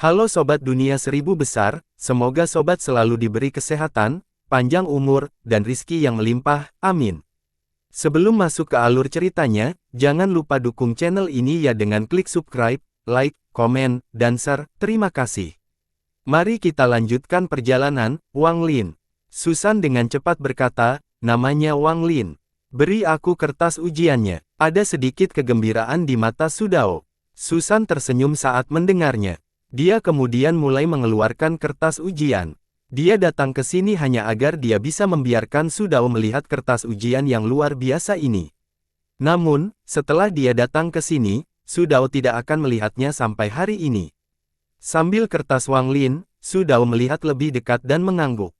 Halo Sobat Dunia Seribu Besar, semoga Sobat selalu diberi kesehatan, panjang umur, dan rizki yang melimpah, amin. Sebelum masuk ke alur ceritanya, jangan lupa dukung channel ini ya dengan klik subscribe, like, komen, dan share, terima kasih. Mari kita lanjutkan perjalanan, Wang Lin. Susan dengan cepat berkata, namanya Wang Lin. Beri aku kertas ujiannya. Ada sedikit kegembiraan di mata Sudao. Susan tersenyum saat mendengarnya. Dia kemudian mulai mengeluarkan kertas ujian. Dia datang ke sini hanya agar dia bisa membiarkan Sudao melihat kertas ujian yang luar biasa ini. Namun, setelah dia datang ke sini, Sudao tidak akan melihatnya sampai hari ini. Sambil kertas Wang Lin, Sudao melihat lebih dekat dan mengangguk.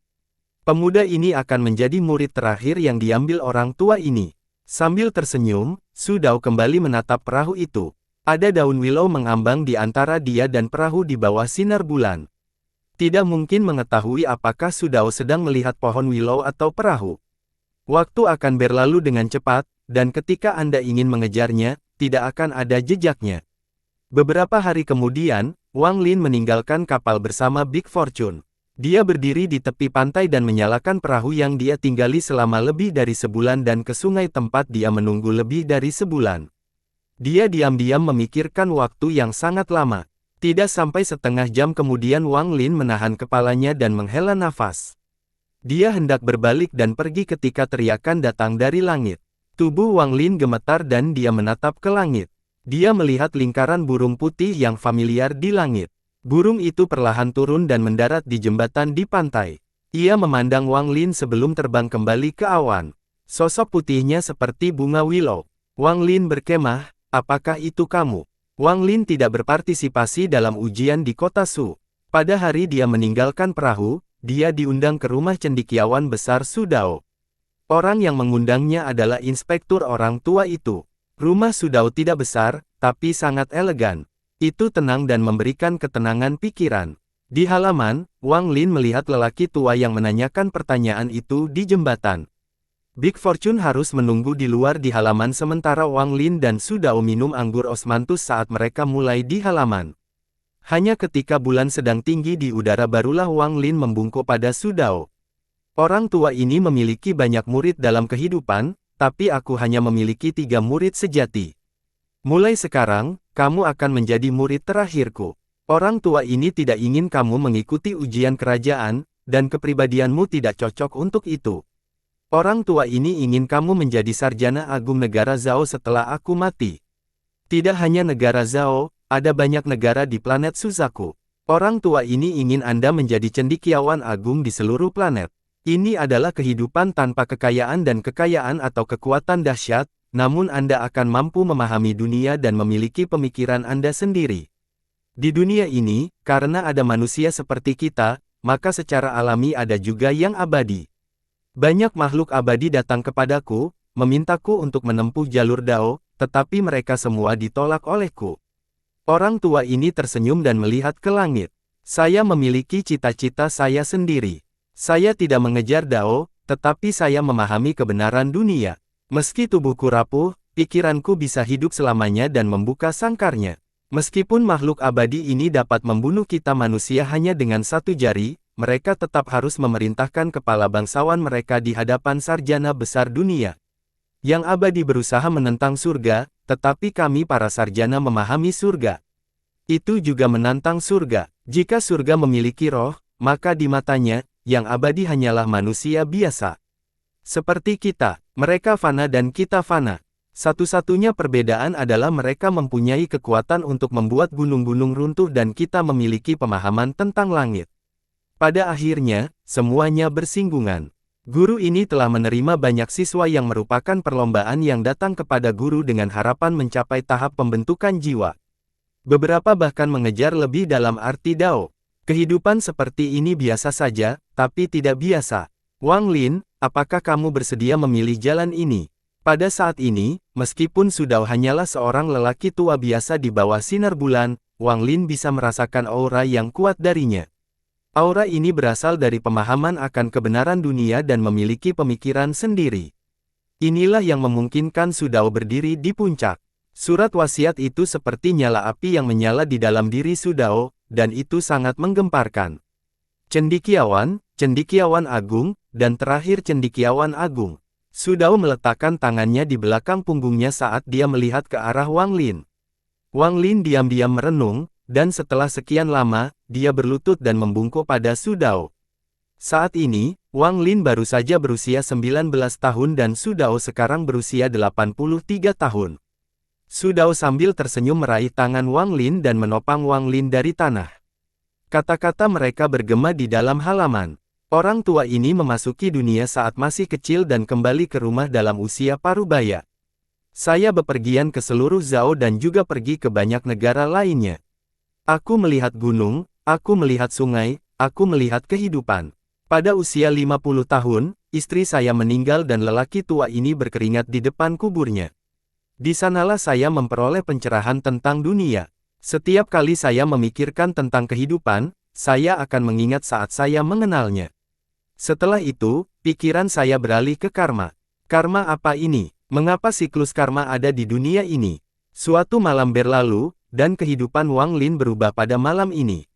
Pemuda ini akan menjadi murid terakhir yang diambil orang tua ini. Sambil tersenyum, Sudao kembali menatap perahu itu. Ada daun willow mengambang di antara dia dan perahu di bawah sinar bulan. Tidak mungkin mengetahui apakah Sudao sedang melihat pohon willow atau perahu. Waktu akan berlalu dengan cepat, dan ketika Anda ingin mengejarnya, tidak akan ada jejaknya. Beberapa hari kemudian, Wang Lin meninggalkan kapal bersama Big Fortune. Dia berdiri di tepi pantai dan menyalakan perahu yang dia tinggali selama lebih dari sebulan dan ke sungai tempat dia menunggu lebih dari sebulan. Dia diam-diam memikirkan waktu yang sangat lama. Tidak sampai setengah jam kemudian Wang Lin menahan kepalanya dan menghela nafas. Dia hendak berbalik dan pergi ketika teriakan datang dari langit. Tubuh Wang Lin gemetar dan dia menatap ke langit. Dia melihat lingkaran burung putih yang familiar di langit. Burung itu perlahan turun dan mendarat di jembatan di pantai. Ia memandang Wang Lin sebelum terbang kembali ke awan. Sosok putihnya seperti bunga willow. Wang Lin berkemah, apakah itu kamu? Wang Lin tidak berpartisipasi dalam ujian di kota Su. Pada hari dia meninggalkan perahu, dia diundang ke rumah cendekiawan besar Sudao. Orang yang mengundangnya adalah inspektur orang tua itu. Rumah Sudao tidak besar, tapi sangat elegan. Itu tenang dan memberikan ketenangan pikiran. Di halaman, Wang Lin melihat lelaki tua yang menanyakan pertanyaan itu di jembatan. Big Fortune harus menunggu di luar di halaman sementara Wang Lin dan Sudao minum anggur osmanthus saat mereka mulai di halaman. Hanya ketika bulan sedang tinggi di udara barulah Wang Lin membungkuk pada Sudao. Orang tua ini memiliki banyak murid dalam kehidupan, tapi aku hanya memiliki 3 murid sejati. Mulai sekarang, kamu akan menjadi murid terakhirku. Orang tua ini tidak ingin kamu mengikuti ujian kerajaan, dan kepribadianmu tidak cocok untuk itu. Orang tua ini ingin kamu menjadi sarjana agung negara Zhao setelah aku mati. Tidak hanya negara Zhao, ada banyak negara di planet Suzaku. Orang tua ini ingin Anda menjadi cendekiawan agung di seluruh planet. Ini adalah kehidupan tanpa kekayaan dan kekayaan atau kekuatan dahsyat, namun Anda akan mampu memahami dunia dan memiliki pemikiran Anda sendiri. Di dunia ini, karena ada manusia seperti kita, maka secara alami ada juga yang abadi. Banyak makhluk abadi datang kepadaku, memintaku untuk menempuh jalur Dao, tetapi mereka semua ditolak olehku. Orang tua ini tersenyum dan melihat ke langit. Saya memiliki cita-cita saya sendiri. Saya tidak mengejar Dao, tetapi saya memahami kebenaran dunia. Meski tubuhku rapuh, pikiranku bisa hidup selamanya dan membuka sangkarnya. Meskipun makhluk abadi ini dapat membunuh kita manusia hanya dengan 1 jari, mereka tetap harus memerintahkan kepala bangsawan mereka di hadapan sarjana besar dunia. Yang abadi berusaha menentang surga, tetapi kami para sarjana memahami surga. Itu juga menantang surga. Jika surga memiliki roh, maka di matanya, yang abadi hanyalah manusia biasa. Seperti kita, mereka fana dan kita fana. Satu-satunya perbedaan adalah mereka mempunyai kekuatan untuk membuat gunung-gunung runtuh dan kita memiliki pemahaman tentang langit. Pada akhirnya, semuanya bersinggungan. Guru ini telah menerima banyak siswa yang merupakan perlombaan yang datang kepada guru dengan harapan mencapai tahap pembentukan jiwa. Beberapa bahkan mengejar lebih dalam arti Dao. Kehidupan seperti ini biasa saja, tapi tidak biasa. Wang Lin, apakah kamu bersedia memilih jalan ini? Pada saat ini, meskipun Sudao hanyalah seorang lelaki tua biasa di bawah sinar bulan, Wang Lin bisa merasakan aura yang kuat darinya. Aura ini berasal dari pemahaman akan kebenaran dunia dan memiliki pemikiran sendiri. Inilah yang memungkinkan Sudao berdiri di puncak. Surat wasiat itu seperti nyala api yang menyala di dalam diri Sudao, dan itu sangat menggemparkan. Cendekiawan, cendekiawan agung, dan terakhir cendekiawan agung. Sudao meletakkan tangannya di belakang punggungnya saat dia melihat ke arah Wang Lin. Wang Lin diam-diam merenung, dan setelah sekian lama, dia berlutut dan membungkuk pada Sudao. Saat ini, Wang Lin baru saja berusia 19 tahun dan Sudao sekarang berusia 83 tahun. Sudao sambil tersenyum meraih tangan Wang Lin dan menopang Wang Lin dari tanah. Kata-kata mereka bergema di dalam halaman. Orang tua ini memasuki dunia saat masih kecil dan kembali ke rumah dalam usia parubaya. Saya bepergian ke seluruh Zhao dan juga pergi ke banyak negara lainnya. Aku melihat gunung, aku melihat sungai, aku melihat kehidupan. Pada usia 50 tahun, istri saya meninggal dan lelaki tua ini berkeringat di depan kuburnya. Di sanalah saya memperoleh pencerahan tentang dunia. Setiap kali saya memikirkan tentang kehidupan, saya akan mengingat saat saya mengenalnya. Setelah itu, pikiran saya beralih ke karma. Karma apa ini? Mengapa siklus karma ada di dunia ini? Suatu malam berlalu, dan kehidupan Wang Lin berubah pada malam ini.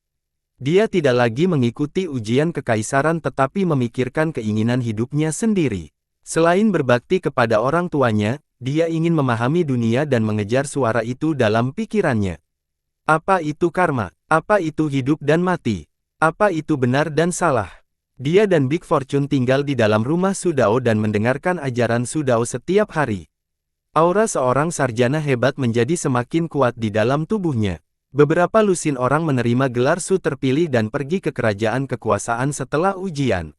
Dia tidak lagi mengikuti ujian kekaisaran tetapi memikirkan keinginan hidupnya sendiri. Selain berbakti kepada orang tuanya, dia ingin memahami dunia dan mengejar suara itu dalam pikirannya. Apa itu karma? Apa itu hidup dan mati? Apa itu benar dan salah? Dia dan Big Fortune tinggal di dalam rumah Sudao dan mendengarkan ajaran Sudao setiap hari. Aura seorang sarjana hebat menjadi semakin kuat di dalam tubuhnya. Beberapa lusin orang menerima gelar Su terpilih dan pergi ke kerajaan kekuasaan setelah ujian.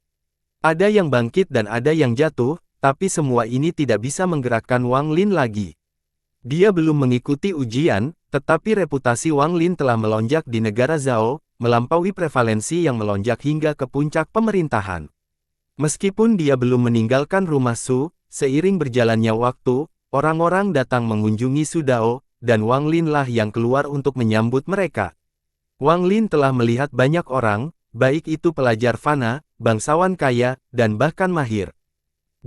Ada yang bangkit dan ada yang jatuh, tapi semua ini tidak bisa menggerakkan Wang Lin lagi. Dia belum mengikuti ujian, tetapi reputasi Wang Lin telah melonjak di negara Zhao, melampaui prevalensi yang melonjak hingga ke puncak pemerintahan. Meskipun dia belum meninggalkan rumah Su, seiring berjalannya waktu, orang-orang datang mengunjungi Sudao, dan Wang Lin lah yang keluar untuk menyambut mereka. Wang Lin telah melihat banyak orang, baik itu pelajar fana, bangsawan kaya, dan bahkan mahir.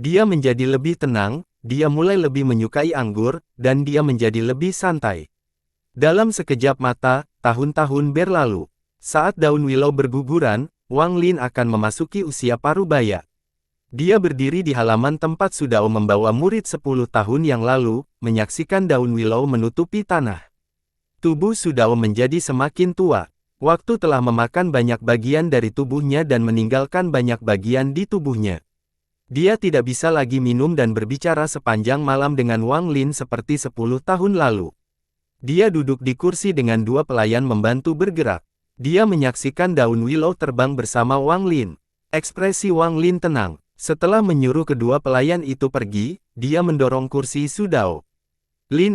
Dia menjadi lebih tenang, dia mulai lebih menyukai anggur, dan dia menjadi lebih santai. Dalam sekejap mata, tahun-tahun berlalu. Saat daun willow berguguran, Wang Lin akan memasuki usia parubaya. Dia berdiri di halaman tempat Sudao membawa murid 10 tahun yang lalu, menyaksikan daun willow menutupi tanah. Tubuh Sudao menjadi semakin tua. Waktu telah memakan banyak bagian dari tubuhnya dan meninggalkan banyak bagian di tubuhnya. Dia tidak bisa lagi minum dan berbicara sepanjang malam dengan Wang Lin seperti 10 tahun lalu. Dia duduk di kursi dengan dua pelayan membantu bergerak. Dia menyaksikan daun willow terbang bersama Wang Lin. Ekspresi Wang Lin tenang. Setelah menyuruh kedua pelayan itu pergi, dia mendorong kursi Sudao. Lin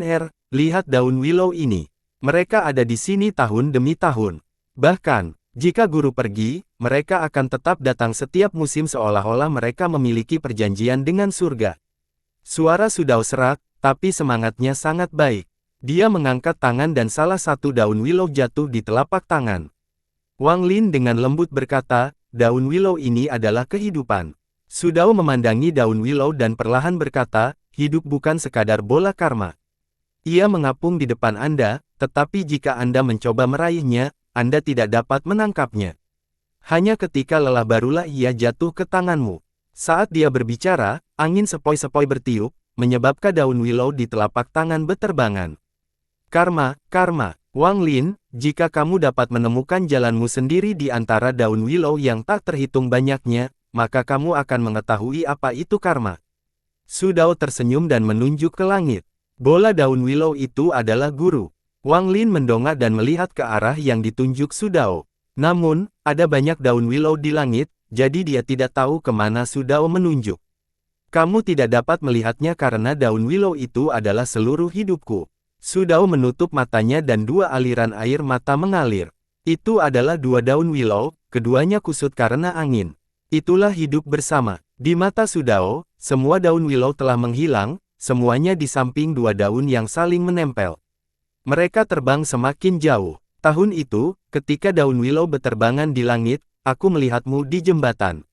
lihat daun willow ini. Mereka ada di sini tahun demi tahun. Bahkan, jika guru pergi, mereka akan tetap datang setiap musim seolah-olah mereka memiliki perjanjian dengan surga. Suara Sudao serak, tapi semangatnya sangat baik. Dia mengangkat tangan dan salah satu daun willow jatuh di telapak tangan. Wang Lin dengan lembut berkata, daun willow ini adalah kehidupan. Sudao memandangi daun willow dan perlahan berkata, hidup bukan sekadar bola karma. Ia mengapung di depan Anda, tetapi jika Anda mencoba meraihnya, Anda tidak dapat menangkapnya. Hanya ketika lelah barulah ia jatuh ke tanganmu. Saat dia berbicara, angin sepoi-sepoi bertiup, menyebabkan daun willow di telapak tangan beterbangan. Karma, karma, Wang Lin, jika kamu dapat menemukan jalanmu sendiri di antara daun willow yang tak terhitung banyaknya, maka kamu akan mengetahui apa itu karma. Sudao tersenyum dan menunjuk ke langit. Bola daun willow itu adalah guru. Wang Lin mendongak dan melihat ke arah yang ditunjuk Sudao. Namun, ada banyak daun willow di langit, jadi dia tidak tahu kemana Sudao menunjuk. Kamu tidak dapat melihatnya karena daun willow itu adalah seluruh hidupku. Sudao menutup matanya dan dua aliran air mata mengalir. Itu adalah dua daun willow, keduanya kusut karena angin. Itulah hidup bersama. Di mata Sudao, semua daun willow telah menghilang, semuanya di samping dua daun yang saling menempel. Mereka terbang semakin jauh. Tahun itu, ketika daun willow beterbangan di langit, aku melihatmu di jembatan.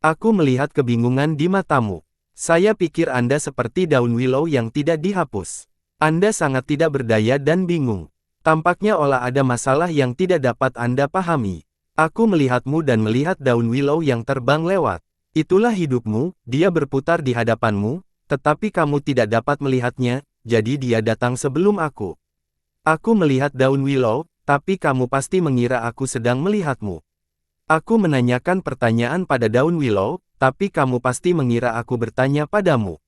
Aku melihat kebingungan di matamu. Saya pikir Anda seperti daun willow yang tidak dihapus. Anda sangat tidak berdaya dan bingung. Tampaknya ada masalah yang tidak dapat Anda pahami. Aku melihatmu dan melihat daun willow yang terbang lewat. Itulah hidupmu, dia berputar di hadapanmu, tetapi kamu tidak dapat melihatnya, jadi dia datang sebelum aku. Aku melihat daun willow, tapi kamu pasti mengira aku sedang melihatmu. Aku menanyakan pertanyaan pada daun willow, tapi kamu pasti mengira aku bertanya padamu.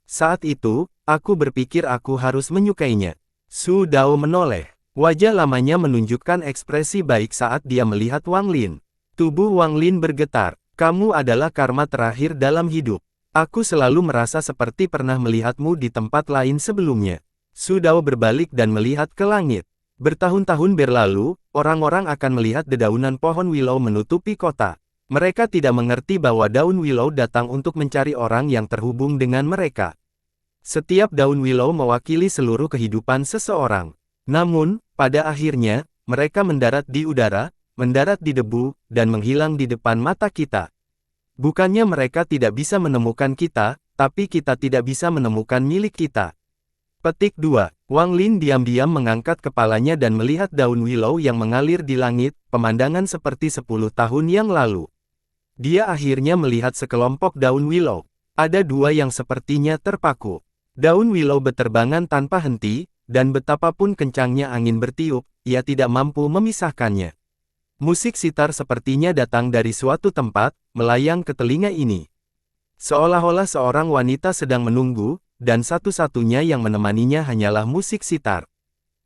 Saat itu, aku berpikir aku harus menyukainya. Su Dao menoleh. Wajah lamanya menunjukkan ekspresi baik saat dia melihat Wang Lin. Tubuh Wang Lin bergetar. Kamu adalah karma terakhir dalam hidup. Aku selalu merasa seperti pernah melihatmu di tempat lain sebelumnya. Su Dao berbalik dan melihat ke langit. Bertahun-tahun berlalu, orang-orang akan melihat dedaunan pohon willow menutupi kota. Mereka tidak mengerti bahwa daun willow datang untuk mencari orang yang terhubung dengan mereka. Setiap daun willow mewakili seluruh kehidupan seseorang. Namun, pada akhirnya, mereka mendarat di udara, mendarat di debu, dan menghilang di depan mata kita. Bukannya mereka tidak bisa menemukan kita, tapi kita tidak bisa menemukan milik kita. Petik 2. Wang Lin diam-diam mengangkat kepalanya dan melihat daun willow yang mengalir di langit, pemandangan seperti 10 tahun yang lalu. Dia akhirnya melihat sekelompok daun willow. Ada dua yang sepertinya terpaku. Daun willow beterbangan tanpa henti, dan betapapun kencangnya angin bertiup, ia tidak mampu memisahkannya. Musik sitar sepertinya datang dari suatu tempat, melayang ke telinga ini. Seolah-olah seorang wanita sedang menunggu, dan satu-satunya yang menemaninya hanyalah musik sitar.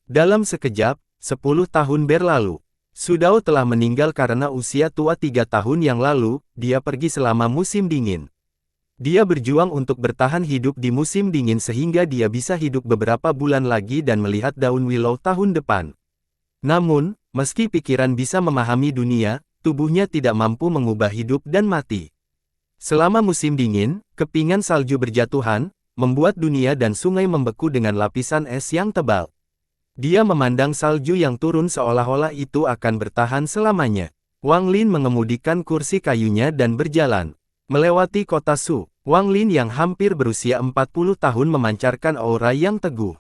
Dalam sekejap, 10 tahun berlalu. Su Dao telah meninggal karena usia tua 3 tahun yang lalu, dia pergi selama musim dingin. Dia berjuang untuk bertahan hidup di musim dingin sehingga dia bisa hidup beberapa bulan lagi dan melihat daun willow tahun depan. Namun, meski pikiran bisa memahami dunia, tubuhnya tidak mampu mengubah hidup dan mati. Selama musim dingin, kepingan salju berjatuhan, membuat dunia dan sungai membeku dengan lapisan es yang tebal. Dia memandang salju yang turun seolah-olah itu akan bertahan selamanya. Wang Lin mengemudikan kursi kayunya dan berjalan. Melewati kota Su, Wang Lin yang hampir berusia 40 tahun memancarkan aura yang teguh.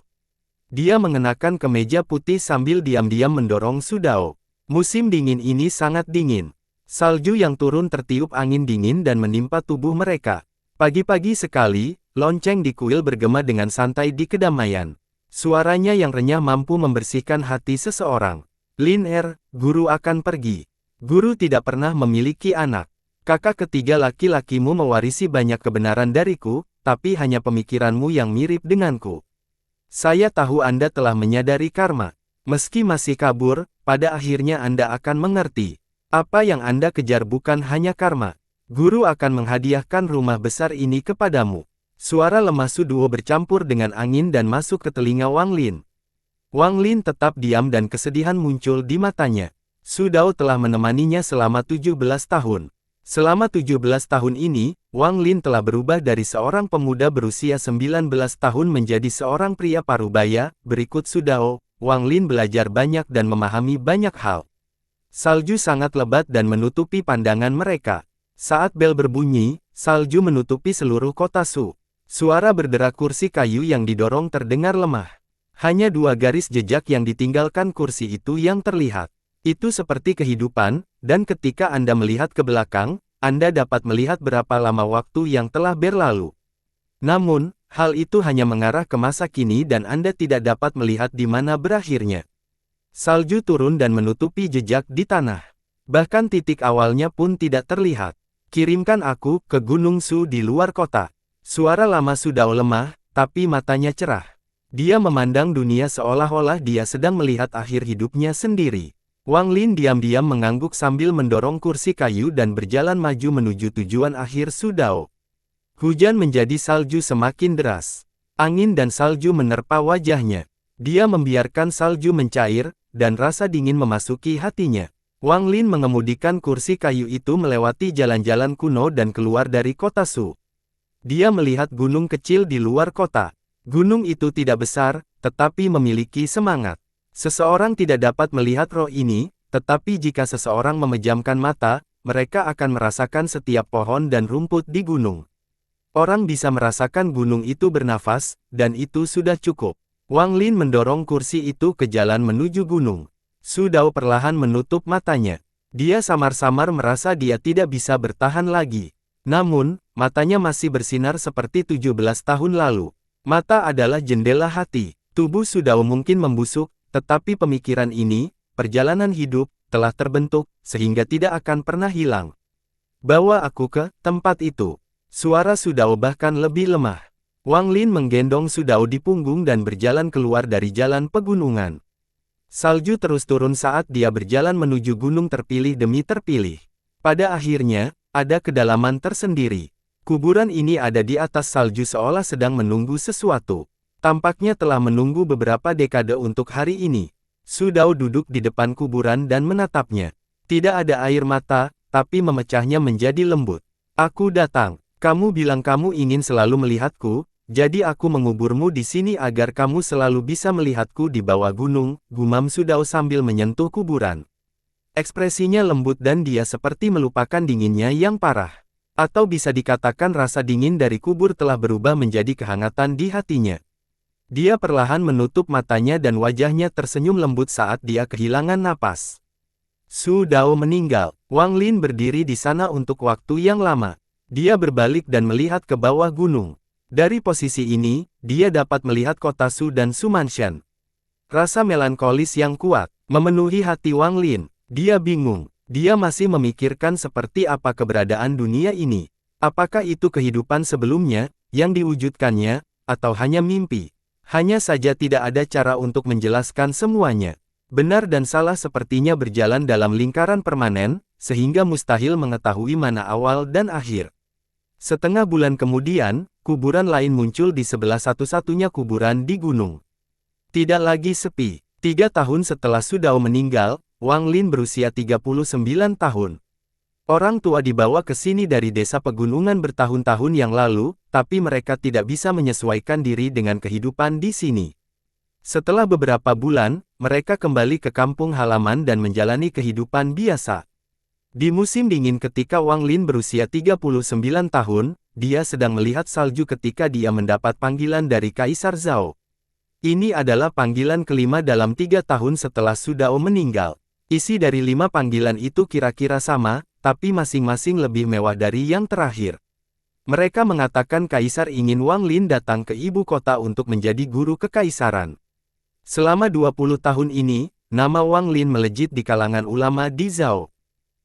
Dia mengenakan kemeja putih sambil diam-diam mendorong Su Dao. Musim dingin ini sangat dingin. Salju yang turun tertiup angin dingin dan menimpa tubuh mereka. Pagi-pagi sekali, lonceng di kuil bergema dengan santai di kedamaian. Suaranya yang renyah mampu membersihkan hati seseorang. Lin guru akan pergi. Guru tidak pernah memiliki anak. Kakak ketiga laki-lakimu mewarisi banyak kebenaran dariku, tapi hanya pemikiranmu yang mirip denganku. Saya tahu Anda telah menyadari karma. Meski masih kabur, pada akhirnya Anda akan mengerti. Apa yang Anda kejar bukan hanya karma. Guru akan menghadiahkan rumah besar ini kepadamu. Suara lemah Su Dao bercampur dengan angin dan masuk ke telinga Wang Lin. Wang Lin tetap diam dan kesedihan muncul di matanya. Su Dao telah menemaninya selama 17 tahun. Selama 17 tahun ini, Wang Lin telah berubah dari seorang pemuda berusia 19 tahun menjadi seorang pria parubaya. Berikut Su Dao, Wang Lin belajar banyak dan memahami banyak hal. Salju sangat lebat dan menutupi pandangan mereka. Saat bel berbunyi, salju menutupi seluruh kota Su. Suara berderak kursi kayu yang didorong terdengar lemah. Hanya 2 garis jejak yang ditinggalkan kursi itu yang terlihat. Itu seperti kehidupan, dan ketika Anda melihat ke belakang, Anda dapat melihat berapa lama waktu yang telah berlalu. Namun, hal itu hanya mengarah ke masa kini dan Anda tidak dapat melihat di mana berakhirnya. Salju turun dan menutupi jejak di tanah. Bahkan titik awalnya pun tidak terlihat. Kirimkan aku ke Gunung Su di luar kota. Suara lama Su Dao lemah, tapi matanya cerah. Dia memandang dunia seolah-olah dia sedang melihat akhir hidupnya sendiri. Wang Lin diam-diam mengangguk sambil mendorong kursi kayu dan berjalan maju menuju tujuan akhir Su Dao. Hujan menjadi salju semakin deras. Angin dan salju menerpa wajahnya. Dia membiarkan salju mencair, dan rasa dingin memasuki hatinya. Wang Lin mengemudikan kursi kayu itu melewati jalan-jalan kuno dan keluar dari kota Su. Dia melihat gunung kecil di luar kota. Gunung itu tidak besar, tetapi memiliki semangat. Seseorang tidak dapat melihat roh ini, tetapi jika seseorang memejamkan mata, mereka akan merasakan setiap pohon dan rumput di gunung. Orang bisa merasakan gunung itu bernafas, dan itu sudah cukup. Wang Lin mendorong kursi itu ke jalan menuju gunung. Su Dao perlahan menutup matanya. Dia samar-samar merasa dia tidak bisa bertahan lagi. Namun, matanya masih bersinar seperti 17 tahun lalu. Mata adalah jendela hati. Tubuh Su Dao mungkin membusuk, tetapi pemikiran ini, perjalanan hidup, telah terbentuk, sehingga tidak akan pernah hilang. Bawa aku ke tempat itu. Suara Su Dao bahkan lebih lemah. Wang Lin menggendong Su Dao di punggung dan berjalan keluar dari jalan pegunungan. Salju terus turun saat dia berjalan menuju gunung terpilih demi terpilih. Pada akhirnya, ada kedalaman tersendiri. Kuburan ini ada di atas salju seolah sedang menunggu sesuatu. Tampaknya telah menunggu beberapa dekade untuk hari ini. Su Dao duduk di depan kuburan dan menatapnya. Tidak ada air mata, tapi memecahnya menjadi lembut. Aku datang. Kamu bilang kamu ingin selalu melihatku, jadi aku menguburmu di sini agar kamu selalu bisa melihatku di bawah gunung, gumam Su Dao sambil menyentuh kuburan. Ekspresinya lembut dan dia seperti melupakan dinginnya yang parah. Atau bisa dikatakan rasa dingin dari kubur telah berubah menjadi kehangatan di hatinya. Dia perlahan menutup matanya dan wajahnya tersenyum lembut saat dia kehilangan napas. Su Dao meninggal. Wang Lin berdiri di sana untuk waktu yang lama. Dia berbalik dan melihat ke bawah gunung. Dari posisi ini, dia dapat melihat kota Su dan Sumanshan. Rasa melankolis yang kuat memenuhi hati Wang Lin. Dia bingung. Dia masih memikirkan seperti apa keberadaan dunia ini. Apakah itu kehidupan sebelumnya, yang diwujudkannya, atau hanya mimpi? Hanya saja tidak ada cara untuk menjelaskan semuanya. Benar dan salah sepertinya berjalan dalam lingkaran permanen, sehingga mustahil mengetahui mana awal dan akhir. Setengah bulan kemudian, kuburan lain muncul di sebelah satu-satunya kuburan di gunung. Tidak lagi sepi. 3 tahun setelah Su Dao meninggal, Wang Lin berusia 39 tahun. Orang tua dibawa ke sini dari desa pegunungan bertahun-tahun yang lalu, tapi mereka tidak bisa menyesuaikan diri dengan kehidupan di sini. Setelah beberapa bulan, mereka kembali ke kampung halaman dan menjalani kehidupan biasa. Di musim dingin ketika Wang Lin berusia 39 tahun, dia sedang melihat salju ketika dia mendapat panggilan dari Kaisar Zhao. Ini adalah panggilan kelima dalam 3 tahun setelah Su Dao meninggal. Isi dari 5 panggilan itu kira-kira sama, tapi masing-masing lebih mewah dari yang terakhir. Mereka mengatakan Kaisar ingin Wang Lin datang ke ibu kota untuk menjadi guru kekaisaran. Selama 20 tahun ini, nama Wang Lin melejit di kalangan ulama di Zhao.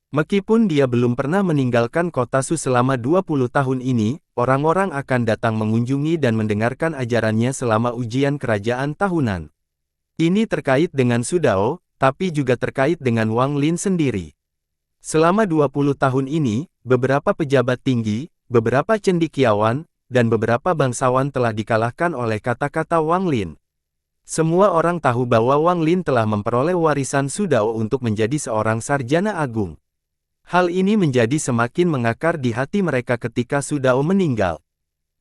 Meskipun dia belum pernah meninggalkan kota Su selama 20 tahun ini, orang-orang akan datang mengunjungi dan mendengarkan ajarannya selama ujian kerajaan tahunan. Ini terkait dengan Su Dao, tapi juga terkait dengan Wang Lin sendiri. Selama 20 tahun ini, beberapa pejabat tinggi, beberapa cendekiawan, dan beberapa bangsawan telah dikalahkan oleh kata-kata Wang Lin. Semua orang tahu bahwa Wang Lin telah memperoleh warisan Su Dao untuk menjadi seorang sarjana agung. Hal ini menjadi semakin mengakar di hati mereka ketika Su Dao meninggal.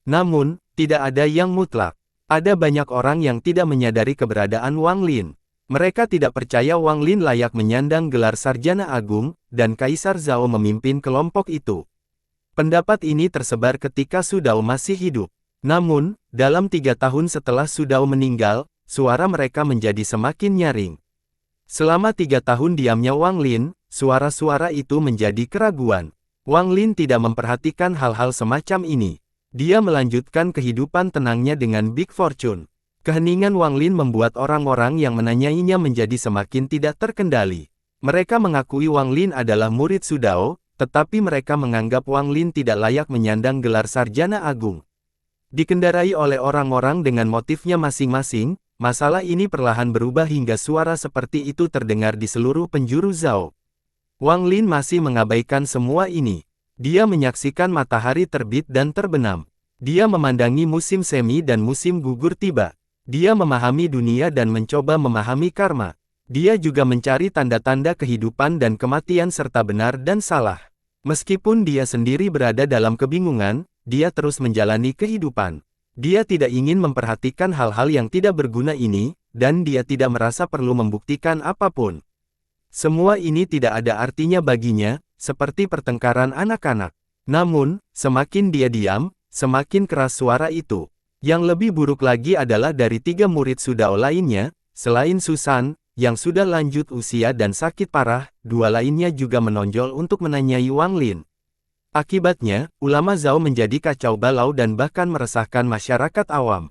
Namun, tidak ada yang mutlak. Ada banyak orang yang tidak menyadari keberadaan Wang Lin. Mereka tidak percaya Wang Lin layak menyandang gelar sarjana agung, dan Kaisar Zhao memimpin kelompok itu. Pendapat ini tersebar ketika Su Dao masih hidup. Namun, dalam 3 tahun setelah Su Dao meninggal, suara mereka menjadi semakin nyaring. Selama 3 tahun diamnya Wang Lin, suara-suara itu menjadi keraguan. Wang Lin tidak memperhatikan hal-hal semacam ini. Dia melanjutkan kehidupan tenangnya dengan Big Fortune. Keheningan Wang Lin membuat orang-orang yang menanyainya menjadi semakin tidak terkendali. Mereka mengakui Wang Lin adalah murid Su Dao, tetapi mereka menganggap Wang Lin tidak layak menyandang gelar sarjana agung. Dikendarai oleh orang-orang dengan motifnya masing-masing, masalah ini perlahan berubah hingga suara seperti itu terdengar di seluruh penjuru Zhao. Wang Lin masih mengabaikan semua ini. Dia menyaksikan matahari terbit dan terbenam. Dia memandangi musim semi dan musim gugur tiba. Dia memahami dunia dan mencoba memahami karma. Dia juga mencari tanda-tanda kehidupan dan kematian serta benar dan salah. Meskipun dia sendiri berada dalam kebingungan, dia terus menjalani kehidupan. Dia tidak ingin memperhatikan hal-hal yang tidak berguna ini, dan dia tidak merasa perlu membuktikan apapun. Semua ini tidak ada artinya baginya, seperti pertengkaran anak-anak. Namun, semakin dia diam, semakin keras suara itu. Yang lebih buruk lagi adalah dari 3 murid Sudao lainnya, selain Susan, yang sudah lanjut usia dan sakit parah, 2 lainnya juga menonjol untuk menanyai Wang Lin. Akibatnya, ulama Zhao menjadi kacau balau dan bahkan meresahkan masyarakat awam.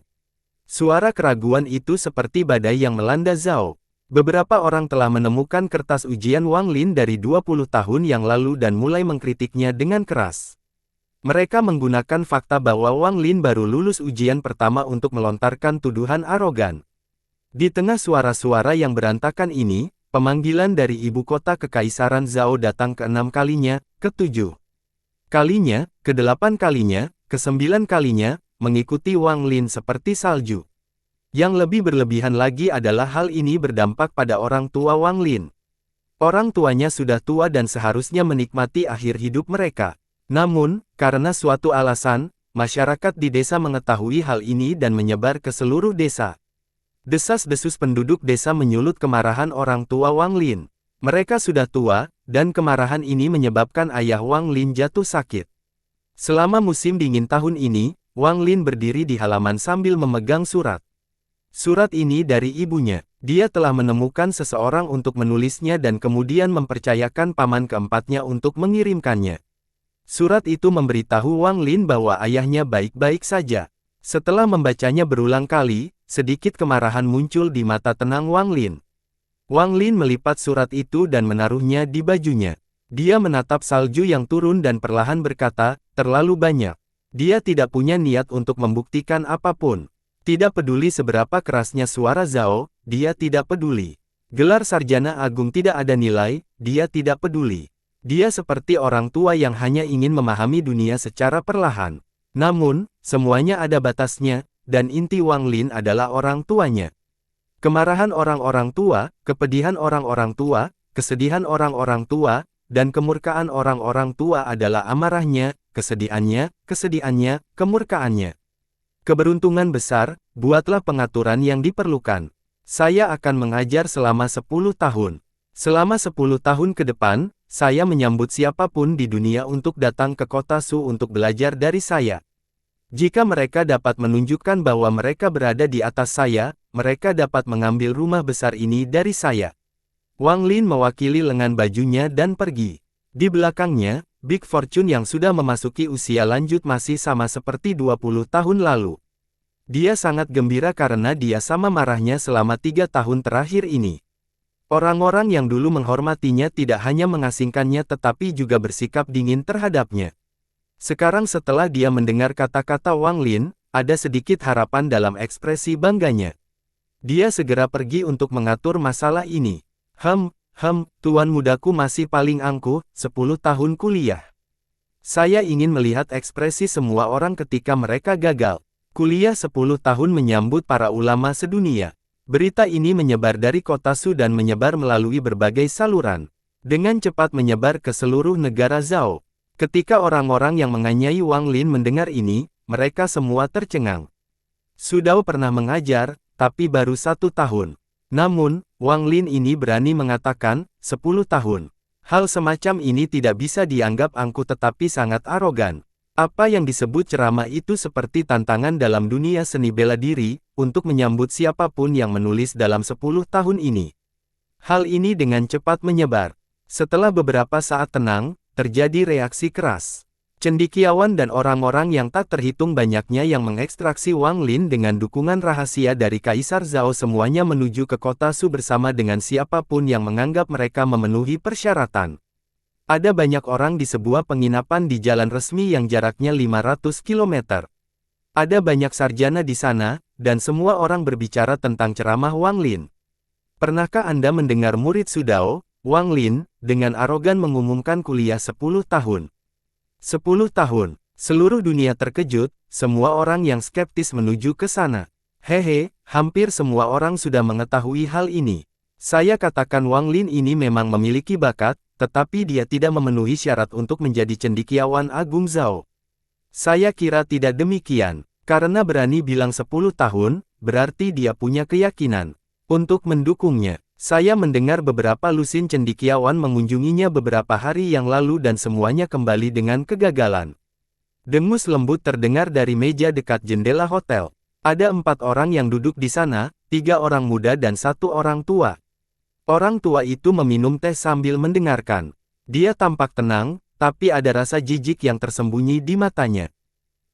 Suara keraguan itu seperti badai yang melanda Zhao. Beberapa orang telah menemukan kertas ujian Wang Lin dari 20 tahun yang lalu dan mulai mengkritiknya dengan keras. Mereka menggunakan fakta bahwa Wang Lin baru lulus ujian pertama untuk melontarkan tuduhan arogan. Di tengah suara-suara yang berantakan ini, pemanggilan dari ibu kota kekaisaran Zhao datang ke-6 kalinya, ke-7 kalinya, ke-8 kalinya, ke-9 kalinya, mengikuti Wang Lin seperti salju. Yang lebih berlebihan lagi adalah hal ini berdampak pada orang tua Wang Lin. Orang tuanya sudah tua dan seharusnya menikmati akhir hidup mereka. Namun, karena suatu alasan, masyarakat di desa mengetahui hal ini dan menyebar ke seluruh desa. Desas-desus penduduk desa menyulut kemarahan orang tua Wang Lin. Mereka sudah tua, dan kemarahan ini menyebabkan ayah Wang Lin jatuh sakit. Selama musim dingin tahun ini, Wang Lin berdiri di halaman sambil memegang surat. Surat ini dari ibunya. Dia telah menemukan seseorang untuk menulisnya dan kemudian mempercayakan paman keempatnya untuk mengirimkannya. Surat itu memberitahu Wang Lin bahwa ayahnya baik-baik saja. Setelah membacanya berulang kali, sedikit kemarahan muncul di mata tenang Wang Lin. Wang Lin melipat surat itu dan menaruhnya di bajunya. Dia menatap salju yang turun dan perlahan berkata, terlalu banyak. Dia tidak punya niat untuk membuktikan apapun. Tidak peduli seberapa kerasnya suara Zhao, dia tidak peduli. Gelar sarjana agung tidak ada nilai, dia tidak peduli. Dia seperti orang tua yang hanya ingin memahami dunia secara perlahan. Namun, semuanya ada batasnya, dan inti Wang Lin adalah orang tuanya. Kemarahan orang-orang tua, kepedihan orang-orang tua, kesedihan orang-orang tua, dan kemurkaan orang-orang tua adalah amarahnya, kesedihannya, kemurkaannya. Keberuntungan besar, buatlah pengaturan yang diperlukan. Saya akan mengajar selama 10 tahun. Selama 10 tahun ke depan, saya menyambut siapapun di dunia untuk datang ke kota Su untuk belajar dari saya. Jika mereka dapat menunjukkan bahwa mereka berada di atas saya, mereka dapat mengambil rumah besar ini dari saya. Wang Lin mewakili lengan bajunya dan pergi. Di belakangnya, Big Fortune yang sudah memasuki usia lanjut masih sama seperti 20 tahun lalu. Dia sangat gembira karena dia sama marahnya selama 3 tahun terakhir ini. Orang-orang yang dulu menghormatinya tidak hanya mengasingkannya tetapi juga bersikap dingin terhadapnya. Sekarang setelah dia mendengar kata-kata Wang Lin, ada sedikit harapan dalam ekspresi bangganya. Dia segera pergi untuk mengatur masalah ini. Tuan mudaku masih paling angkuh, 10 tahun kuliah. Saya ingin melihat ekspresi semua orang ketika mereka gagal. Kuliah 10 tahun menyambut para ulama sedunia. Berita ini menyebar dari kota Su dan menyebar melalui berbagai saluran. Dengan cepat menyebar ke seluruh negara Zhao. Ketika orang-orang yang menganiaya Wang Lin mendengar ini, mereka semua tercengang. Sudao pernah mengajar, tapi baru 1 tahun. Namun, Wang Lin ini berani mengatakan, 10 tahun. Hal semacam ini tidak bisa dianggap angkuh tetapi sangat arogan. Apa yang disebut ceramah itu seperti tantangan dalam dunia seni bela diri, untuk menyambut siapapun yang menulis dalam 10 tahun ini. Hal ini dengan cepat menyebar. Setelah beberapa saat tenang, terjadi reaksi keras. Cendekiawan dan orang-orang yang tak terhitung banyaknya yang mengekstraksi Wang Lin dengan dukungan rahasia dari Kaisar Zhao semuanya menuju ke kota Su bersama dengan siapapun yang menganggap mereka memenuhi persyaratan. Ada banyak orang di sebuah penginapan di jalan resmi yang jaraknya 500 km. Ada banyak sarjana di sana, dan semua orang berbicara tentang ceramah Wang Lin. Pernahkah Anda mendengar murid Sudao, Wang Lin, dengan arogan mengumumkan kuliah 10 tahun? 10 tahun. Seluruh dunia terkejut, semua orang yang skeptis menuju ke sana. Hehe, hampir semua orang sudah mengetahui hal ini. Saya katakan Wang Lin ini memang memiliki bakat, tetapi dia tidak memenuhi syarat untuk menjadi cendekiawan agung Zhao. Saya kira tidak demikian. Karena berani bilang 10 tahun, berarti dia punya keyakinan. Untuk mendukungnya, saya mendengar beberapa lusin cendekiawan mengunjunginya beberapa hari yang lalu dan semuanya kembali dengan kegagalan. Dengus lembut terdengar dari meja dekat jendela hotel. Ada 4 orang yang duduk di sana, 3 orang muda dan 1 orang tua. Orang tua itu meminum teh sambil mendengarkan. Dia tampak tenang, tapi ada rasa jijik yang tersembunyi di matanya.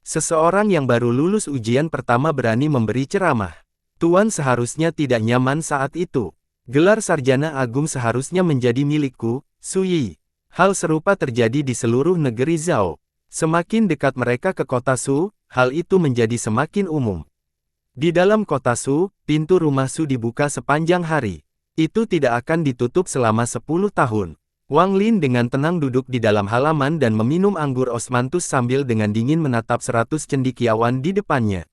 Seseorang yang baru lulus ujian pertama berani memberi ceramah. Tuan seharusnya tidak nyaman saat itu. Gelar sarjana agung seharusnya menjadi milikku, Su Yi. Hal serupa terjadi di seluruh negeri Zhao. Semakin dekat mereka ke kota Su, hal itu menjadi semakin umum. Di dalam kota Su, pintu rumah Su dibuka sepanjang hari. Itu tidak akan ditutup selama 10 tahun. Wang Lin dengan tenang duduk di dalam halaman dan meminum anggur osmanthus sambil dengan dingin menatap 100 cendekiawan di depannya.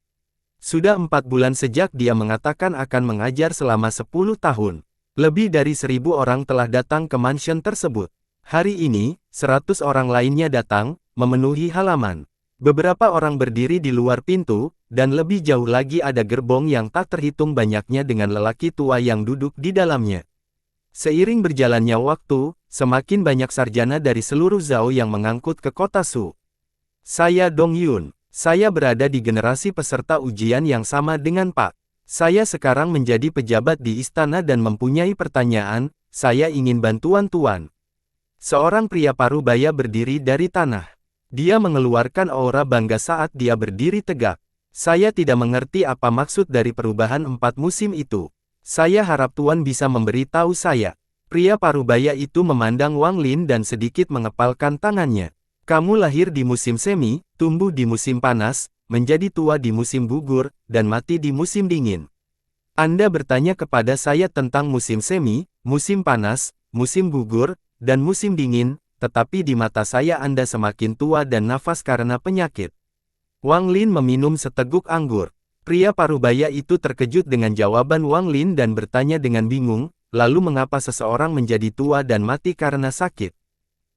Sudah 4 bulan sejak dia mengatakan akan mengajar selama 10 tahun. Lebih dari 1000 orang telah datang ke mansion tersebut. Hari ini, 100 orang lainnya datang, memenuhi halaman. Beberapa orang berdiri di luar pintu, dan lebih jauh lagi ada gerbong yang tak terhitung banyaknya dengan lelaki tua yang duduk di dalamnya. Seiring berjalannya waktu, semakin banyak sarjana dari seluruh Zhao yang mengangkut ke kota Su. Saya Dong Yun. Saya berada di generasi peserta ujian yang sama dengan Pak. Saya sekarang menjadi pejabat di istana dan mempunyai pertanyaan, saya ingin bantuan Tuan. Seorang pria parubaya berdiri dari tanah. Dia mengeluarkan aura bangga saat dia berdiri tegak. Saya tidak mengerti apa maksud dari perubahan 4 musim itu. Saya harap Tuan bisa memberitahu saya. Pria parubaya itu memandang Wang Lin dan sedikit mengepalkan tangannya. Kamu lahir di musim semi, tumbuh di musim panas, menjadi tua di musim gugur, dan mati di musim dingin. Anda bertanya kepada saya tentang musim semi, musim panas, musim gugur, dan musim dingin, tetapi di mata saya Anda semakin tua dan nafas karena penyakit. Wang Lin meminum seteguk anggur. Pria parubaya itu terkejut dengan jawaban Wang Lin dan bertanya dengan bingung, lalu mengapa seseorang menjadi tua dan mati karena sakit?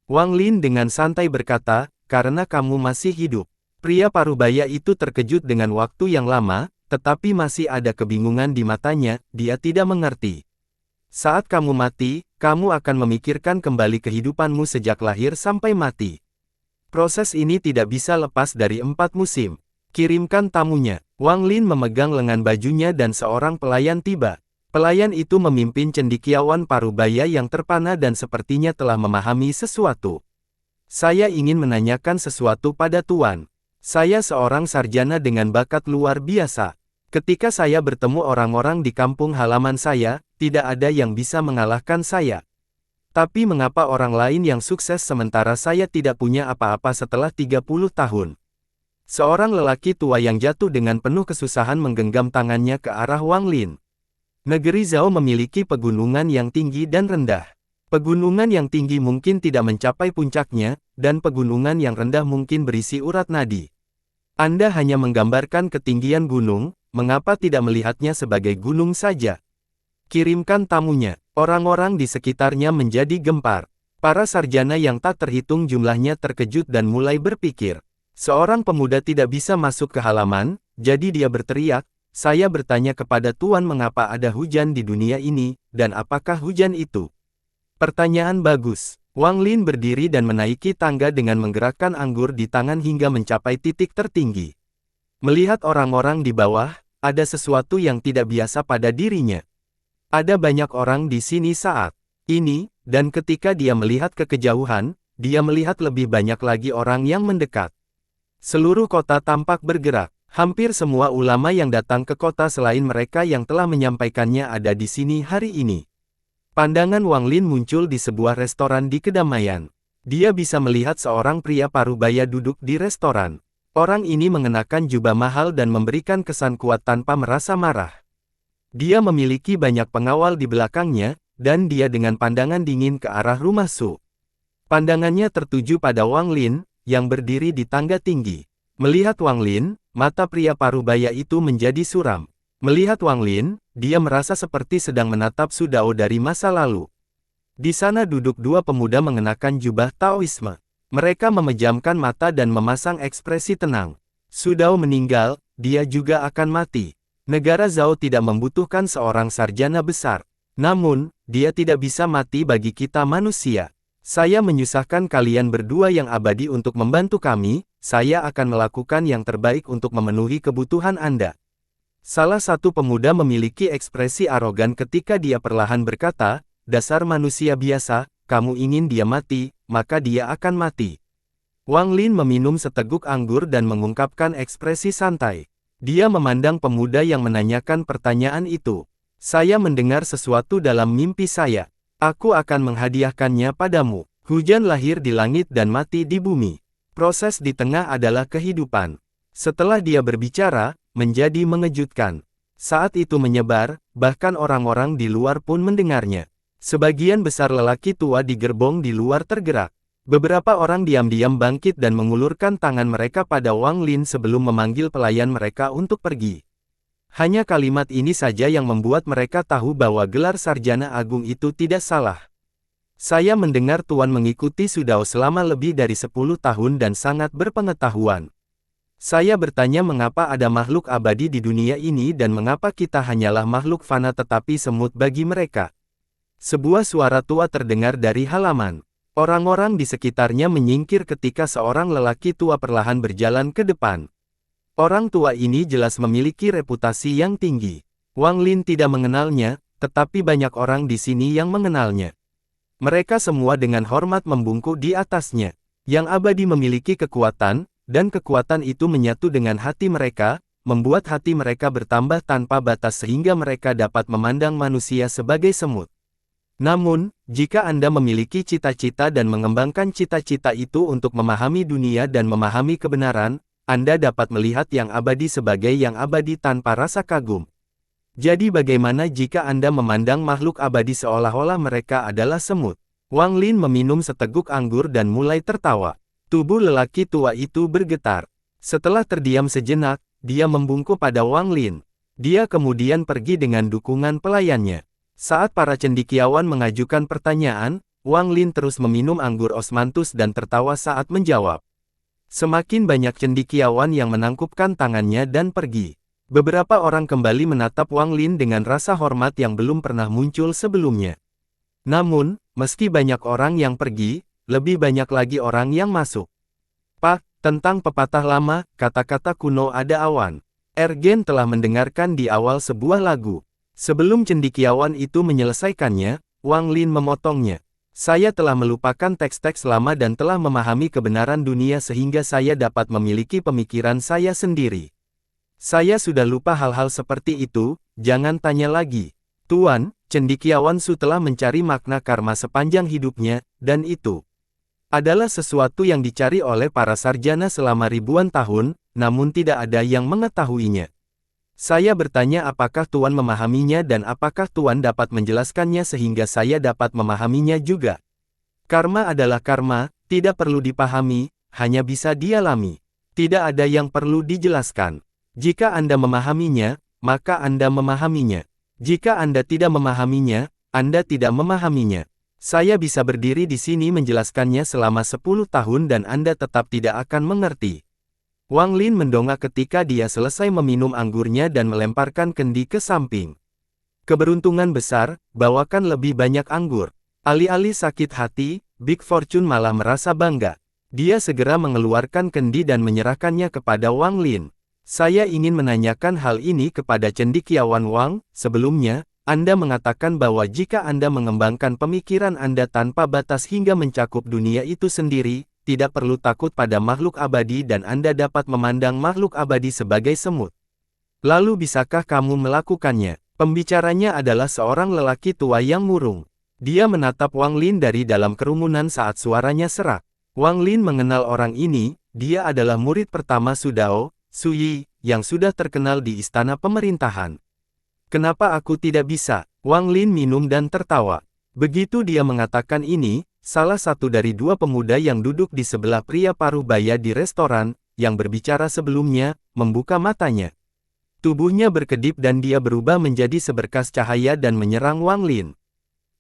Wang Lin dengan santai berkata, karena kamu masih hidup. Pria parubaya itu terkejut dengan waktu yang lama, tetapi masih ada kebingungan di matanya, dia tidak mengerti. Saat kamu mati, kamu akan memikirkan kembali kehidupanmu sejak lahir sampai mati. Proses ini tidak bisa lepas dari 4 musim. Kirimkan tamunya. Wang Lin memegang lengan bajunya dan seorang pelayan tiba. Pelayan itu memimpin cendekiawan parubaya yang terpana dan sepertinya telah memahami sesuatu. Saya ingin menanyakan sesuatu pada Tuan. Saya seorang sarjana dengan bakat luar biasa. Ketika saya bertemu orang-orang di kampung halaman saya, tidak ada yang bisa mengalahkan saya. Tapi mengapa orang lain yang sukses sementara saya tidak punya apa-apa setelah 30 tahun? Seorang lelaki tua yang jatuh dengan penuh kesusahan menggenggam tangannya ke arah Wang Lin. Negeri Zhao memiliki pegunungan yang tinggi dan rendah. Pegunungan yang tinggi mungkin tidak mencapai puncaknya, dan pegunungan yang rendah mungkin berisi urat nadi. Anda hanya menggambarkan ketinggian gunung, mengapa tidak melihatnya sebagai gunung saja? Kirimkan tamunya. Orang-orang di sekitarnya menjadi gempar. Para sarjana yang tak terhitung jumlahnya terkejut dan mulai berpikir. Seorang pemuda tidak bisa masuk ke halaman, jadi dia berteriak, saya bertanya kepada Tuan mengapa ada hujan di dunia ini, dan apakah hujan itu? Pertanyaan bagus. Wang Lin berdiri dan menaiki tangga dengan menggerakkan anggur di tangan hingga mencapai titik tertinggi. Melihat orang-orang di bawah, ada sesuatu yang tidak biasa pada dirinya. Ada banyak orang di sini saat ini, dan ketika dia melihat ke kejauhan, dia melihat lebih banyak lagi orang yang mendekat. Seluruh kota tampak bergerak. Hampir semua ulama yang datang ke kota selain mereka yang telah menyampaikannya ada di sini hari ini. Pandangan Wang Lin muncul di sebuah restoran di kedamaian. Dia bisa melihat seorang pria parubaya duduk di restoran. Orang ini mengenakan jubah mahal dan memberikan kesan kuat tanpa merasa marah. Dia memiliki banyak pengawal di belakangnya, dan dia dengan pandangan dingin ke arah rumah Su. Pandangannya tertuju pada Wang Lin, yang berdiri di tangga tinggi. Melihat Wang Lin, mata pria parubaya itu menjadi suram. Melihat Wang Lin, dia merasa seperti sedang menatap Su Dao dari masa lalu. Di sana duduk 2 pemuda mengenakan jubah Taoisme. Mereka memejamkan mata dan memasang ekspresi tenang. Su Dao meninggal, dia juga akan mati. Negara Zhao tidak membutuhkan seorang sarjana besar. Namun, dia tidak bisa mati bagi kita manusia. Saya menyusahkan kalian berdua yang abadi untuk membantu kami, saya akan melakukan yang terbaik untuk memenuhi kebutuhan Anda. Salah satu pemuda memiliki ekspresi arogan ketika dia perlahan berkata, "Dasar manusia biasa, kamu ingin dia mati, maka dia akan mati." Wang Lin meminum seteguk anggur dan mengungkapkan ekspresi santai. Dia memandang pemuda yang menanyakan pertanyaan itu. "Saya mendengar sesuatu dalam mimpi saya. Aku akan menghadiahkannya padamu." Hujan lahir di langit dan mati di bumi. Proses di tengah adalah kehidupan. Setelah dia berbicara, menjadi mengejutkan. Saat itu menyebar, bahkan orang-orang di luar pun mendengarnya. Sebagian besar lelaki tua di gerbong di luar tergerak. Beberapa orang diam-diam bangkit dan mengulurkan tangan mereka pada Wang Lin sebelum memanggil pelayan mereka untuk pergi. Hanya kalimat ini saja yang membuat mereka tahu bahwa gelar sarjana agung itu tidak salah. "Saya mendengar Tuan mengikuti Sudao selama lebih dari 10 tahun dan sangat berpengetahuan. Saya bertanya mengapa ada makhluk abadi di dunia ini dan mengapa kita hanyalah makhluk fana tetapi semut bagi mereka." Sebuah suara tua terdengar dari halaman. Orang-orang di sekitarnya menyingkir ketika seorang lelaki tua perlahan berjalan ke depan. Orang tua ini jelas memiliki reputasi yang tinggi. Wang Lin tidak mengenalnya, tetapi banyak orang di sini yang mengenalnya. Mereka semua dengan hormat membungkuk di atasnya. Yang abadi memiliki kekuatan, dan kekuatan itu menyatu dengan hati mereka, membuat hati mereka bertambah tanpa batas sehingga mereka dapat memandang manusia sebagai semut. Namun, jika Anda memiliki cita-cita dan mengembangkan cita-cita itu untuk memahami dunia dan memahami kebenaran, Anda dapat melihat yang abadi sebagai yang abadi tanpa rasa kagum. Jadi bagaimana jika Anda memandang makhluk abadi seolah-olah mereka adalah semut? Wang Lin meminum seteguk anggur dan mulai tertawa. Tubuh lelaki tua itu bergetar. Setelah terdiam sejenak, dia membungkuk pada Wang Lin. Dia kemudian pergi dengan dukungan pelayannya. Saat para cendekiawan mengajukan pertanyaan, Wang Lin terus meminum anggur osmanthus dan tertawa saat menjawab. Semakin banyak cendekiawan yang menangkupkan tangannya dan pergi. Beberapa orang kembali menatap Wang Lin dengan rasa hormat yang belum pernah muncul sebelumnya. Namun, meski banyak orang yang pergi, lebih banyak lagi orang yang masuk. "Pak, tentang pepatah lama, kata-kata kuno ada awan." Ergen telah mendengarkan di awal sebuah lagu. Sebelum cendekiawan itu menyelesaikannya, Wang Lin memotongnya. "Saya telah melupakan teks-teks lama dan telah memahami kebenaran dunia sehingga saya dapat memiliki pemikiran saya sendiri. Saya sudah lupa hal-hal seperti itu, jangan tanya lagi. Tuan, cendekiawan Su telah mencari makna karma sepanjang hidupnya, dan itu adalah sesuatu yang dicari oleh para sarjana selama ribuan tahun, namun tidak ada yang mengetahuinya. Saya bertanya apakah Tuan memahaminya dan apakah Tuan dapat menjelaskannya sehingga saya dapat memahaminya juga. Karma adalah karma, tidak perlu dipahami, hanya bisa dialami. Tidak ada yang perlu dijelaskan. Jika Anda memahaminya, maka Anda memahaminya. Jika Anda tidak memahaminya, Anda tidak memahaminya. Saya bisa berdiri di sini menjelaskannya selama 10 tahun dan Anda tetap tidak akan mengerti." Wang Lin mendongak ketika dia selesai meminum anggurnya dan melemparkan kendi ke samping. "Keberuntungan besar, bawakan lebih banyak anggur." Alih-alih sakit hati, Big Fortune malah merasa bangga. Dia segera mengeluarkan kendi dan menyerahkannya kepada Wang Lin. "Saya ingin menanyakan hal ini kepada cendekiawan Wang. Sebelumnya, Anda mengatakan bahwa jika Anda mengembangkan pemikiran Anda tanpa batas hingga mencakup dunia itu sendiri, tidak perlu takut pada makhluk abadi dan Anda dapat memandang makhluk abadi sebagai semut. Lalu bisakah kamu melakukannya?" Pembicaranya adalah seorang lelaki tua yang murung. Dia menatap Wang Lin dari dalam kerumunan saat suaranya serak. Wang Lin mengenal orang ini, dia adalah murid pertama Sudao, Su Yi, yang sudah terkenal di istana pemerintahan. "Kenapa aku tidak bisa?" Wang Lin minum dan tertawa. Begitu dia mengatakan ini, salah satu dari dua pemuda yang duduk di sebelah pria paruh baya di restoran, yang berbicara sebelumnya, membuka matanya. Tubuhnya berkedip dan dia berubah menjadi seberkas cahaya dan menyerang Wang Lin.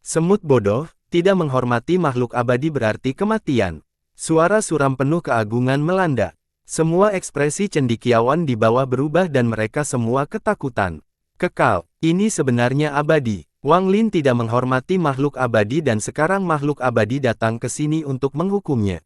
"Semut bodoh, tidak menghormati makhluk abadi berarti kematian." Suara suram penuh keagungan melanda. Semua ekspresi cendekiawan di bawah berubah dan mereka semua ketakutan. "Kekal, ini sebenarnya abadi." Wang Lin tidak menghormati makhluk abadi dan sekarang makhluk abadi datang ke sini untuk menghukumnya.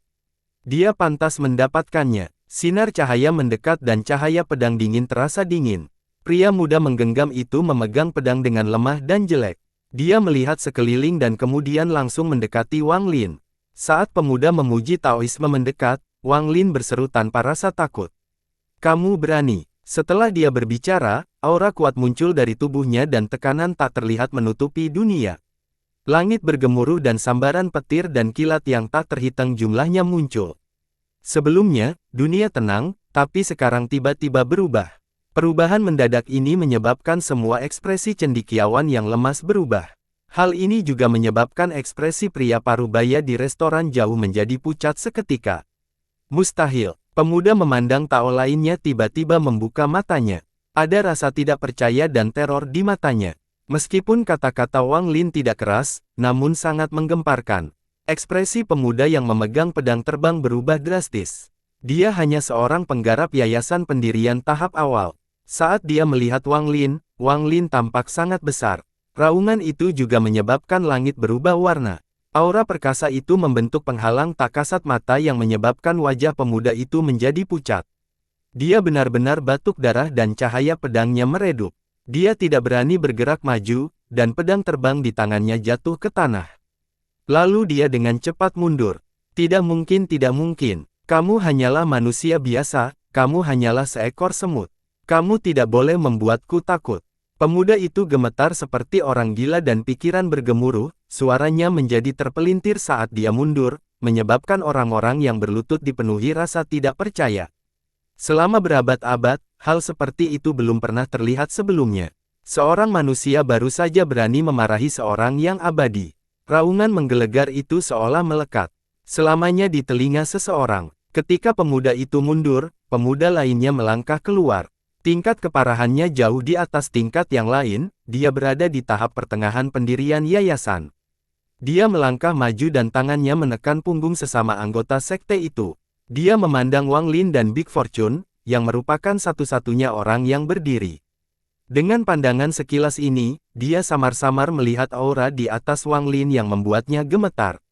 Dia pantas mendapatkannya. Sinar cahaya mendekat dan cahaya pedang dingin terasa dingin. Pria muda menggenggam itu memegang pedang dengan lemah dan jelek. Dia melihat sekeliling dan kemudian langsung mendekati Wang Lin. Saat pemuda memuji Taoisme mendekat, Wang Lin berseru tanpa rasa takut. Kamu berani. Setelah dia berbicara, aura kuat muncul dari tubuhnya dan tekanan tak terlihat menutupi dunia. Langit bergemuruh dan sambaran petir dan kilat yang tak terhitung jumlahnya muncul. Sebelumnya, dunia tenang, tapi sekarang tiba-tiba berubah. Perubahan mendadak ini menyebabkan semua ekspresi cendekiawan yang lemas berubah. Hal ini juga menyebabkan ekspresi pria parubaya di restoran jauh menjadi pucat seketika. Mustahil. Pemuda memandang Tao lainnya tiba-tiba membuka matanya. Ada rasa tidak percaya dan teror di matanya. Meskipun kata-kata Wang Lin tidak keras, namun sangat menggemparkan. Ekspresi pemuda yang memegang pedang terbang berubah drastis. Dia hanya seorang penggarap yayasan pendirian tahap awal. Saat dia melihat Wang Lin tampak sangat besar. Raungan itu juga menyebabkan langit berubah warna. Aura perkasa itu membentuk penghalang tak kasat mata yang menyebabkan wajah pemuda itu menjadi pucat. Dia benar-benar batuk darah dan cahaya pedangnya meredup. Dia tidak berani bergerak maju, dan pedang terbang di tangannya jatuh ke tanah. Lalu dia dengan cepat mundur. Tidak mungkin, tidak mungkin. Kamu hanyalah manusia biasa, kamu hanyalah seekor semut. Kamu tidak boleh membuatku takut. Pemuda itu gemetar seperti orang gila dan pikiran bergemuruh, suaranya menjadi terpelintir saat dia mundur, menyebabkan orang-orang yang berlutut dipenuhi rasa tidak percaya. Selama berabad-abad, hal seperti itu belum pernah terlihat sebelumnya. Seorang manusia baru saja berani memarahi seorang yang abadi. Raungan menggelegar itu seolah melekat selamanya di telinga seseorang. Ketika pemuda itu mundur, pemuda lainnya melangkah keluar. Tingkat keparahannya jauh di atas tingkat yang lain, dia berada di tahap pertengahan pendirian yayasan. Dia melangkah maju dan tangannya menekan punggung sesama anggota sekte itu. Dia memandang Wang Lin dan Big Fortune, yang merupakan satu-satunya orang yang berdiri. Dengan pandangan sekilas ini, dia samar-samar melihat aura di atas Wang Lin yang membuatnya gemetar.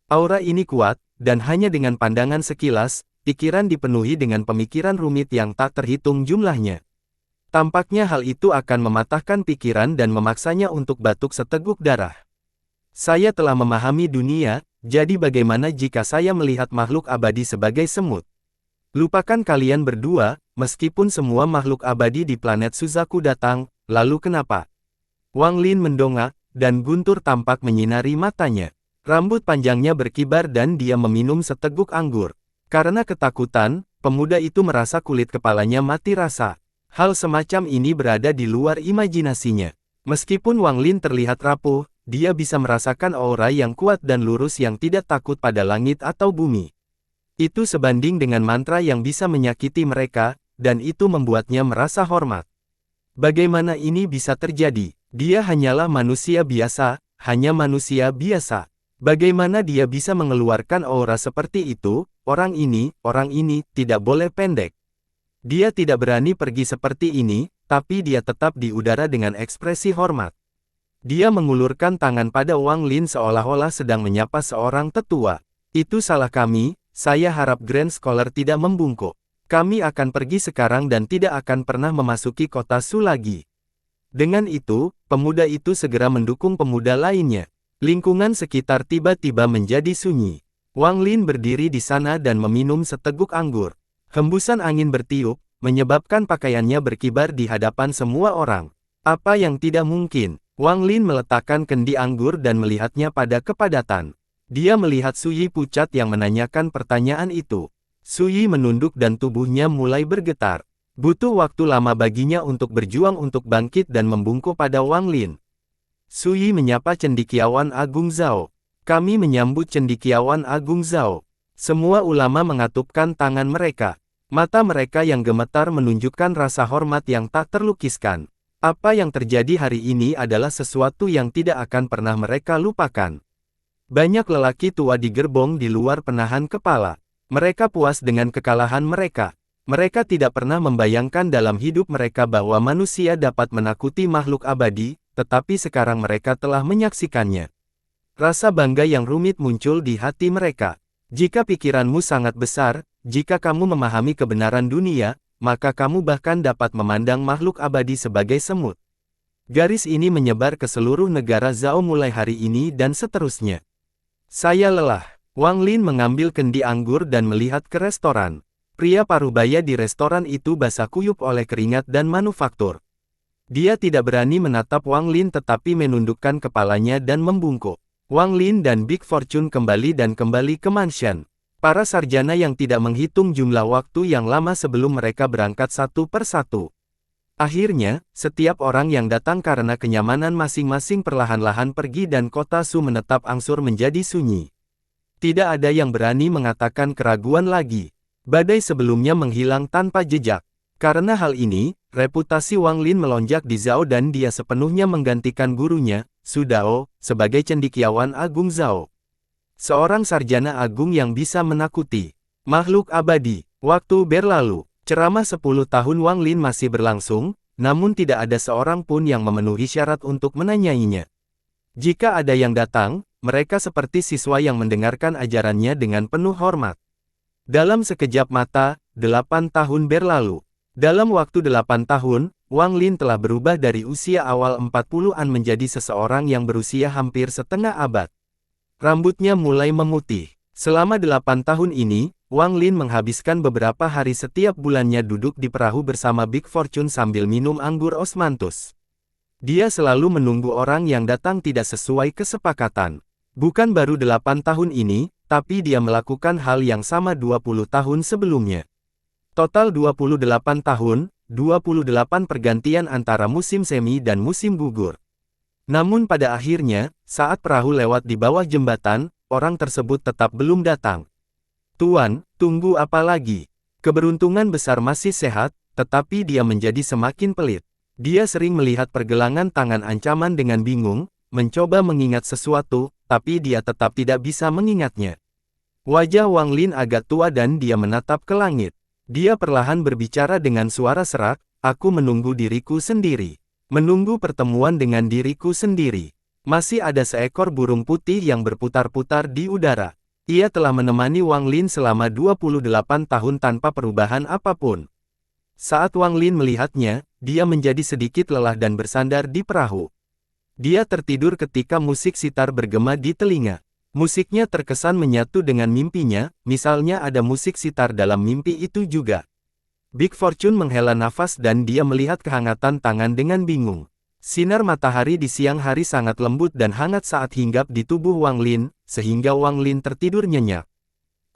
Aura ini kuat, dan hanya dengan pandangan sekilas, pikiran dipenuhi dengan pemikiran rumit yang tak terhitung jumlahnya. Tampaknya hal itu akan mematahkan pikiran dan memaksanya untuk batuk seteguk darah. Saya telah memahami dunia, jadi bagaimana jika saya melihat makhluk abadi sebagai semut? Lupakan kalian berdua, meskipun semua makhluk abadi di planet Suzaku datang, lalu kenapa? Wang Lin mendongak, dan guntur tampak menyinari matanya. Rambut panjangnya berkibar dan dia meminum seteguk anggur. Karena ketakutan, pemuda itu merasa kulit kepalanya mati rasa. Hal semacam ini berada di luar imajinasinya. Meskipun Wang Lin terlihat rapuh, dia bisa merasakan aura yang kuat dan lurus yang tidak takut pada langit atau bumi. Itu sebanding dengan mantra yang bisa menyakiti mereka, dan itu membuatnya merasa hormat. Bagaimana ini bisa terjadi? Dia hanyalah manusia biasa, hanya manusia biasa. Bagaimana dia bisa mengeluarkan aura seperti itu? Orang ini tidak boleh pendek. Dia tidak berani pergi seperti ini, tapi dia tetap di udara dengan ekspresi hormat. Dia mengulurkan tangan pada Wang Lin seolah-olah sedang menyapa seorang tetua. Itu salah kami, saya harap Grand Scholar tidak membungkuk. Kami akan pergi sekarang dan tidak akan pernah memasuki kota Su lagi. Dengan itu, pemuda itu segera mendukung pemuda lainnya. Lingkungan sekitar tiba-tiba menjadi sunyi. Wang Lin berdiri di sana dan meminum seteguk anggur. Hembusan angin bertiup, menyebabkan pakaiannya berkibar di hadapan semua orang. Apa yang tidak mungkin? Wang Lin meletakkan kendi anggur dan melihatnya pada kepadatan. Dia melihat Suyi pucat yang menanyakan pertanyaan itu. Suyi menunduk dan tubuhnya mulai bergetar. Butuh waktu lama baginya untuk berjuang untuk bangkit dan membungkuk pada Wang Lin. Suyi menyapa cendekiawan Agung Zhao. Kami menyambut cendekiawan Agung Zhao. Semua ulama mengatupkan tangan mereka. Mata mereka yang gemetar menunjukkan rasa hormat yang tak terlukiskan. Apa yang terjadi hari ini adalah sesuatu yang tidak akan pernah mereka lupakan. Banyak lelaki tua di gerbong di luar penahan kepala. Mereka puas dengan kekalahan mereka. Mereka tidak pernah membayangkan dalam hidup mereka bahwa manusia dapat menakuti makhluk abadi, tetapi sekarang mereka telah menyaksikannya. Rasa bangga yang rumit muncul di hati mereka. Jika pikiranmu sangat besar, jika kamu memahami kebenaran dunia, maka kamu bahkan dapat memandang makhluk abadi sebagai semut. Garis ini menyebar ke seluruh negara Zhao mulai hari ini dan seterusnya. Saya lelah. Wang Lin mengambil kendi anggur dan melihat ke restoran. Pria parubaya di restoran itu basah kuyup oleh keringat dan manufaktur. Dia tidak berani menatap Wang Lin tetapi menundukkan kepalanya dan membungkuk. Wang Lin dan Big Fortune kembali ke mansion. Para sarjana yang tidak menghitung jumlah waktu yang lama sebelum mereka berangkat satu persatu. Akhirnya, setiap orang yang datang karena kenyamanan masing-masing perlahan-lahan pergi dan kota Su menetap angsur menjadi sunyi. Tidak ada yang berani mengatakan keraguan lagi. Badai sebelumnya menghilang tanpa jejak. Karena hal ini, reputasi Wang Lin melonjak di Zhao dan dia sepenuhnya menggantikan gurunya, Su Dao, sebagai cendekiawan agung Zhao. Seorang sarjana agung yang bisa menakuti. Makhluk abadi. Waktu berlalu. Ceramah 10 tahun Wang Lin masih berlangsung, namun tidak ada seorang pun yang memenuhi syarat untuk menanyainya. Jika ada yang datang, mereka seperti siswa yang mendengarkan ajarannya dengan penuh hormat. Dalam sekejap mata, 8 tahun berlalu. Dalam waktu 8 tahun, Wang Lin telah berubah dari usia awal 40-an menjadi seseorang yang berusia hampir setengah abad. Rambutnya mulai memutih. Selama 8 tahun ini, Wang Lin menghabiskan beberapa hari setiap bulannya duduk di perahu bersama Big Fortune sambil minum anggur osmanthus. Dia selalu menunggu orang yang datang tidak sesuai kesepakatan. Bukan baru 8 tahun ini, tapi dia melakukan hal yang sama 20 tahun sebelumnya. Total 28 tahun, 28 pergantian antara musim semi dan musim gugur. Namun pada akhirnya, saat perahu lewat di bawah jembatan, orang tersebut tetap belum datang. Tuan, tunggu apa lagi? Keberuntungan besar masih sehat, tetapi dia menjadi semakin pelit. Dia sering melihat pergelangan tangan ancaman dengan bingung, mencoba mengingat sesuatu, tapi dia tetap tidak bisa mengingatnya. Wajah Wang Lin agak tua dan dia menatap ke langit. Dia perlahan berbicara dengan suara serak, aku menunggu diriku sendiri. Menunggu pertemuan dengan diriku sendiri. Masih ada seekor burung putih yang berputar-putar di udara. Ia telah menemani Wang Lin selama 28 tahun tanpa perubahan apapun. Saat Wang Lin melihatnya, dia menjadi sedikit lelah dan bersandar di perahu. Dia tertidur ketika musik sitar bergema di telinga. Musiknya terkesan menyatu dengan mimpinya, misalnya ada musik sitar dalam mimpi itu juga. Big Fortune menghela nafas dan dia melihat kehangatan tangan dengan bingung. Sinar matahari di siang hari sangat lembut dan hangat saat hinggap di tubuh Wang Lin, sehingga Wang Lin tertidur nyenyak.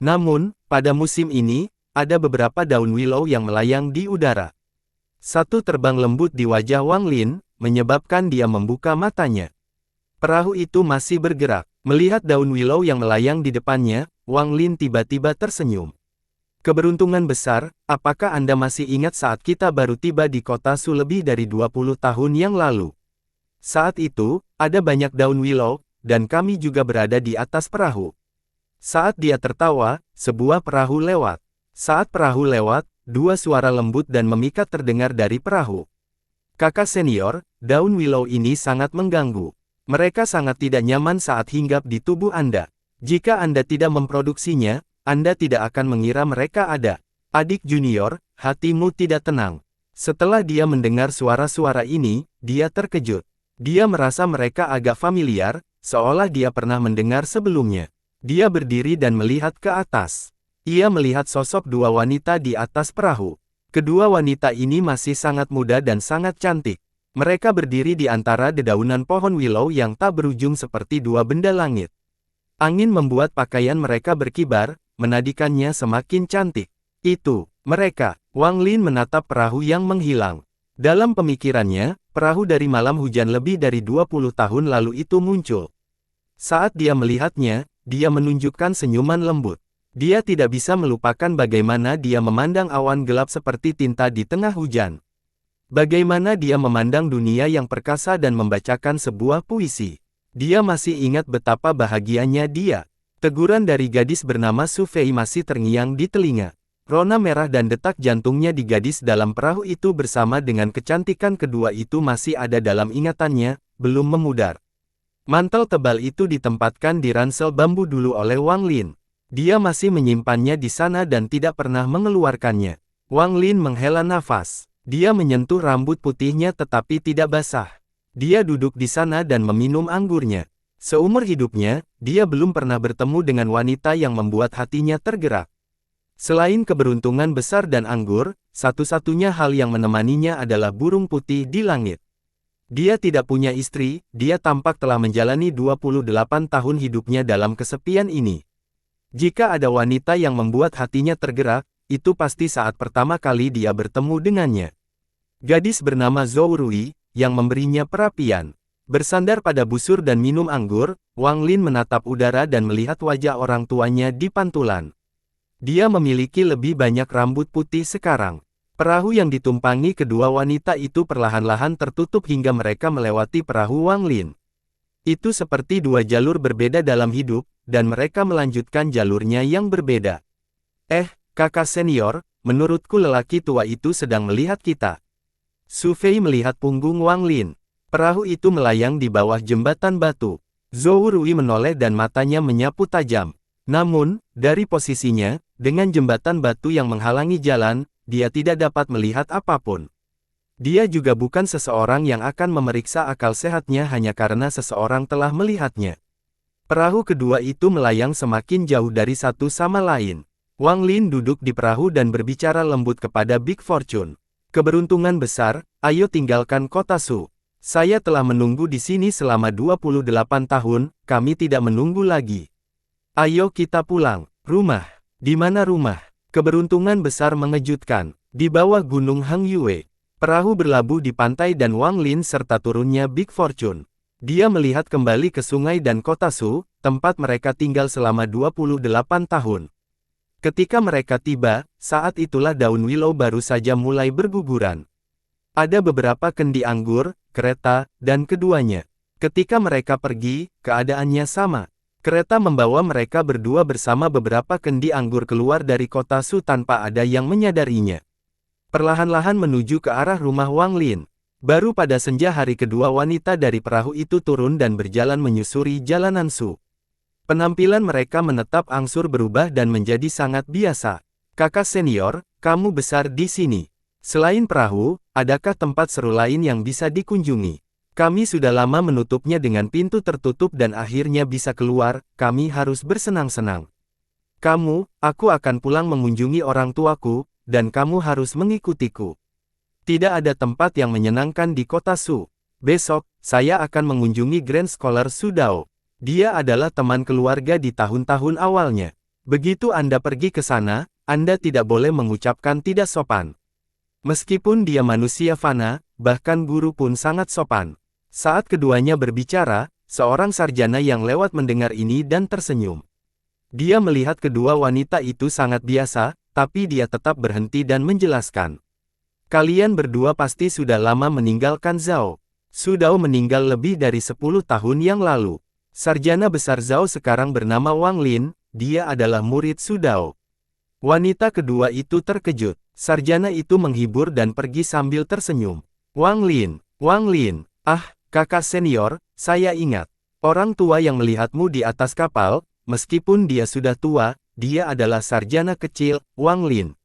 Namun, pada musim ini, ada beberapa daun willow yang melayang di udara. Satu terbang lembut di wajah Wang Lin, menyebabkan dia membuka matanya. Perahu itu masih bergerak. Melihat daun willow yang melayang di depannya, Wang Lin tiba-tiba tersenyum. Keberuntungan besar, apakah Anda masih ingat saat kita baru tiba di kota Su lebih dari 20 tahun yang lalu? Saat itu, ada banyak daun willow, dan kami juga berada di atas perahu. Saat dia tertawa, sebuah perahu lewat. Saat perahu lewat, dua suara lembut dan memikat terdengar dari perahu. Kakak senior, daun willow ini sangat mengganggu. Mereka sangat tidak nyaman saat hinggap di tubuh Anda. Jika Anda tidak memproduksinya, Anda tidak akan mengira mereka ada. Adik junior, hatimu tidak tenang. Setelah dia mendengar suara-suara ini, dia terkejut. Dia merasa mereka agak familiar, seolah dia pernah mendengar sebelumnya. Dia berdiri dan melihat ke atas. Ia melihat sosok dua wanita di atas perahu. Kedua wanita ini masih sangat muda dan sangat cantik. Mereka berdiri di antara dedaunan pohon willow yang tak berujung seperti dua benda langit. Angin membuat pakaian mereka berkibar, menadikannya semakin cantik. Itu, mereka. Wang Lin menatap perahu yang menghilang. Dalam pemikirannya, perahu dari malam hujan lebih dari 20 tahun lalu itu muncul. Saat dia melihatnya, dia menunjukkan senyuman lembut. Dia tidak bisa melupakan bagaimana dia memandang awan gelap seperti tinta di tengah hujan. Bagaimana dia memandang dunia yang perkasa dan membacakan sebuah puisi. Dia masih ingat betapa bahagianya dia. Teguran dari gadis bernama Su Fei masih terngiang di telinga. Rona merah dan detak jantungnya di gadis dalam perahu itu bersama dengan kecantikan kedua itu masih ada dalam ingatannya, belum memudar. Mantel tebal itu ditempatkan di ransel bambu dulu oleh Wang Lin. Dia masih menyimpannya di sana dan tidak pernah mengeluarkannya. Wang Lin menghela nafas. Dia menyentuh rambut putihnya tetapi tidak basah. Dia duduk di sana dan meminum anggurnya. Seumur hidupnya, dia belum pernah bertemu dengan wanita yang membuat hatinya tergerak. Selain keberuntungan besar dan anggur, satu-satunya hal yang menemaninya adalah burung putih di langit. Dia tidak punya istri, dia tampak telah menjalani 28 tahun hidupnya dalam kesepian ini. Jika ada wanita yang membuat hatinya tergerak, itu pasti saat pertama kali dia bertemu dengannya. Gadis bernama Zhou Rui, yang memberinya perapian. Bersandar pada busur dan minum anggur, Wang Lin menatap udara dan melihat wajah orang tuanya di pantulan. Dia memiliki lebih banyak rambut putih sekarang. Perahu yang ditumpangi kedua wanita itu perlahan-lahan tertutup hingga mereka melewati perahu Wang Lin. Itu seperti dua jalur berbeda dalam hidup, dan mereka melanjutkan jalurnya yang berbeda. Kakak senior, menurutku lelaki tua itu sedang melihat kita. Su Fei melihat punggung Wang Lin. Perahu itu melayang di bawah jembatan batu. Zhou Rui menoleh dan matanya menyapu tajam. Namun, dari posisinya, dengan jembatan batu yang menghalangi jalan, dia tidak dapat melihat apapun. Dia juga bukan seseorang yang akan memeriksa akal sehatnya hanya karena seseorang telah melihatnya. Perahu kedua itu melayang semakin jauh dari satu sama lain. Wang Lin duduk di perahu dan berbicara lembut kepada Big Fortune. Keberuntungan besar, ayo tinggalkan kota Su. Saya telah menunggu di sini selama 28 tahun, kami tidak menunggu lagi. Ayo kita pulang. Rumah. Di mana rumah? Keberuntungan besar mengejutkan. Di bawah gunung Hang Yue. Perahu berlabuh di pantai dan Wang Lin serta turunnya Big Fortune. Dia melihat kembali ke sungai dan kota Su, tempat mereka tinggal selama 28 tahun. Ketika mereka tiba, saat itulah daun willow baru saja mulai berguguran. Ada beberapa kendi anggur, kereta, dan keduanya. Ketika mereka pergi, keadaannya sama. Kereta membawa mereka berdua bersama beberapa kendi anggur keluar dari kota Su tanpa ada yang menyadarinya. Perlahan-lahan menuju ke arah rumah Wang Lin. Baru pada senja hari kedua wanita dari perahu itu turun dan berjalan menyusuri jalanan Su. Penampilan mereka menetap angsur berubah dan menjadi sangat biasa. Kakak senior, kamu besar di sini. Selain perahu, adakah tempat seru lain yang bisa dikunjungi? Kami sudah lama menutupnya dengan pintu tertutup dan akhirnya bisa keluar, kami harus bersenang-senang. Aku akan pulang mengunjungi orang tuaku, dan kamu harus mengikutiku. Tidak ada tempat yang menyenangkan di kota Su. Besok, saya akan mengunjungi Grand Scholar Su Dao. Dia adalah teman keluarga di tahun-tahun awalnya. Begitu Anda pergi ke sana, Anda tidak boleh mengucapkan tidak sopan. Meskipun dia manusia fana, bahkan guru pun sangat sopan. Saat keduanya berbicara, seorang sarjana yang lewat mendengar ini dan tersenyum. Dia melihat kedua wanita itu sangat biasa, tapi dia tetap berhenti dan menjelaskan. Kalian berdua pasti sudah lama meninggalkan Zhao. Su Dao meninggal lebih dari 10 tahun yang lalu. Sarjana besar Zhao sekarang bernama Wang Lin, dia adalah murid Su Dao. Wanita kedua itu terkejut. Sarjana itu menghibur dan pergi sambil tersenyum. Wang Lin, kakak senior, saya ingat. Orang tua yang melihatmu di atas kapal, meskipun dia sudah tua, dia adalah sarjana kecil, Wang Lin.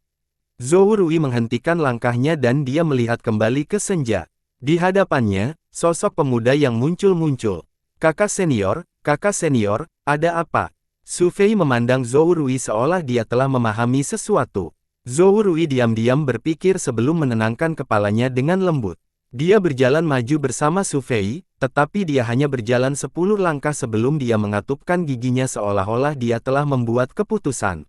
Zhou Rui menghentikan langkahnya dan dia melihat kembali ke senja. Di hadapannya, sosok pemuda yang muncul-muncul. Kakak senior, ada apa? Su Fei memandang Zhou Rui seolah dia telah memahami sesuatu. Zhou Rui diam-diam berpikir sebelum menenangkan kepalanya dengan lembut. Dia berjalan maju bersama Su Fei, tetapi dia hanya berjalan 10 langkah sebelum dia mengatupkan giginya seolah-olah dia telah membuat keputusan.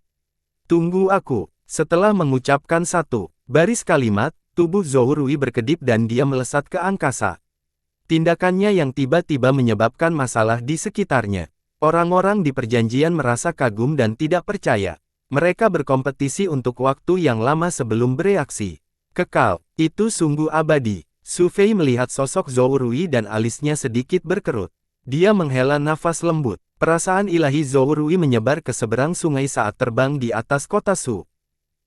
Tunggu aku. Setelah mengucapkan satu baris kalimat, tubuh Zhou Rui berkedip dan dia melesat ke angkasa. Tindakannya yang tiba-tiba menyebabkan masalah di sekitarnya. Orang-orang di perjanjian merasa kagum dan tidak percaya. Mereka berkompetisi untuk waktu yang lama sebelum bereaksi. Kekal, itu sungguh abadi. Su Fei melihat sosok Zhou Rui dan alisnya sedikit berkerut. Dia menghela nafas lembut. Perasaan ilahi Zhou Rui menyebar ke seberang sungai saat terbang di atas kota Su.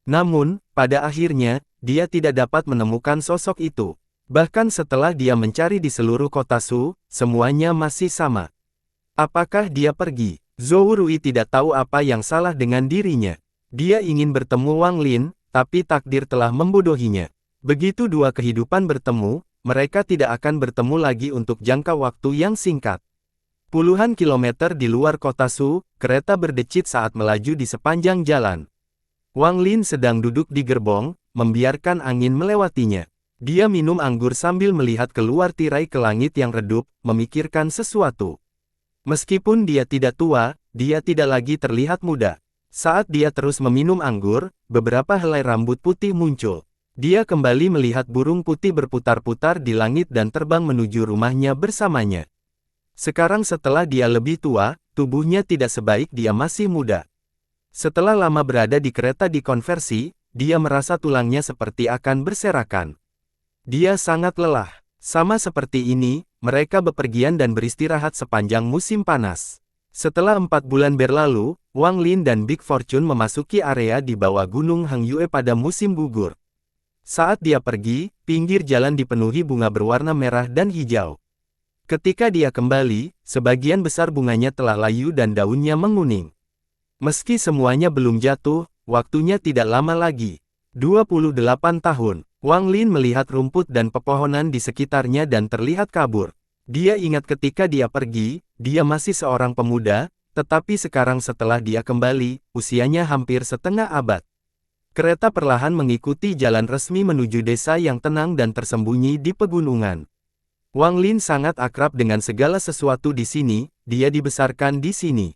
Namun, pada akhirnya, dia tidak dapat menemukan sosok itu. Bahkan setelah dia mencari di seluruh kota Su, semuanya masih sama. Apakah dia pergi? Zhou Rui tidak tahu apa yang salah dengan dirinya. Dia ingin bertemu Wang Lin, tapi takdir telah membodohinya. Begitu dua kehidupan bertemu, mereka tidak akan bertemu lagi untuk jangka waktu yang singkat. Puluhan kilometer di luar kota Su, kereta berdecit saat melaju di sepanjang jalan. Wang Lin sedang duduk di gerbong, membiarkan angin melewatinya. Dia minum anggur sambil melihat keluar tirai ke langit yang redup, memikirkan sesuatu. Meskipun dia tidak tua, dia tidak lagi terlihat muda. Saat dia terus meminum anggur, beberapa helai rambut putih muncul. Dia kembali melihat burung putih berputar-putar di langit dan terbang menuju rumahnya bersamanya. Sekarang setelah dia lebih tua, tubuhnya tidak sebaik dia masih muda. Setelah lama berada di kereta dikonversi, dia merasa tulangnya seperti akan berserakan. Dia sangat lelah. Sama seperti ini, mereka bepergian dan beristirahat sepanjang musim panas. Setelah 4 bulan berlalu, Wang Lin dan Big Fortune memasuki area di bawah Gunung Hangyue pada musim gugur. Saat dia pergi, pinggir jalan dipenuhi bunga berwarna merah dan hijau. Ketika dia kembali, sebagian besar bunganya telah layu dan daunnya menguning. Meski semuanya belum jatuh, waktunya tidak lama lagi. 28 tahun, Wang Lin melihat rumput dan pepohonan di sekitarnya dan terlihat kabur. Dia ingat ketika dia pergi, dia masih seorang pemuda, tetapi sekarang setelah dia kembali, usianya hampir setengah abad. Kereta perlahan mengikuti jalan resmi menuju desa yang tenang dan tersembunyi di pegunungan. Wang Lin sangat akrab dengan segala sesuatu di sini, dia dibesarkan di sini.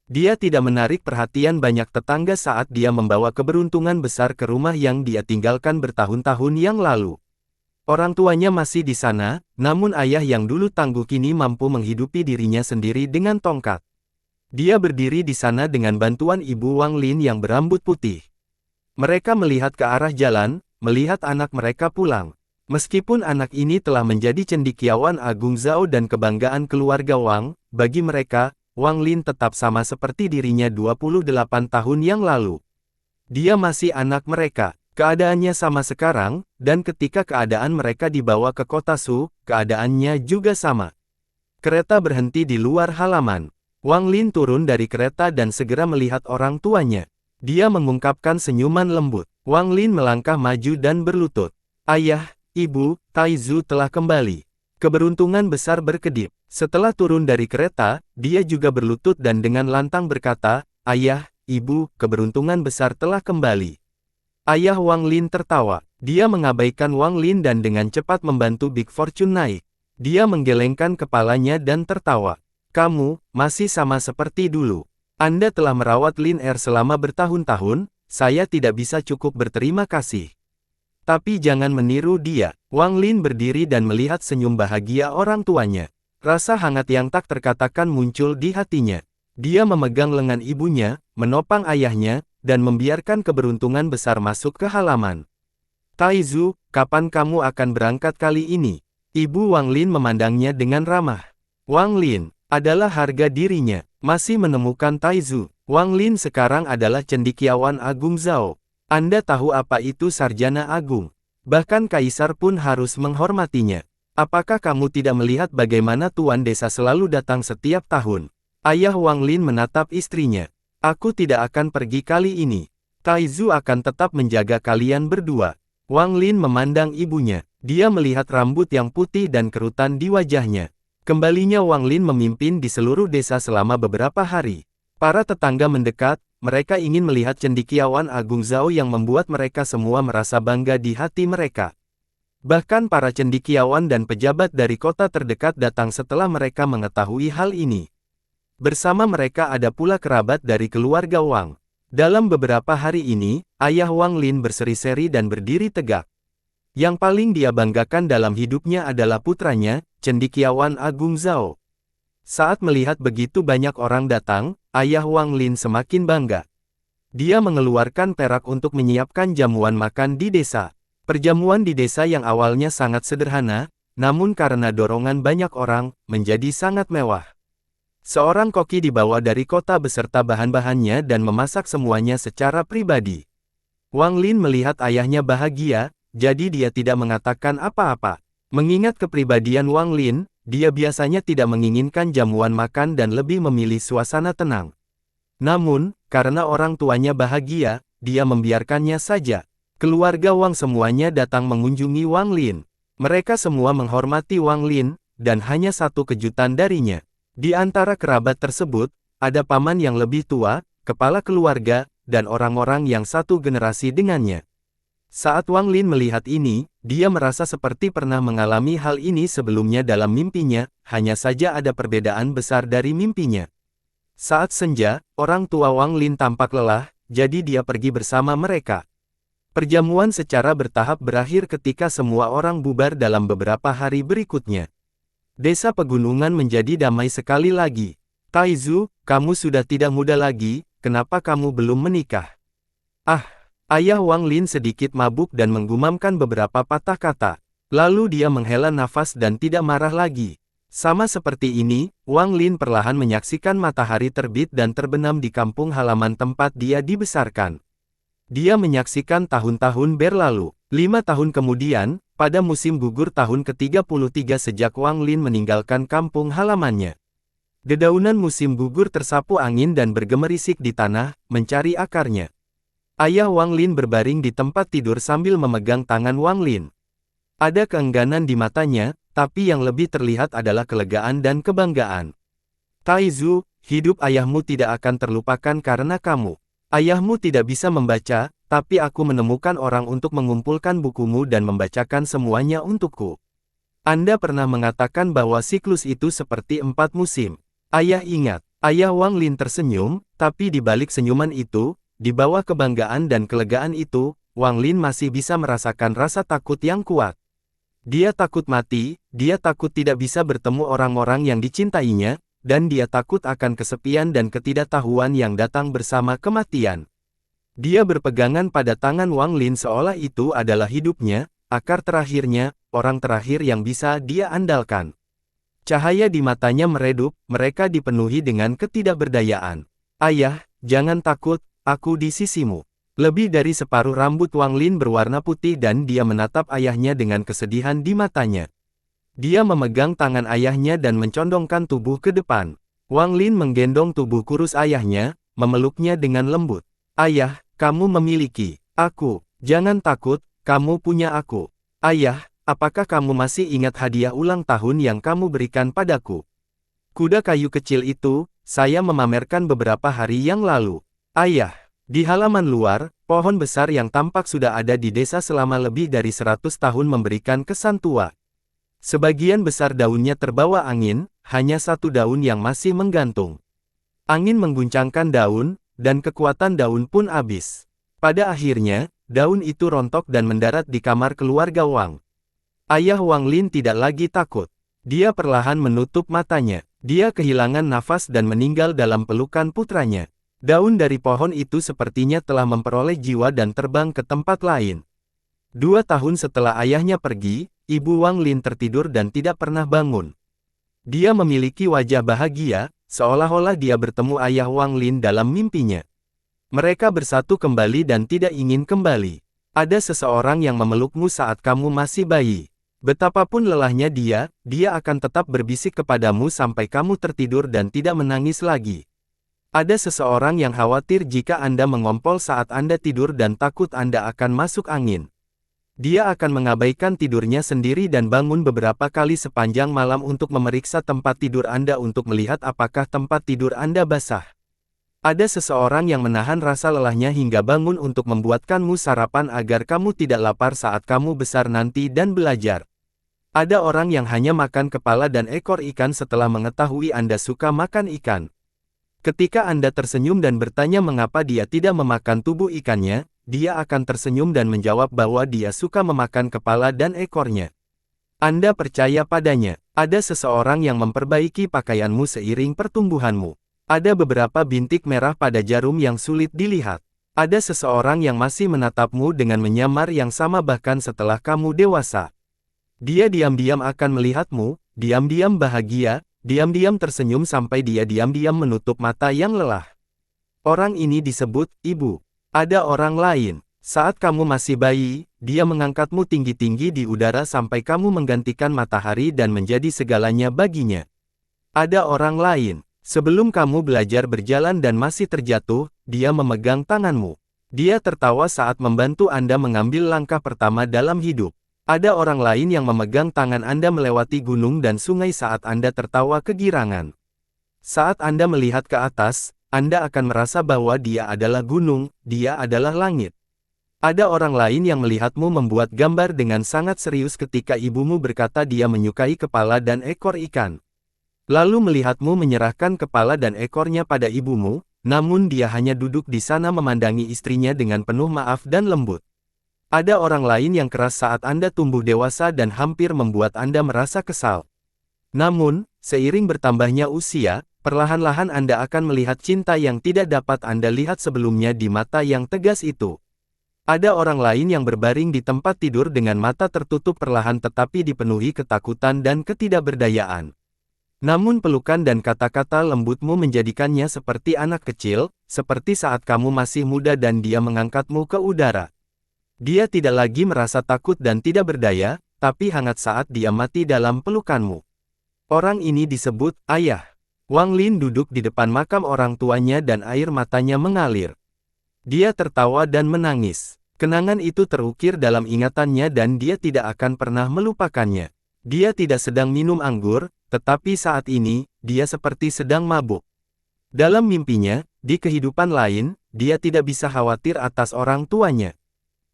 Dia tidak menarik perhatian banyak tetangga saat dia membawa keberuntungan besar ke rumah yang dia tinggalkan bertahun-tahun yang lalu. Orang tuanya masih di sana, namun ayah yang dulu tangguh kini mampu menghidupi dirinya sendiri dengan tongkat. Dia berdiri di sana dengan bantuan ibu Wang Lin yang berambut putih. Mereka melihat ke arah jalan, melihat anak mereka pulang. Meskipun anak ini telah menjadi cendekiawan Agung Zhao dan kebanggaan keluarga Wang, bagi mereka, Wang Lin tetap sama seperti dirinya 28 tahun yang lalu. Dia masih anak mereka. Keadaannya sama sekarang, dan ketika keadaan mereka dibawa ke kota Su, keadaannya juga sama. Kereta berhenti di luar halaman. Wang Lin turun dari kereta dan segera melihat orang tuanya. Dia mengungkapkan senyuman lembut. Wang Lin melangkah maju dan berlutut. Ayah, ibu, Taizu telah kembali. Keberuntungan besar berkedip. Setelah turun dari kereta, dia juga berlutut dan dengan lantang berkata, Ayah, ibu, keberuntungan besar telah kembali. Ayah Wang Lin tertawa. Dia mengabaikan Wang Lin dan dengan cepat membantu Big Fortune naik. Dia menggelengkan kepalanya dan tertawa. Kamu, masih sama seperti dulu. Anda telah merawat Lin Er selama bertahun-tahun, saya tidak bisa cukup berterima kasih. Tapi jangan meniru dia. Wang Lin berdiri dan melihat senyum bahagia orang tuanya. Rasa hangat yang tak terkatakan muncul di hatinya. Dia memegang lengan ibunya, menopang ayahnya, dan membiarkan keberuntungan besar masuk ke halaman. Taizu, kapan kamu akan berangkat kali ini? Ibu Wang Lin memandangnya dengan ramah. Wang Lin adalah harga dirinya. Masih menemukan Taizu. Wang Lin sekarang adalah cendekiawan Agung Zhao. Anda tahu apa itu sarjana agung. Bahkan kaisar pun harus menghormatinya. Apakah kamu tidak melihat bagaimana tuan desa selalu datang setiap tahun? Ayah Wang Lin menatap istrinya. Aku tidak akan pergi kali ini. Taizu akan tetap menjaga kalian berdua. Wang Lin memandang ibunya. Dia melihat rambut yang putih dan kerutan di wajahnya. Kembalinya Wang Lin memimpin di seluruh desa selama beberapa hari. Para tetangga mendekat, mereka ingin melihat cendekiawan Agung Zhao yang membuat mereka semua merasa bangga di hati mereka. Bahkan para cendekiawan dan pejabat dari kota terdekat datang setelah mereka mengetahui hal ini. Bersama mereka ada pula kerabat dari keluarga Wang. Dalam beberapa hari ini, ayah Wang Lin berseri-seri dan berdiri tegak. Yang paling dia banggakan dalam hidupnya adalah putranya, cendekiawan Agung Zhao. Saat melihat begitu banyak orang datang, ayah Wang Lin semakin bangga. Dia mengeluarkan perak untuk menyiapkan jamuan makan di desa. Perjamuan di desa yang awalnya sangat sederhana, namun karena dorongan banyak orang, menjadi sangat mewah. Seorang koki dibawa dari kota beserta bahan-bahannya dan memasak semuanya secara pribadi. Wang Lin melihat ayahnya bahagia, jadi dia tidak mengatakan apa-apa. Mengingat kepribadian Wang Lin, dia biasanya tidak menginginkan jamuan makan dan lebih memilih suasana tenang. Namun, karena orang tuanya bahagia, dia membiarkannya saja. Keluarga Wang semuanya datang mengunjungi Wang Lin. Mereka semua menghormati Wang Lin, dan hanya satu kejutan darinya. Di antara kerabat tersebut, ada paman yang lebih tua, kepala keluarga, dan orang-orang yang satu generasi dengannya. Saat Wang Lin melihat ini, dia merasa seperti pernah mengalami hal ini sebelumnya dalam mimpinya, hanya saja ada perbedaan besar dari mimpinya. Saat senja, orang tua Wang Lin tampak lelah, jadi dia pergi bersama mereka. Perjamuan secara bertahap berakhir ketika semua orang bubar dalam beberapa hari berikutnya. Desa pegunungan menjadi damai sekali lagi. Taizu, kamu sudah tidak muda lagi, kenapa kamu belum menikah? Ah, ayah Wang Lin sedikit mabuk dan menggumamkan beberapa patah kata. Lalu dia menghela nafas dan tidak marah lagi. Sama seperti ini, Wang Lin perlahan menyaksikan matahari terbit dan terbenam di kampung halaman tempat dia dibesarkan. Dia menyaksikan tahun-tahun berlalu. 5 tahun kemudian, pada musim gugur tahun ke-33 sejak Wang Lin meninggalkan kampung halamannya. Dedaunan musim gugur tersapu angin dan bergemerisik di tanah, mencari akarnya. Ayah Wang Lin berbaring di tempat tidur sambil memegang tangan Wang Lin. Ada keengganan di matanya, tapi yang lebih terlihat adalah kelegaan dan kebanggaan. Taizu, hidup ayahmu tidak akan terlupakan karena kamu. Ayahmu tidak bisa membaca, tapi aku menemukan orang untuk mengumpulkan bukumu dan membacakan semuanya untukku. Anda pernah mengatakan bahwa siklus itu seperti 4 musim. Ayah ingat. Ayah Wang Lin tersenyum, tapi di balik senyuman itu, di bawah kebanggaan dan kelegaan itu, Wang Lin masih bisa merasakan rasa takut yang kuat. Dia takut mati, dia takut tidak bisa bertemu orang-orang yang dicintainya, dan dia takut akan kesepian dan ketidaktahuan yang datang bersama kematian. Dia berpegangan pada tangan Wang Lin seolah itu adalah hidupnya, akar terakhirnya, orang terakhir yang bisa dia andalkan. Cahaya di matanya meredup, mereka dipenuhi dengan ketidakberdayaan. Ayah, jangan takut, aku di sisimu. Lebih dari separuh rambut Wang Lin berwarna putih dan dia menatap ayahnya dengan kesedihan di matanya. Dia memegang tangan ayahnya dan mencondongkan tubuh ke depan. Wang Lin menggendong tubuh kurus ayahnya, memeluknya dengan lembut. Ayah, kamu memiliki aku. Jangan takut, kamu punya aku. Ayah, apakah kamu masih ingat hadiah ulang tahun yang kamu berikan padaku? Kuda kayu kecil itu, saya memamerkan beberapa hari yang lalu. Ayah, di halaman luar, pohon besar yang tampak sudah ada di desa selama lebih dari 100 tahun memberikan kesan tua. Sebagian besar daunnya terbawa angin, hanya satu daun yang masih menggantung. Angin mengguncangkan daun, dan kekuatan daun pun habis. Pada akhirnya, daun itu rontok dan mendarat di kamar keluarga Wang. Ayah Wang Lin tidak lagi takut. Dia perlahan menutup matanya. Dia kehilangan nafas dan meninggal dalam pelukan putranya. Daun dari pohon itu sepertinya telah memperoleh jiwa dan terbang ke tempat lain. 2 tahun setelah ayahnya pergi, ibu Wang Lin tertidur dan tidak pernah bangun. Dia memiliki wajah bahagia, seolah-olah dia bertemu ayah Wang Lin dalam mimpinya. Mereka bersatu kembali dan tidak ingin kembali. Ada seseorang yang memelukmu saat kamu masih bayi. Betapapun lelahnya dia akan tetap berbisik kepadamu sampai kamu tertidur dan tidak menangis lagi. Ada seseorang yang khawatir jika Anda mengompol saat Anda tidur dan takut Anda akan masuk angin. Dia akan mengabaikan tidurnya sendiri dan bangun beberapa kali sepanjang malam untuk memeriksa tempat tidur Anda untuk melihat apakah tempat tidur Anda basah. Ada seseorang yang menahan rasa lelahnya hingga bangun untuk membuatkanmu sarapan agar kamu tidak lapar saat kamu besar nanti dan belajar. Ada orang yang hanya makan kepala dan ekor ikan setelah mengetahui Anda suka makan ikan. Ketika Anda tersenyum dan bertanya mengapa dia tidak memakan tubuh ikannya, dia akan tersenyum dan menjawab bahwa dia suka memakan kepala dan ekornya. Anda percaya padanya. Ada seseorang yang memperbaiki pakaianmu seiring pertumbuhanmu. Ada beberapa bintik merah pada jarum yang sulit dilihat. Ada seseorang yang masih menatapmu dengan menyamar yang sama bahkan setelah kamu dewasa. Dia diam-diam akan melihatmu, diam-diam bahagia, diam-diam tersenyum sampai dia diam-diam menutup mata yang lelah. Orang ini disebut ibu. Ada orang lain. Saat kamu masih bayi, dia mengangkatmu tinggi-tinggi di udara sampai kamu menggantikan matahari dan menjadi segalanya baginya. Ada orang lain. Sebelum kamu belajar berjalan dan masih terjatuh, dia memegang tanganmu. Dia tertawa saat membantu Anda mengambil langkah pertama dalam hidup. Ada orang lain yang memegang tangan Anda melewati gunung dan sungai saat Anda tertawa kegirangan. Saat Anda melihat ke atas, Anda akan merasa bahwa dia adalah gunung, dia adalah langit. Ada orang lain yang melihatmu membuat gambar dengan sangat serius ketika ibumu berkata dia menyukai kepala dan ekor ikan. Lalu melihatmu menyerahkan kepala dan ekornya pada ibumu, namun dia hanya duduk di sana memandangi istrinya dengan penuh maaf dan lembut. Ada orang lain yang keras saat Anda tumbuh dewasa dan hampir membuat Anda merasa kesal. Namun, seiring bertambahnya usia, perlahan-lahan Anda akan melihat cinta yang tidak dapat Anda lihat sebelumnya di mata yang tegas itu. Ada orang lain yang berbaring di tempat tidur dengan mata tertutup perlahan tetapi dipenuhi ketakutan dan ketidakberdayaan. Namun pelukan dan kata-kata lembutmu menjadikannya seperti anak kecil, seperti saat kamu masih muda dan dia mengangkatmu ke udara. Dia tidak lagi merasa takut dan tidak berdaya, tapi hangat saat dia mati dalam pelukanmu. Orang ini disebut ayah. Wang Lin duduk di depan makam orang tuanya dan air matanya mengalir. Dia tertawa dan menangis. Kenangan itu terukir dalam ingatannya dan dia tidak akan pernah melupakannya. Dia tidak sedang minum anggur, tetapi saat ini, dia seperti sedang mabuk. Dalam mimpinya, di kehidupan lain, dia tidak bisa khawatir atas orang tuanya.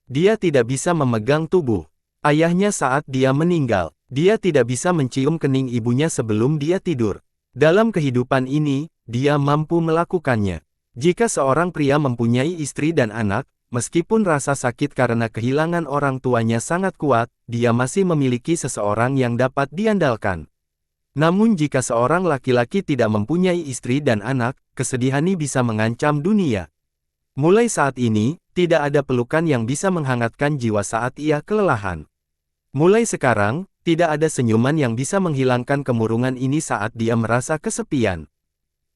Dia tidak bisa memegang tubuh ayahnya saat dia meninggal. Dia tidak bisa mencium kening ibunya sebelum dia tidur. Dalam kehidupan ini, dia mampu melakukannya. Jika seorang pria mempunyai istri dan anak, meskipun rasa sakit karena kehilangan orang tuanya sangat kuat, dia masih memiliki seseorang yang dapat diandalkan. Namun jika seorang laki-laki tidak mempunyai istri dan anak, kesedihan ini bisa mengancam dunia. Mulai saat ini, tidak ada pelukan yang bisa menghangatkan jiwa saat ia kelelahan. Mulai sekarang, tidak ada senyuman yang bisa menghilangkan kemurungan ini saat dia merasa kesepian.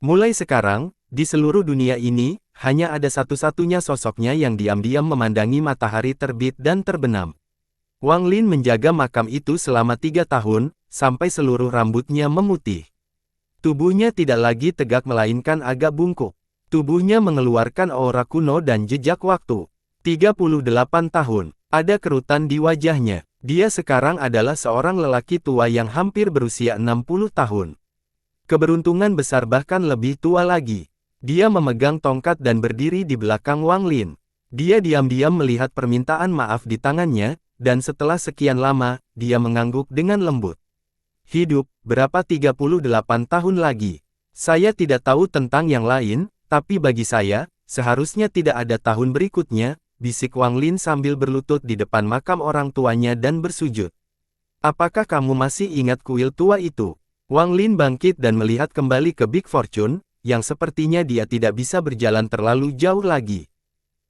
Mulai sekarang, di seluruh dunia ini, hanya ada satu-satunya sosoknya yang diam-diam memandangi matahari terbit dan terbenam. Wang Lin menjaga makam itu selama 3 tahun, sampai seluruh rambutnya memutih. Tubuhnya tidak lagi tegak melainkan agak bungkuk. Tubuhnya mengeluarkan aura kuno dan jejak waktu. 38 tahun. Ada kerutan di wajahnya. Dia sekarang adalah seorang lelaki tua yang hampir berusia 60 tahun. Keberuntungan besar bahkan lebih tua lagi. Dia memegang tongkat dan berdiri di belakang Wang Lin. Dia diam-diam melihat permintaan maaf di tangannya, dan setelah sekian lama, dia mengangguk dengan lembut. Hidup, berapa 38 tahun lagi? Saya tidak tahu tentang yang lain, tapi bagi saya, seharusnya tidak ada tahun berikutnya, bisik Wang Lin sambil berlutut di depan makam orang tuanya dan bersujud. Apakah kamu masih ingat kuil tua itu? Wang Lin bangkit dan melihat kembali ke Big Fortune, yang sepertinya dia tidak bisa berjalan terlalu jauh lagi.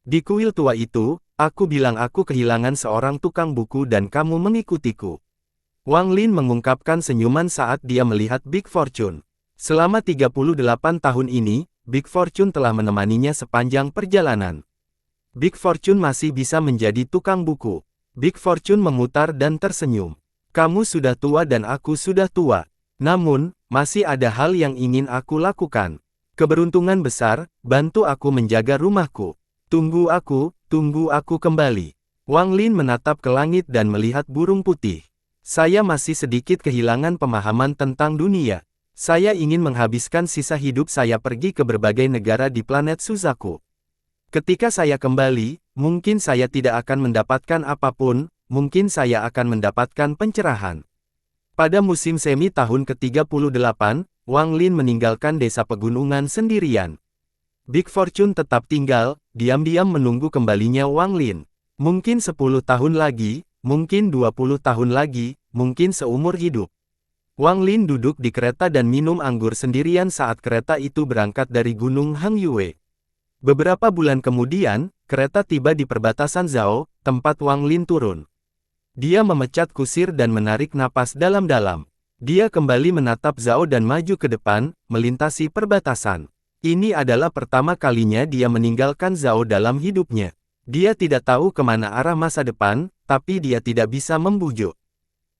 Di kuil tua itu, aku bilang aku kehilangan seorang tukang buku dan kamu mengikutiku. Wang Lin mengungkapkan senyuman saat dia melihat Big Fortune. Selama 38 tahun ini, Big Fortune telah menemaninya sepanjang perjalanan. Big Fortune masih bisa menjadi tukang buku. Big Fortune memutar dan tersenyum. Kamu sudah tua dan aku sudah tua. Namun, masih ada hal yang ingin aku lakukan. Keberuntungan besar, bantu aku menjaga rumahku. Tunggu aku kembali. Wang Lin menatap ke langit dan melihat burung putih. Saya masih sedikit kehilangan pemahaman tentang dunia. Saya ingin menghabiskan sisa hidup saya pergi ke berbagai negara di planet Suzaku. Ketika saya kembali, mungkin saya tidak akan mendapatkan apapun, mungkin saya akan mendapatkan pencerahan. Pada musim semi tahun ke-38, Wang Lin meninggalkan desa pegunungan sendirian. Big Fortune tetap tinggal, diam-diam menunggu kembalinya Wang Lin. Mungkin 10 tahun lagi, mungkin 20 tahun lagi, mungkin seumur hidup. Wang Lin duduk di kereta dan minum anggur sendirian saat kereta itu berangkat dari Gunung Hangyue. Beberapa bulan kemudian, kereta tiba di perbatasan Zhao, tempat Wang Lin turun. Dia memecat kusir dan menarik napas dalam-dalam. Dia kembali menatap Zhao dan maju ke depan, melintasi perbatasan. Ini adalah pertama kalinya dia meninggalkan Zhao dalam hidupnya. Dia tidak tahu kemana arah masa depan, tapi dia tidak bisa membujuk.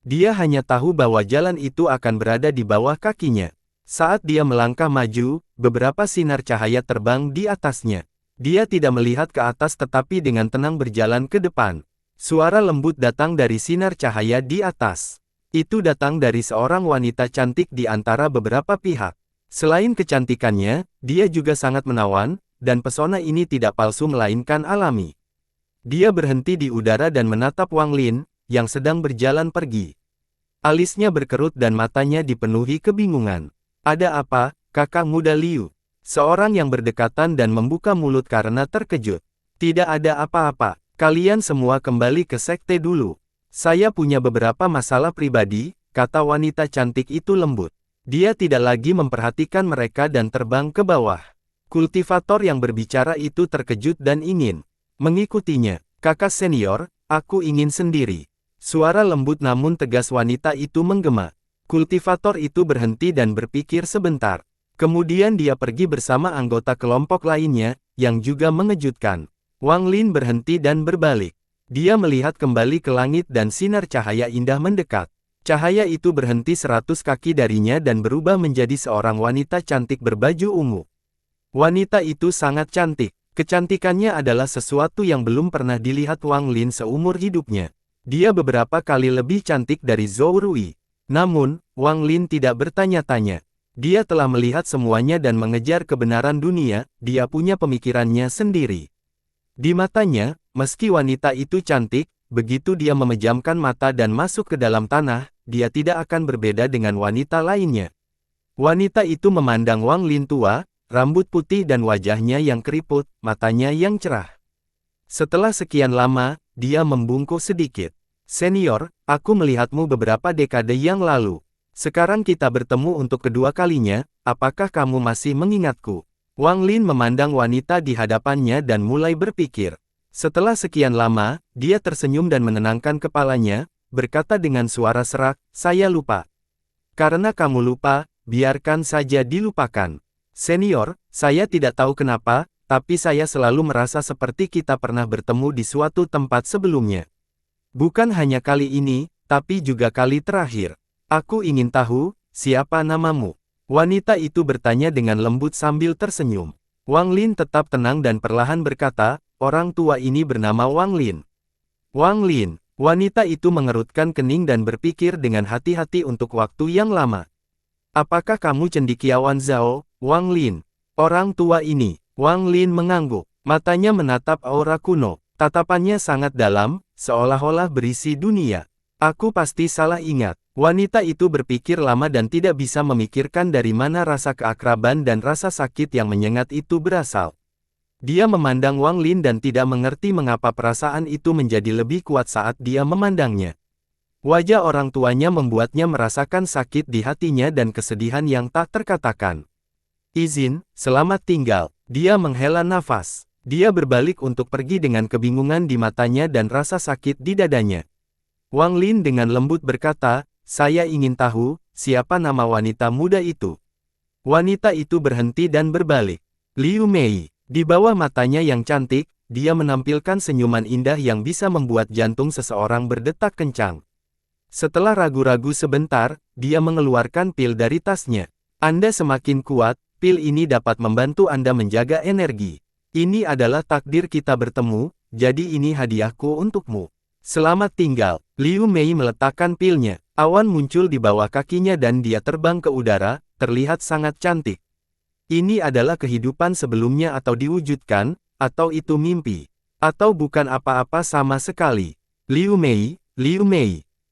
Dia hanya tahu bahwa jalan itu akan berada di bawah kakinya. Saat dia melangkah maju, beberapa sinar cahaya terbang di atasnya. Dia tidak melihat ke atas tetapi dengan tenang berjalan ke depan. Suara lembut datang dari sinar cahaya di atas. Itu datang dari seorang wanita cantik di antara beberapa pihak. Selain kecantikannya, dia juga sangat menawan, dan pesona ini tidak palsu melainkan alami. Dia berhenti di udara dan menatap Wang Lin, yang sedang berjalan pergi. Alisnya berkerut dan matanya dipenuhi kebingungan. Ada apa, kakak muda Liu? Seorang yang berdekatan dan membuka mulut karena terkejut. Tidak ada apa-apa, kalian semua kembali ke sekte dulu. Saya punya beberapa masalah pribadi, kata wanita cantik itu lembut. Dia tidak lagi memperhatikan mereka dan terbang ke bawah. Kultivator yang berbicara itu terkejut dan ingin mengikutinya. Kakak senior, aku ingin sendiri. Suara lembut namun tegas wanita itu menggema. Kultivator itu berhenti dan berpikir sebentar. Kemudian dia pergi bersama anggota kelompok lainnya, yang juga mengejutkan. Wang Lin berhenti dan berbalik. Dia melihat kembali ke langit dan sinar cahaya indah mendekat. Cahaya itu berhenti 100 kaki darinya dan berubah menjadi seorang wanita cantik berbaju ungu. Wanita itu sangat cantik. Kecantikannya adalah sesuatu yang belum pernah dilihat Wang Lin seumur hidupnya. Dia beberapa kali lebih cantik dari Zhou Rui. Namun, Wang Lin tidak bertanya-tanya. Dia telah melihat semuanya dan mengejar kebenaran dunia, dia punya pemikirannya sendiri. Di matanya, meski wanita itu cantik, begitu dia memejamkan mata dan masuk ke dalam tanah, dia tidak akan berbeda dengan wanita lainnya. Wanita itu memandang Wang Lin tua, rambut putih dan wajahnya yang keriput, matanya yang cerah. Setelah sekian lama, dia membungkuk sedikit. Senior, aku melihatmu beberapa dekade yang lalu. Sekarang kita bertemu untuk kedua kalinya, apakah kamu masih mengingatku? Wang Lin memandang wanita di hadapannya dan mulai berpikir. Setelah sekian lama, dia tersenyum dan menenangkan kepalanya, berkata dengan suara serak, saya lupa. Karena kamu lupa, biarkan saja dilupakan. Senior, saya tidak tahu kenapa, tapi saya selalu merasa seperti kita pernah bertemu di suatu tempat sebelumnya. Bukan hanya kali ini, tapi juga kali terakhir. Aku ingin tahu, siapa namamu? Wanita itu bertanya dengan lembut sambil tersenyum. Wang Lin tetap tenang dan perlahan berkata, orang tua ini bernama Wang Lin. Wang Lin, wanita itu mengerutkan kening dan berpikir dengan hati-hati untuk waktu yang lama. Apakah kamu cendekiawan Zhao, Wang Lin? Orang tua ini, Wang Lin mengangguk. Matanya menatap aura kuno. Tatapannya sangat dalam, seolah-olah berisi dunia. Aku pasti salah ingat. Wanita itu berpikir lama dan tidak bisa memikirkan dari mana rasa keakraban dan rasa sakit yang menyengat itu berasal. Dia memandang Wang Lin dan tidak mengerti mengapa perasaan itu menjadi lebih kuat saat dia memandangnya. Wajah orang tuanya membuatnya merasakan sakit di hatinya dan kesedihan yang tak terkatakan. Izin, selamat tinggal. Dia menghela nafas. Dia berbalik untuk pergi dengan kebingungan di matanya dan rasa sakit di dadanya. Wang Lin dengan lembut berkata, saya ingin tahu, siapa nama wanita muda itu? Wanita itu berhenti dan berbalik. Liu Mei, di bawah matanya yang cantik, dia menampilkan senyuman indah yang bisa membuat jantung seseorang berdetak kencang. Setelah ragu-ragu sebentar, dia mengeluarkan pil dari tasnya. Anda semakin kuat, pil ini dapat membantu Anda menjaga energi. Ini adalah takdir kita bertemu, jadi ini hadiahku untukmu. Selamat tinggal. Liu Mei meletakkan pilnya. Awan muncul di bawah kakinya dan dia terbang ke udara, terlihat sangat cantik. Ini adalah kehidupan sebelumnya atau diwujudkan, atau itu mimpi. Atau bukan apa-apa sama sekali. Liu Mei,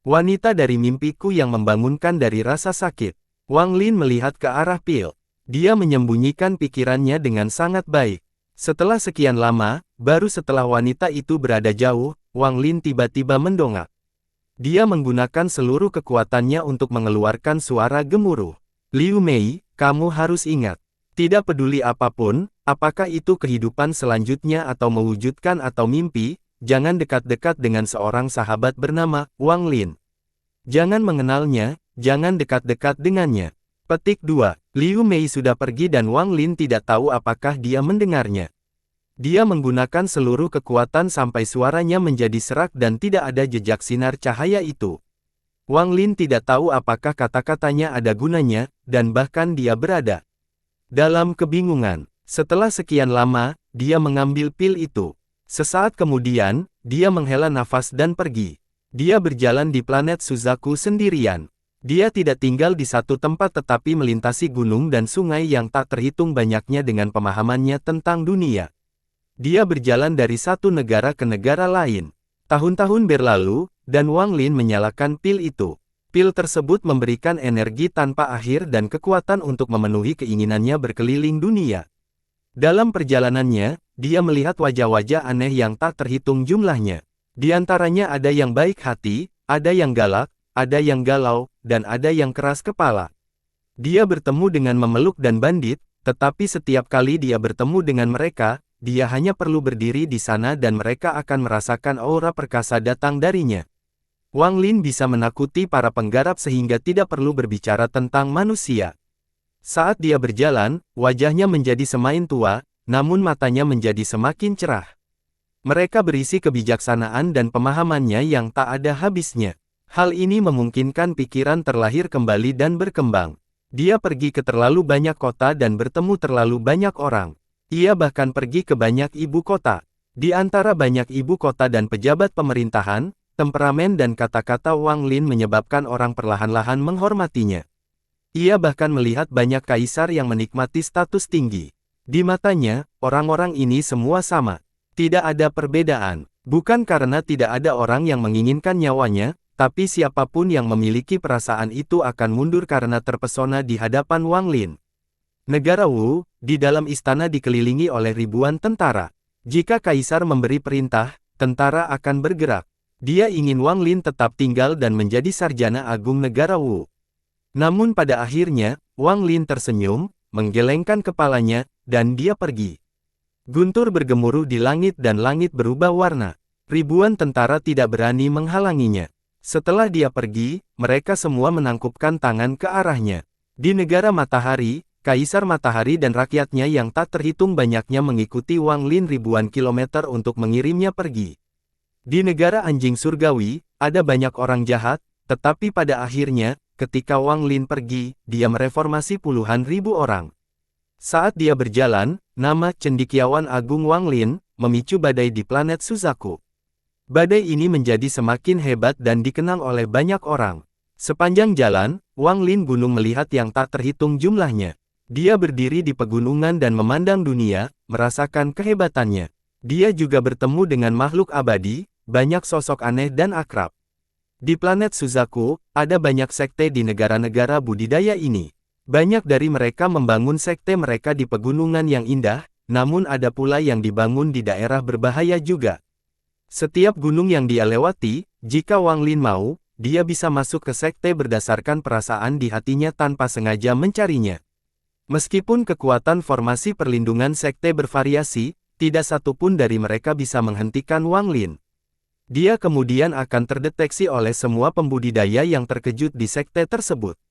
wanita dari mimpiku yang membangunkan dari rasa sakit. Wang Lin melihat ke arah pil. Dia menyembunyikan pikirannya dengan sangat baik. Setelah sekian lama, baru setelah wanita itu berada jauh, Wang Lin tiba-tiba mendongak. Dia menggunakan seluruh kekuatannya untuk mengeluarkan suara gemuruh. Liu Mei, kamu harus ingat. Tidak peduli apapun, apakah itu kehidupan selanjutnya atau mewujudkan atau mimpi, jangan dekat-dekat dengan seorang sahabat bernama Wang Lin. Jangan mengenalnya, jangan dekat-dekat dengannya. Petik 2. Liu Mei sudah pergi dan Wang Lin tidak tahu apakah dia mendengarnya. Dia menggunakan seluruh kekuatan sampai suaranya menjadi serak dan tidak ada jejak sinar cahaya itu. Wang Lin tidak tahu apakah kata-katanya ada gunanya, dan bahkan dia berada dalam kebingungan. Setelah sekian lama, dia mengambil pil itu. Sesaat kemudian, dia menghela nafas dan pergi. Dia berjalan di planet Suzaku sendirian. Dia tidak tinggal di satu tempat tetapi melintasi gunung dan sungai yang tak terhitung banyaknya dengan pemahamannya tentang dunia. Dia berjalan dari satu negara ke negara lain. Tahun-tahun berlalu, dan Wang Lin menyalakan pil itu. Pil tersebut memberikan energi tanpa akhir dan kekuatan untuk memenuhi keinginannya berkeliling dunia. Dalam perjalanannya, dia melihat wajah-wajah aneh yang tak terhitung jumlahnya. Di antaranya ada yang baik hati, ada yang galak, ada yang galau, dan ada yang keras kepala. Dia bertemu dengan memeluk dan bandit, tetapi setiap kali dia bertemu dengan mereka, dia hanya perlu berdiri di sana dan mereka akan merasakan aura perkasa datang darinya. Wang Lin bisa menakuti para penggarap sehingga tidak perlu berbicara tentang manusia. Saat dia berjalan, wajahnya menjadi semakin tua, namun matanya menjadi semakin cerah. Mereka berisi kebijaksanaan dan pemahamannya yang tak ada habisnya. Hal ini memungkinkan pikiran terlahir kembali dan berkembang. Dia pergi ke terlalu banyak kota dan bertemu terlalu banyak orang. Ia bahkan pergi ke banyak ibu kota. Di antara banyak ibu kota dan pejabat pemerintahan, temperamen dan kata-kata Wang Lin menyebabkan orang perlahan-lahan menghormatinya. Ia bahkan melihat banyak kaisar yang menikmati status tinggi. Di matanya, orang-orang ini semua sama. Tidak ada perbedaan. Bukan karena tidak ada orang yang menginginkan nyawanya, tapi siapapun yang memiliki perasaan itu akan mundur karena terpesona di hadapan Wang Lin. Negara Wu, di dalam istana dikelilingi oleh ribuan tentara. Jika kaisar memberi perintah, tentara akan bergerak. Dia ingin Wang Lin tetap tinggal dan menjadi sarjana agung negara Wu. Namun pada akhirnya, Wang Lin tersenyum, menggelengkan kepalanya, dan dia pergi. Guntur bergemuruh di langit dan langit berubah warna. Ribuan tentara tidak berani menghalanginya. Setelah dia pergi, mereka semua menangkupkan tangan ke arahnya. Di negara matahari, Kaisar Matahari dan rakyatnya yang tak terhitung banyaknya mengikuti Wang Lin ribuan kilometer untuk mengirimnya pergi. Di negara anjing surgawi, ada banyak orang jahat, tetapi pada akhirnya, ketika Wang Lin pergi, dia mereformasi puluhan ribu orang. Saat dia berjalan, nama cendekiawan agung Wang Lin memicu badai di planet Suzaku. Badai ini menjadi semakin hebat dan dikenang oleh banyak orang. Sepanjang jalan, Wang Lin gunung melihat yang tak terhitung jumlahnya. Dia berdiri di pegunungan dan memandang dunia, merasakan kehebatannya. Dia juga bertemu dengan makhluk abadi, banyak sosok aneh dan akrab. Di planet Suzaku, ada banyak sekte di negara-negara budidaya ini. Banyak dari mereka membangun sekte mereka di pegunungan yang indah, namun ada pula yang dibangun di daerah berbahaya juga. Setiap gunung yang dia lewati, jika Wang Lin mau, dia bisa masuk ke sekte berdasarkan perasaan di hatinya tanpa sengaja mencarinya. Meskipun kekuatan formasi perlindungan sekte bervariasi, tidak satupun dari mereka bisa menghentikan Wang Lin. Dia kemudian akan terdeteksi oleh semua pembudidaya yang terkejut di sekte tersebut.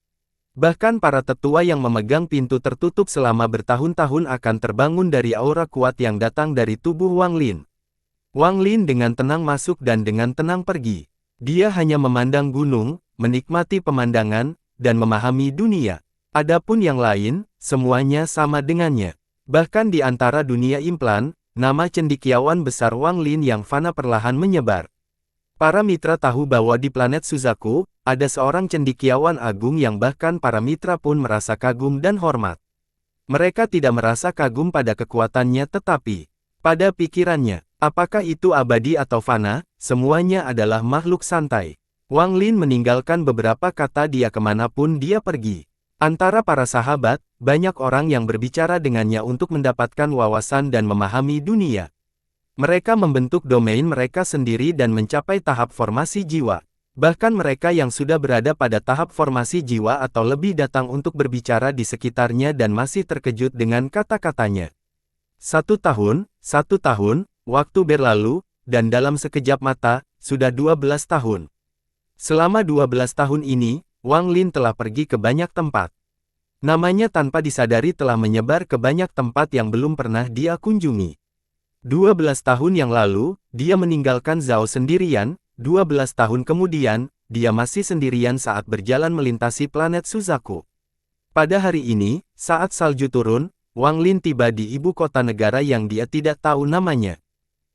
Bahkan para tetua yang memegang pintu tertutup selama bertahun-tahun akan terbangun dari aura kuat yang datang dari tubuh Wang Lin. Wang Lin dengan tenang masuk dan dengan tenang pergi. Dia hanya memandang gunung, menikmati pemandangan, dan memahami dunia. Adapun yang lain, semuanya sama dengannya. Bahkan di antara dunia implan, nama cendekiawan besar Wang Lin yang fana perlahan menyebar. Para mitra tahu bahwa di planet Suzaku, ada seorang cendekiawan agung yang bahkan para mitra pun merasa kagum dan hormat. Mereka tidak merasa kagum pada kekuatannya tetapi pada pikirannya. Apakah itu abadi atau fana, semuanya adalah makhluk santai. Wang Lin meninggalkan beberapa kata dia kemanapun dia pergi. Antara para sahabat, banyak orang yang berbicara dengannya untuk mendapatkan wawasan dan memahami dunia. Mereka membentuk domain mereka sendiri dan mencapai tahap formasi jiwa. Bahkan mereka yang sudah berada pada tahap formasi jiwa atau lebih datang untuk berbicara di sekitarnya dan masih terkejut dengan kata-katanya. 1 tahun, waktu berlalu, dan dalam sekejap mata, sudah 12 tahun. Selama 12 tahun ini, Wang Lin telah pergi ke banyak tempat. Namanya tanpa disadari telah menyebar ke banyak tempat yang belum pernah dia kunjungi. 12 tahun yang lalu, dia meninggalkan Zhao sendirian, 12 tahun kemudian, dia masih sendirian saat berjalan melintasi planet Suzaku. Pada hari ini, saat salju turun, Wang Lin tiba di ibu kota negara yang dia tidak tahu namanya.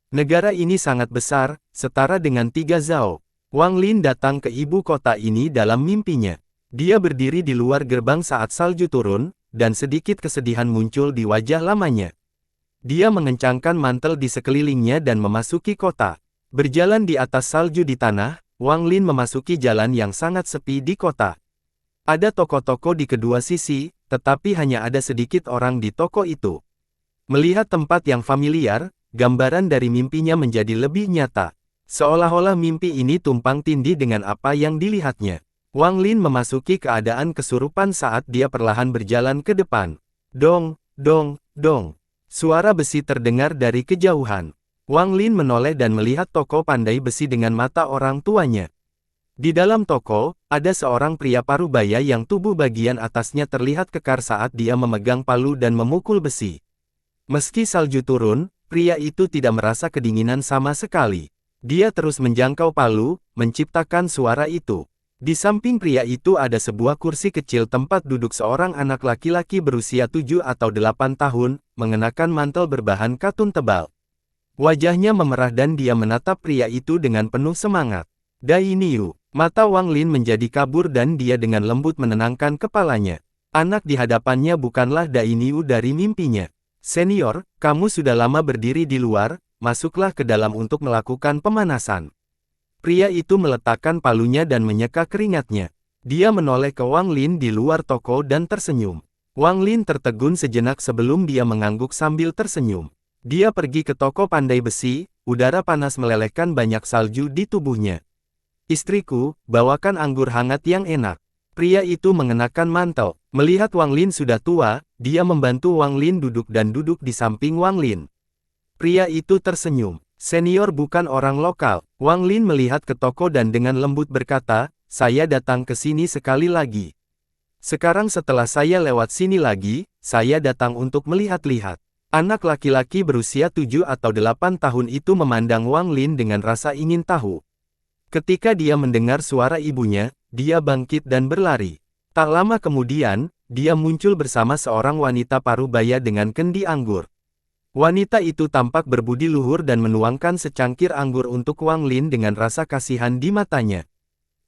Negara ini sangat besar, setara dengan 3 zhao. Wang Lin datang ke ibu kota ini dalam mimpinya. Dia berdiri di luar gerbang saat salju turun, dan sedikit kesedihan muncul di wajah lamanya. Dia mengencangkan mantel di sekelilingnya dan memasuki kota. Berjalan di atas salju di tanah, Wang Lin memasuki jalan yang sangat sepi di kota. Ada toko-toko di kedua sisi, tetapi hanya ada sedikit orang di toko itu. Melihat tempat yang familiar, gambaran dari mimpinya menjadi lebih nyata. Seolah-olah mimpi ini tumpang tindih dengan apa yang dilihatnya. Wang Lin memasuki keadaan kesurupan saat dia perlahan berjalan ke depan. Dong, dong, dong. Suara besi terdengar dari kejauhan. Wang Lin menoleh dan melihat toko pandai besi dengan mata orang tuanya. Di dalam toko, ada seorang pria parubaya yang tubuh bagian atasnya terlihat kekar saat dia memegang palu dan memukul besi. Meski salju turun, pria itu tidak merasa kedinginan sama sekali. Dia terus menjangkau palu, menciptakan suara itu. Di samping pria itu ada sebuah kursi kecil tempat duduk seorang anak laki-laki berusia 7 atau 8 tahun, mengenakan mantel berbahan katun tebal. Wajahnya memerah dan dia menatap pria itu dengan penuh semangat. Dai Niu. Mata Wang Lin menjadi kabur dan dia dengan lembut menenangkan kepalanya. Anak di hadapannya bukanlah Dai Niu dari mimpinya. Senior, kamu sudah lama berdiri di luar, masuklah ke dalam untuk melakukan pemanasan. Pria itu meletakkan palunya dan menyeka keringatnya. Dia menoleh ke Wang Lin di luar toko dan tersenyum. Wang Lin tertegun sejenak sebelum dia mengangguk sambil tersenyum. Dia pergi ke toko pandai besi, udara panas melelehkan banyak salju di tubuhnya. Istriku, bawakan anggur hangat yang enak. Pria itu mengenakan mantel. Melihat Wang Lin sudah tua, dia membantu Wang Lin duduk di samping Wang Lin. Pria itu tersenyum. Senior bukan orang lokal. Wang Lin melihat ke toko dan dengan lembut berkata, saya datang ke sini sekali lagi. Sekarang setelah saya lewat sini lagi, saya datang untuk melihat-lihat. Anak laki-laki berusia 7 atau 8 tahun itu memandang Wang Lin dengan rasa ingin tahu. Ketika dia mendengar suara ibunya, dia bangkit dan berlari. Tak lama kemudian, dia muncul bersama seorang wanita parubaya dengan kendi anggur. Wanita itu tampak berbudi luhur dan menuangkan secangkir anggur untuk Wang Lin dengan rasa kasihan di matanya.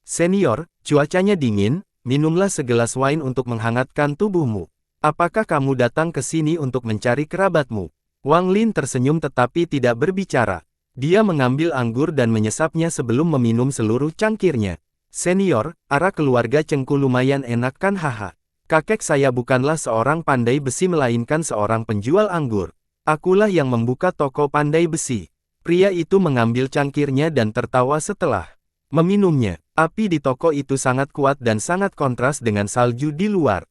Senior, cuacanya dingin, minumlah segelas wine untuk menghangatkan tubuhmu. Apakah kamu datang ke sini untuk mencari kerabatmu? Wang Lin tersenyum tetapi tidak berbicara. Dia mengambil anggur dan menyesapnya sebelum meminum seluruh cangkirnya. Senior, arah keluarga Chengku lumayan enak kan haha. Kakek saya bukanlah seorang pandai besi melainkan seorang penjual anggur. Akulah yang membuka toko pandai besi. Pria itu mengambil cangkirnya dan tertawa setelah meminumnya. Api di toko itu sangat kuat dan sangat kontras dengan salju di luar.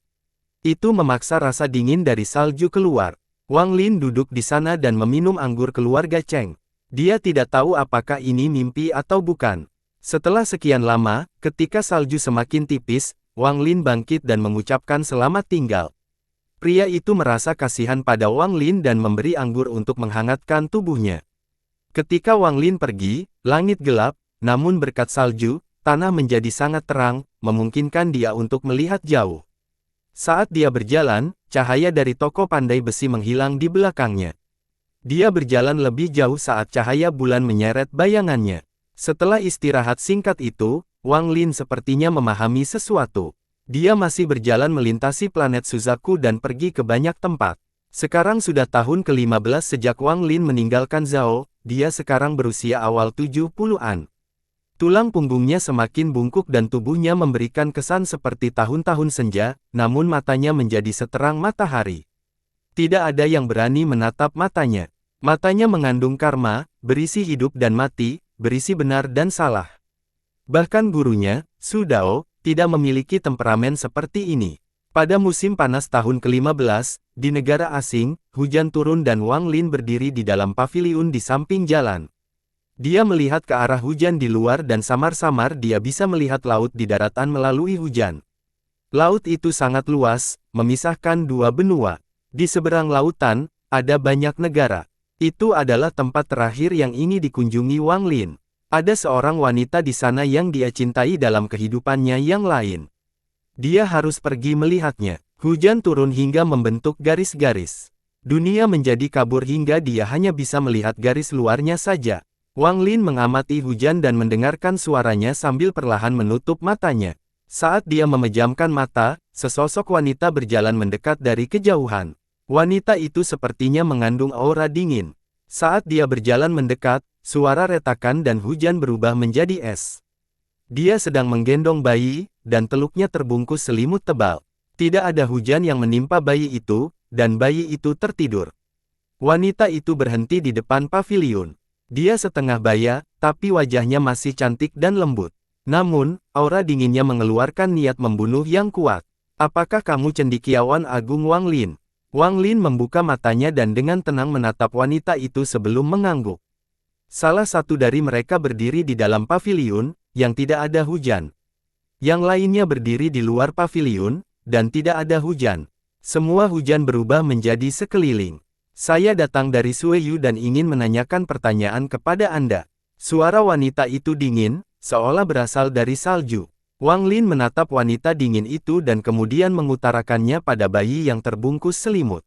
Itu memaksa rasa dingin dari salju keluar. Wang Lin duduk di sana dan meminum anggur keluarga Cheng. Dia tidak tahu apakah ini mimpi atau bukan. Setelah sekian lama, ketika salju semakin tipis, Wang Lin bangkit dan mengucapkan selamat tinggal. Pria itu merasa kasihan pada Wang Lin dan memberi anggur untuk menghangatkan tubuhnya. Ketika Wang Lin pergi, langit gelap, namun berkat salju, tanah menjadi sangat terang, memungkinkan dia untuk melihat jauh. Saat dia berjalan, cahaya dari toko pandai besi menghilang di belakangnya. Dia berjalan lebih jauh saat cahaya bulan menyeret bayangannya. Setelah istirahat singkat itu, Wang Lin sepertinya memahami sesuatu. Dia masih berjalan melintasi planet Suzaku dan pergi ke banyak tempat. Sekarang sudah tahun ke-15 sejak Wang Lin meninggalkan Zhao, dia sekarang berusia awal 70-an. Tulang punggungnya semakin bungkuk dan tubuhnya memberikan kesan seperti tahun-tahun senja, namun matanya menjadi seterang matahari. Tidak ada yang berani menatap matanya. Matanya mengandung karma, berisi hidup dan mati, berisi benar dan salah. Bahkan gurunya, Su Dao, tidak memiliki temperamen seperti ini. Pada musim panas tahun ke-15, di negara asing, hujan turun dan Wang Lin berdiri di dalam paviliun di samping jalan. Dia melihat ke arah hujan di luar dan samar-samar dia bisa melihat laut di daratan melalui hujan. Laut itu sangat luas, memisahkan dua benua. Di seberang lautan, ada banyak negara. Itu adalah tempat terakhir yang ingin dikunjungi Wang Lin. Ada seorang wanita di sana yang dia cintai dalam kehidupannya yang lain. Dia harus pergi melihatnya. Hujan turun hingga membentuk garis-garis. Dunia menjadi kabur hingga dia hanya bisa melihat garis luarnya saja. Wang Lin mengamati hujan dan mendengarkan suaranya sambil perlahan menutup matanya. Saat dia memejamkan mata, sesosok wanita berjalan mendekat dari kejauhan. Wanita itu sepertinya mengandung aura dingin. Saat dia berjalan mendekat, suara retakan dan hujan berubah menjadi es. Dia sedang menggendong bayi, dan teluknya terbungkus selimut tebal. Tidak ada hujan yang menimpa bayi itu, dan bayi itu tertidur. Wanita itu berhenti di depan paviliun. Dia setengah baya, tapi wajahnya masih cantik dan lembut. Namun, aura dinginnya mengeluarkan niat membunuh yang kuat. Apakah kamu cendekiawan agung Wang Lin? Wang Lin membuka matanya dan dengan tenang menatap wanita itu sebelum mengangguk. Salah satu dari mereka berdiri di dalam paviliun, yang tidak ada hujan. Yang lainnya berdiri di luar paviliun, dan tidak ada hujan. Semua hujan berubah menjadi sekeliling. Saya datang dari Sueyu dan ingin menanyakan pertanyaan kepada Anda. Suara wanita itu dingin, seolah berasal dari salju. Wang Lin menatap wanita dingin itu dan kemudian mengutarakannya pada bayi yang terbungkus selimut.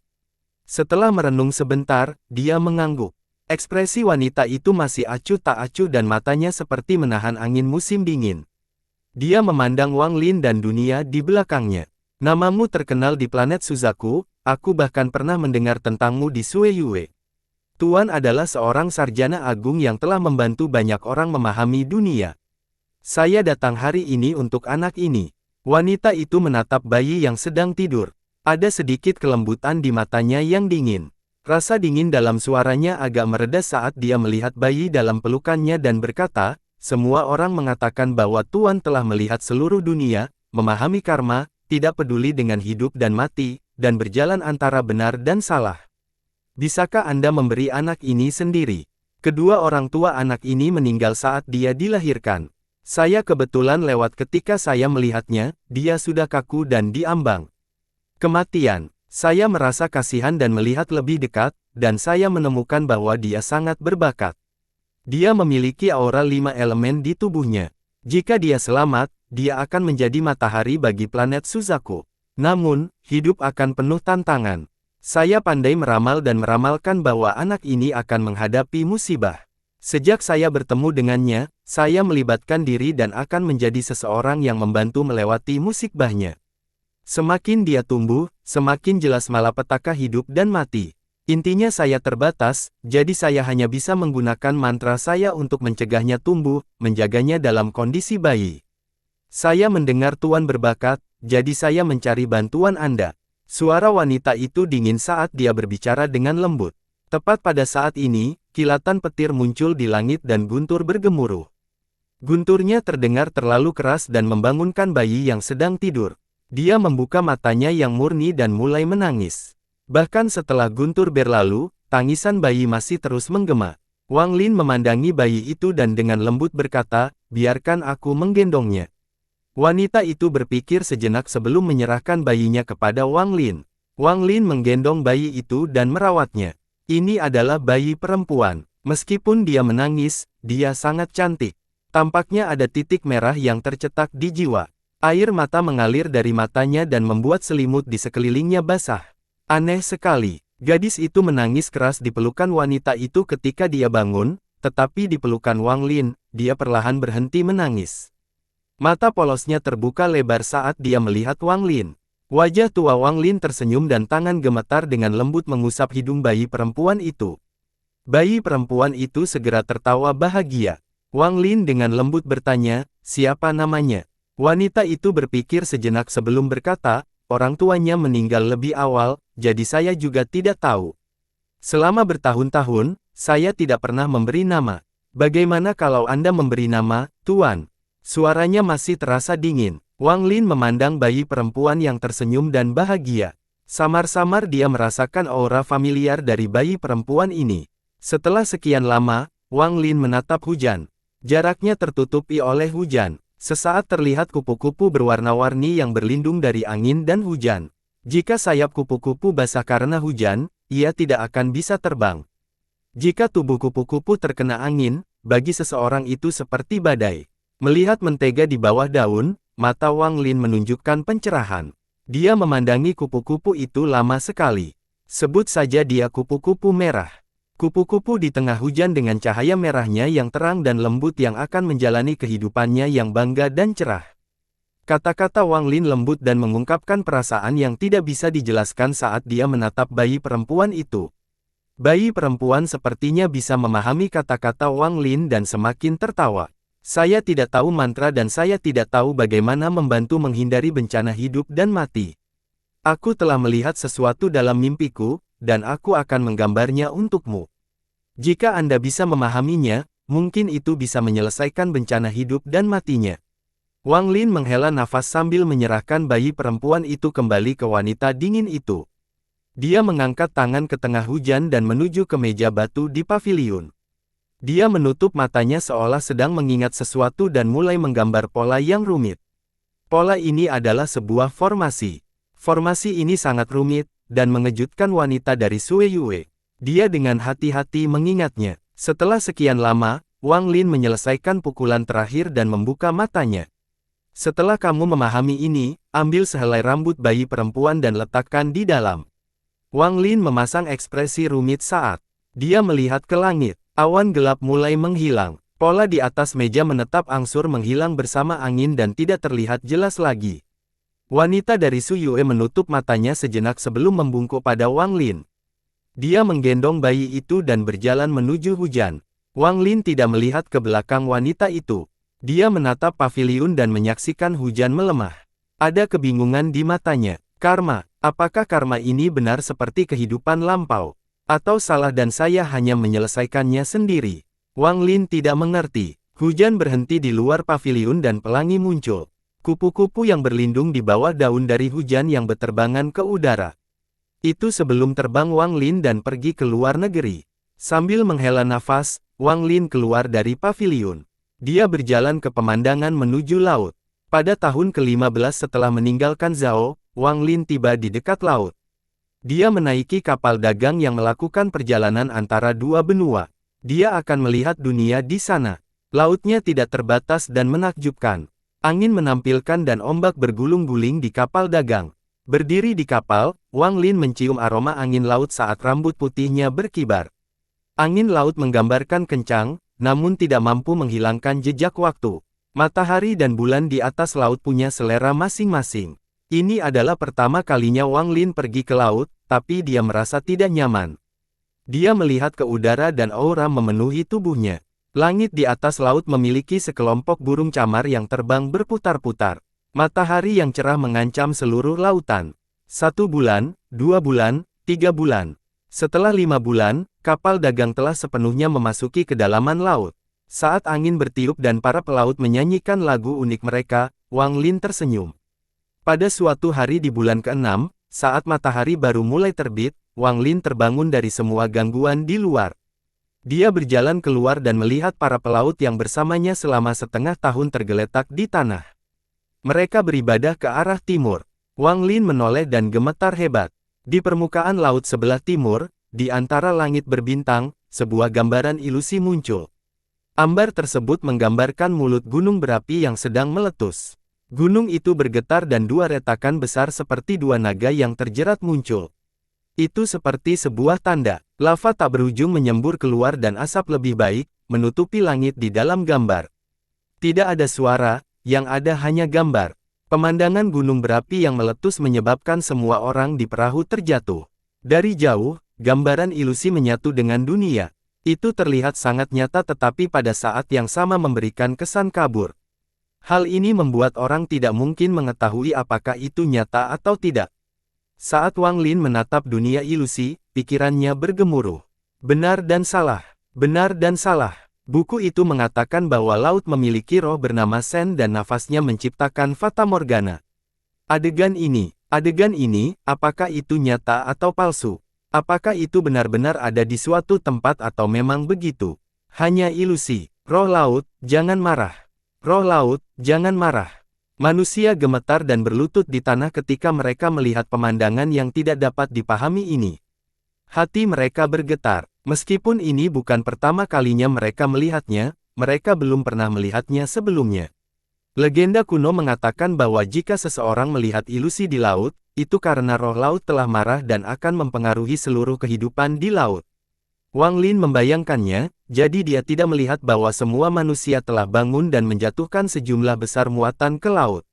Setelah merenung sebentar, dia mengangguk. Ekspresi wanita itu masih acuh tak acuh dan matanya seperti menahan angin musim dingin. Dia memandang Wang Lin dan dunia di belakangnya. Namamu terkenal di planet Suzaku, aku bahkan pernah mendengar tentangmu di Sueyue. Tuan adalah seorang sarjana agung yang telah membantu banyak orang memahami dunia. Saya datang hari ini untuk anak ini. Wanita itu menatap bayi yang sedang tidur. Ada sedikit kelembutan di matanya yang dingin. Rasa dingin dalam suaranya agak mereda saat dia melihat bayi dalam pelukannya dan berkata, semua orang mengatakan bahwa Tuan telah melihat seluruh dunia, memahami karma, tidak peduli dengan hidup dan mati, dan berjalan antara benar dan salah. Bisakah Anda memberi anak ini sendiri? Kedua orang tua anak ini meninggal saat dia dilahirkan. Saya kebetulan lewat ketika saya melihatnya, dia sudah kaku dan diambang kematian. Saya merasa kasihan dan melihat lebih dekat, dan saya menemukan bahwa dia sangat berbakat. Dia memiliki aura 5 elemen di tubuhnya. Jika dia selamat, dia akan menjadi matahari bagi planet Suzaku. Namun, hidup akan penuh tantangan. Saya pandai meramal dan meramalkan bahwa anak ini akan menghadapi musibah. Sejak saya bertemu dengannya, saya melibatkan diri dan akan menjadi seseorang yang membantu melewati musibahnya. Semakin dia tumbuh, semakin jelas malapetaka hidup dan mati. Intinya saya terbatas, jadi saya hanya bisa menggunakan mantra saya untuk mencegahnya tumbuh, menjaganya dalam kondisi bayi. Saya mendengar Tuan berbakat, jadi saya mencari bantuan Anda. Suara wanita itu dingin saat dia berbicara dengan lembut. Tepat pada saat ini, kilatan petir muncul di langit dan guntur bergemuruh. Gunturnya terdengar terlalu keras dan membangunkan bayi yang sedang tidur. Dia membuka matanya yang murni dan mulai menangis. Bahkan setelah guntur berlalu, tangisan bayi masih terus menggema. Wang Lin memandangi bayi itu dan dengan lembut berkata, biarkan aku menggendongnya. Wanita itu berpikir sejenak sebelum menyerahkan bayinya kepada Wang Lin. Wang Lin menggendong bayi itu dan merawatnya. Ini adalah bayi perempuan. Meskipun dia menangis, dia sangat cantik. Tampaknya ada titik merah yang tercetak di jiwa. Air mata mengalir dari matanya dan membuat selimut di sekelilingnya basah. Aneh sekali, gadis itu menangis keras di pelukan wanita itu ketika dia bangun, tetapi di pelukan Wang Lin, dia perlahan berhenti menangis. Mata polosnya terbuka lebar saat dia melihat Wang Lin. Wajah tua Wang Lin tersenyum dan tangan gemetar dengan lembut mengusap hidung bayi perempuan itu. Bayi perempuan itu segera tertawa bahagia. Wang Lin dengan lembut bertanya, siapa namanya? Wanita itu berpikir sejenak sebelum berkata, orang tuanya meninggal lebih awal, jadi saya juga tidak tahu. Selama bertahun-tahun, saya tidak pernah memberi nama. Bagaimana kalau Anda memberi nama, Tuan? Suaranya masih terasa dingin. Wang Lin memandang bayi perempuan yang tersenyum dan bahagia. Samar-samar dia merasakan aura familiar dari bayi perempuan ini. Setelah sekian lama, Wang Lin menatap hujan. Jaraknya tertutupi oleh hujan. Sesaat terlihat kupu-kupu berwarna-warni yang berlindung dari angin dan hujan. Jika sayap kupu-kupu basah karena hujan, ia tidak akan bisa terbang. Jika tubuh kupu-kupu terkena angin, bagi seseorang itu seperti badai. Melihat mentega di bawah daun, mata Wang Lin menunjukkan pencerahan. Dia memandangi kupu-kupu itu lama sekali. Sebut saja dia kupu-kupu merah. Kupu-kupu di tengah hujan dengan cahaya merahnya yang terang dan lembut yang akan menjalani kehidupannya yang bangga dan cerah. Kata-kata Wang Lin lembut dan mengungkapkan perasaan yang tidak bisa dijelaskan saat dia menatap bayi perempuan itu. Bayi perempuan sepertinya bisa memahami kata-kata Wang Lin dan semakin tertawa. Saya tidak tahu mantra dan saya tidak tahu bagaimana membantu menghindari bencana hidup dan mati. Aku telah melihat sesuatu dalam mimpiku, dan aku akan menggambarnya untukmu. Jika Anda bisa memahaminya, mungkin itu bisa menyelesaikan bencana hidup dan matinya. Wang Lin menghela nafas sambil menyerahkan bayi perempuan itu kembali ke wanita dingin itu. Dia mengangkat tangan ke tengah hujan dan menuju ke meja batu di paviliun. Dia menutup matanya seolah sedang mengingat sesuatu dan mulai menggambar pola yang rumit. Pola ini adalah sebuah formasi. Formasi ini sangat rumit, dan mengejutkan wanita dari Sue Yue. Dia dengan hati-hati mengingatnya. Setelah sekian lama, Wang Lin menyelesaikan pukulan terakhir dan membuka matanya. Setelah kamu memahami ini, ambil sehelai rambut bayi perempuan dan letakkan di dalam. Wang Lin memasang ekspresi rumit saat dia melihat ke langit. Awan gelap mulai menghilang. Pola di atas meja menetap angsur menghilang bersama angin dan tidak terlihat jelas lagi. Wanita dari Su Yue menutup matanya sejenak sebelum membungkuk pada Wang Lin. Dia menggendong bayi itu dan berjalan menuju hujan. Wang Lin tidak melihat ke belakang wanita itu. Dia menatap paviliun dan menyaksikan hujan melemah. Ada kebingungan di matanya. Karma, apakah karma ini benar seperti kehidupan lampau? Atau salah dan saya hanya menyelesaikannya sendiri? Wang Lin tidak mengerti. Hujan berhenti di luar paviliun dan pelangi muncul. Kupu-kupu yang berlindung di bawah daun dari hujan yang berterbangan ke udara. Itu sebelum terbang Wang Lin dan pergi ke luar negeri. Sambil menghela nafas, Wang Lin keluar dari paviliun. Dia berjalan ke pemandangan menuju laut. Pada tahun ke-15 setelah meninggalkan Zhao, Wang Lin tiba di dekat laut. Dia menaiki kapal dagang yang melakukan perjalanan antara dua benua. Dia akan melihat dunia di sana. Lautnya tidak terbatas dan menakjubkan. Angin menampilkan dan ombak bergulung-guling di kapal dagang. Berdiri di kapal, Wang Lin mencium aroma angin laut saat rambut putihnya berkibar. Angin laut menggambarkan kencang, namun tidak mampu menghilangkan jejak waktu. Matahari dan bulan di atas laut punya selera masing-masing. Ini adalah pertama kalinya Wang Lin pergi ke laut, tapi dia merasa tidak nyaman. Dia melihat ke udara dan aura memenuhi tubuhnya. Langit di atas laut memiliki sekelompok burung camar yang terbang berputar-putar. Matahari yang cerah mengancam seluruh lautan. 1 bulan, 2 bulan, 3 bulan. Setelah 5 bulan, kapal dagang telah sepenuhnya memasuki kedalaman laut. Saat angin bertiup dan para pelaut menyanyikan lagu unik mereka, Wang Lin tersenyum. Pada suatu hari di bulan ke-6, saat matahari baru mulai terbit, Wang Lin terbangun dari semua gangguan di luar. Dia berjalan keluar dan melihat para pelaut yang bersamanya selama setengah tahun tergeletak di tanah. Mereka beribadah ke arah timur. Wang Lin menoleh dan gemetar hebat. Di permukaan laut sebelah timur, di antara langit berbintang, sebuah gambaran ilusi muncul. Ambar tersebut menggambarkan mulut gunung berapi yang sedang meletus. Gunung itu bergetar dan dua retakan besar seperti dua naga yang terjerat muncul. Itu seperti sebuah tanda. Lava tak berujung menyembur keluar dan asap lebih baik, menutupi langit di dalam gambar. Tidak ada suara, yang ada hanya gambar. Pemandangan gunung berapi yang meletus menyebabkan semua orang di perahu terjatuh. Dari jauh, gambaran ilusi menyatu dengan dunia. Itu terlihat sangat nyata tetapi pada saat yang sama memberikan kesan kabur. Hal ini membuat orang tidak mungkin mengetahui apakah itu nyata atau tidak. Saat Wang Lin menatap dunia ilusi, pikirannya bergemuruh. Benar dan salah. Benar dan salah. Buku itu mengatakan bahwa laut memiliki roh bernama Sen dan nafasnya menciptakan Fata Morgana. Adegan ini, apakah itu nyata atau palsu? Apakah itu benar-benar ada di suatu tempat atau memang begitu? Hanya ilusi. Roh laut, jangan marah. Roh laut, jangan marah. Manusia gemetar dan berlutut di tanah ketika mereka melihat pemandangan yang tidak dapat dipahami ini. Hati mereka bergetar. Meskipun ini bukan pertama kalinya mereka melihatnya, mereka belum pernah melihatnya sebelumnya. Legenda kuno mengatakan bahwa jika seseorang melihat ilusi di laut, itu karena roh laut telah marah dan akan mempengaruhi seluruh kehidupan di laut. Wang Lin membayangkannya, jadi dia tidak melihat bahwa semua manusia telah bangun dan menjatuhkan sejumlah besar muatan ke laut.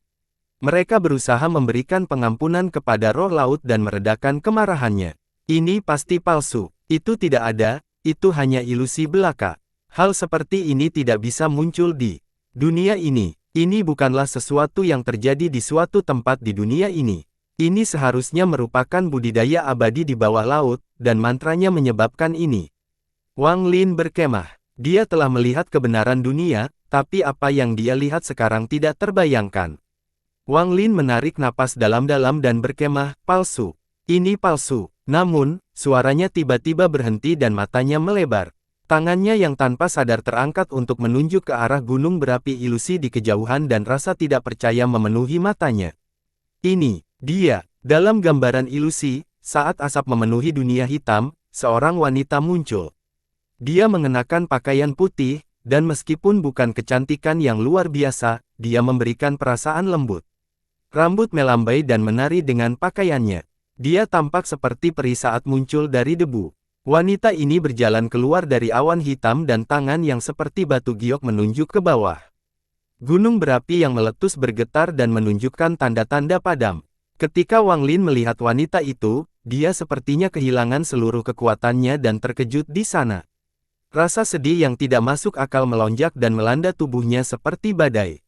Mereka berusaha memberikan pengampunan kepada roh laut dan meredakan kemarahannya. Ini pasti palsu. Itu tidak ada, itu hanya ilusi belaka. Hal seperti ini tidak bisa muncul di dunia ini. Ini bukanlah sesuatu yang terjadi di suatu tempat di dunia ini. Ini seharusnya merupakan budidaya abadi di bawah laut, dan mantranya menyebabkan ini. Wang Lin berkemah. Dia telah melihat kebenaran dunia, tapi apa yang dia lihat sekarang tidak terbayangkan. Wang Lin menarik napas dalam-dalam dan berkemah, palsu. Ini palsu. Namun, suaranya tiba-tiba berhenti dan matanya melebar. Tangannya yang tanpa sadar terangkat untuk menunjuk ke arah gunung berapi ilusi di kejauhan dan rasa tidak percaya memenuhi matanya. Ini, dia. Dalam gambaran ilusi, saat asap memenuhi dunia hitam, seorang wanita muncul. Dia mengenakan pakaian putih, dan meskipun bukan kecantikan yang luar biasa, dia memberikan perasaan lembut. Rambut melambai dan menari dengan pakaiannya. Dia tampak seperti peri saat muncul dari debu. Wanita ini berjalan keluar dari awan hitam dan tangan yang seperti batu giok menunjuk ke bawah. Gunung berapi yang meletus bergetar dan menunjukkan tanda-tanda padam. Ketika Wang Lin melihat wanita itu, dia sepertinya kehilangan seluruh kekuatannya dan terkejut di sana. Rasa sedih yang tidak masuk akal melonjak dan melanda tubuhnya seperti badai.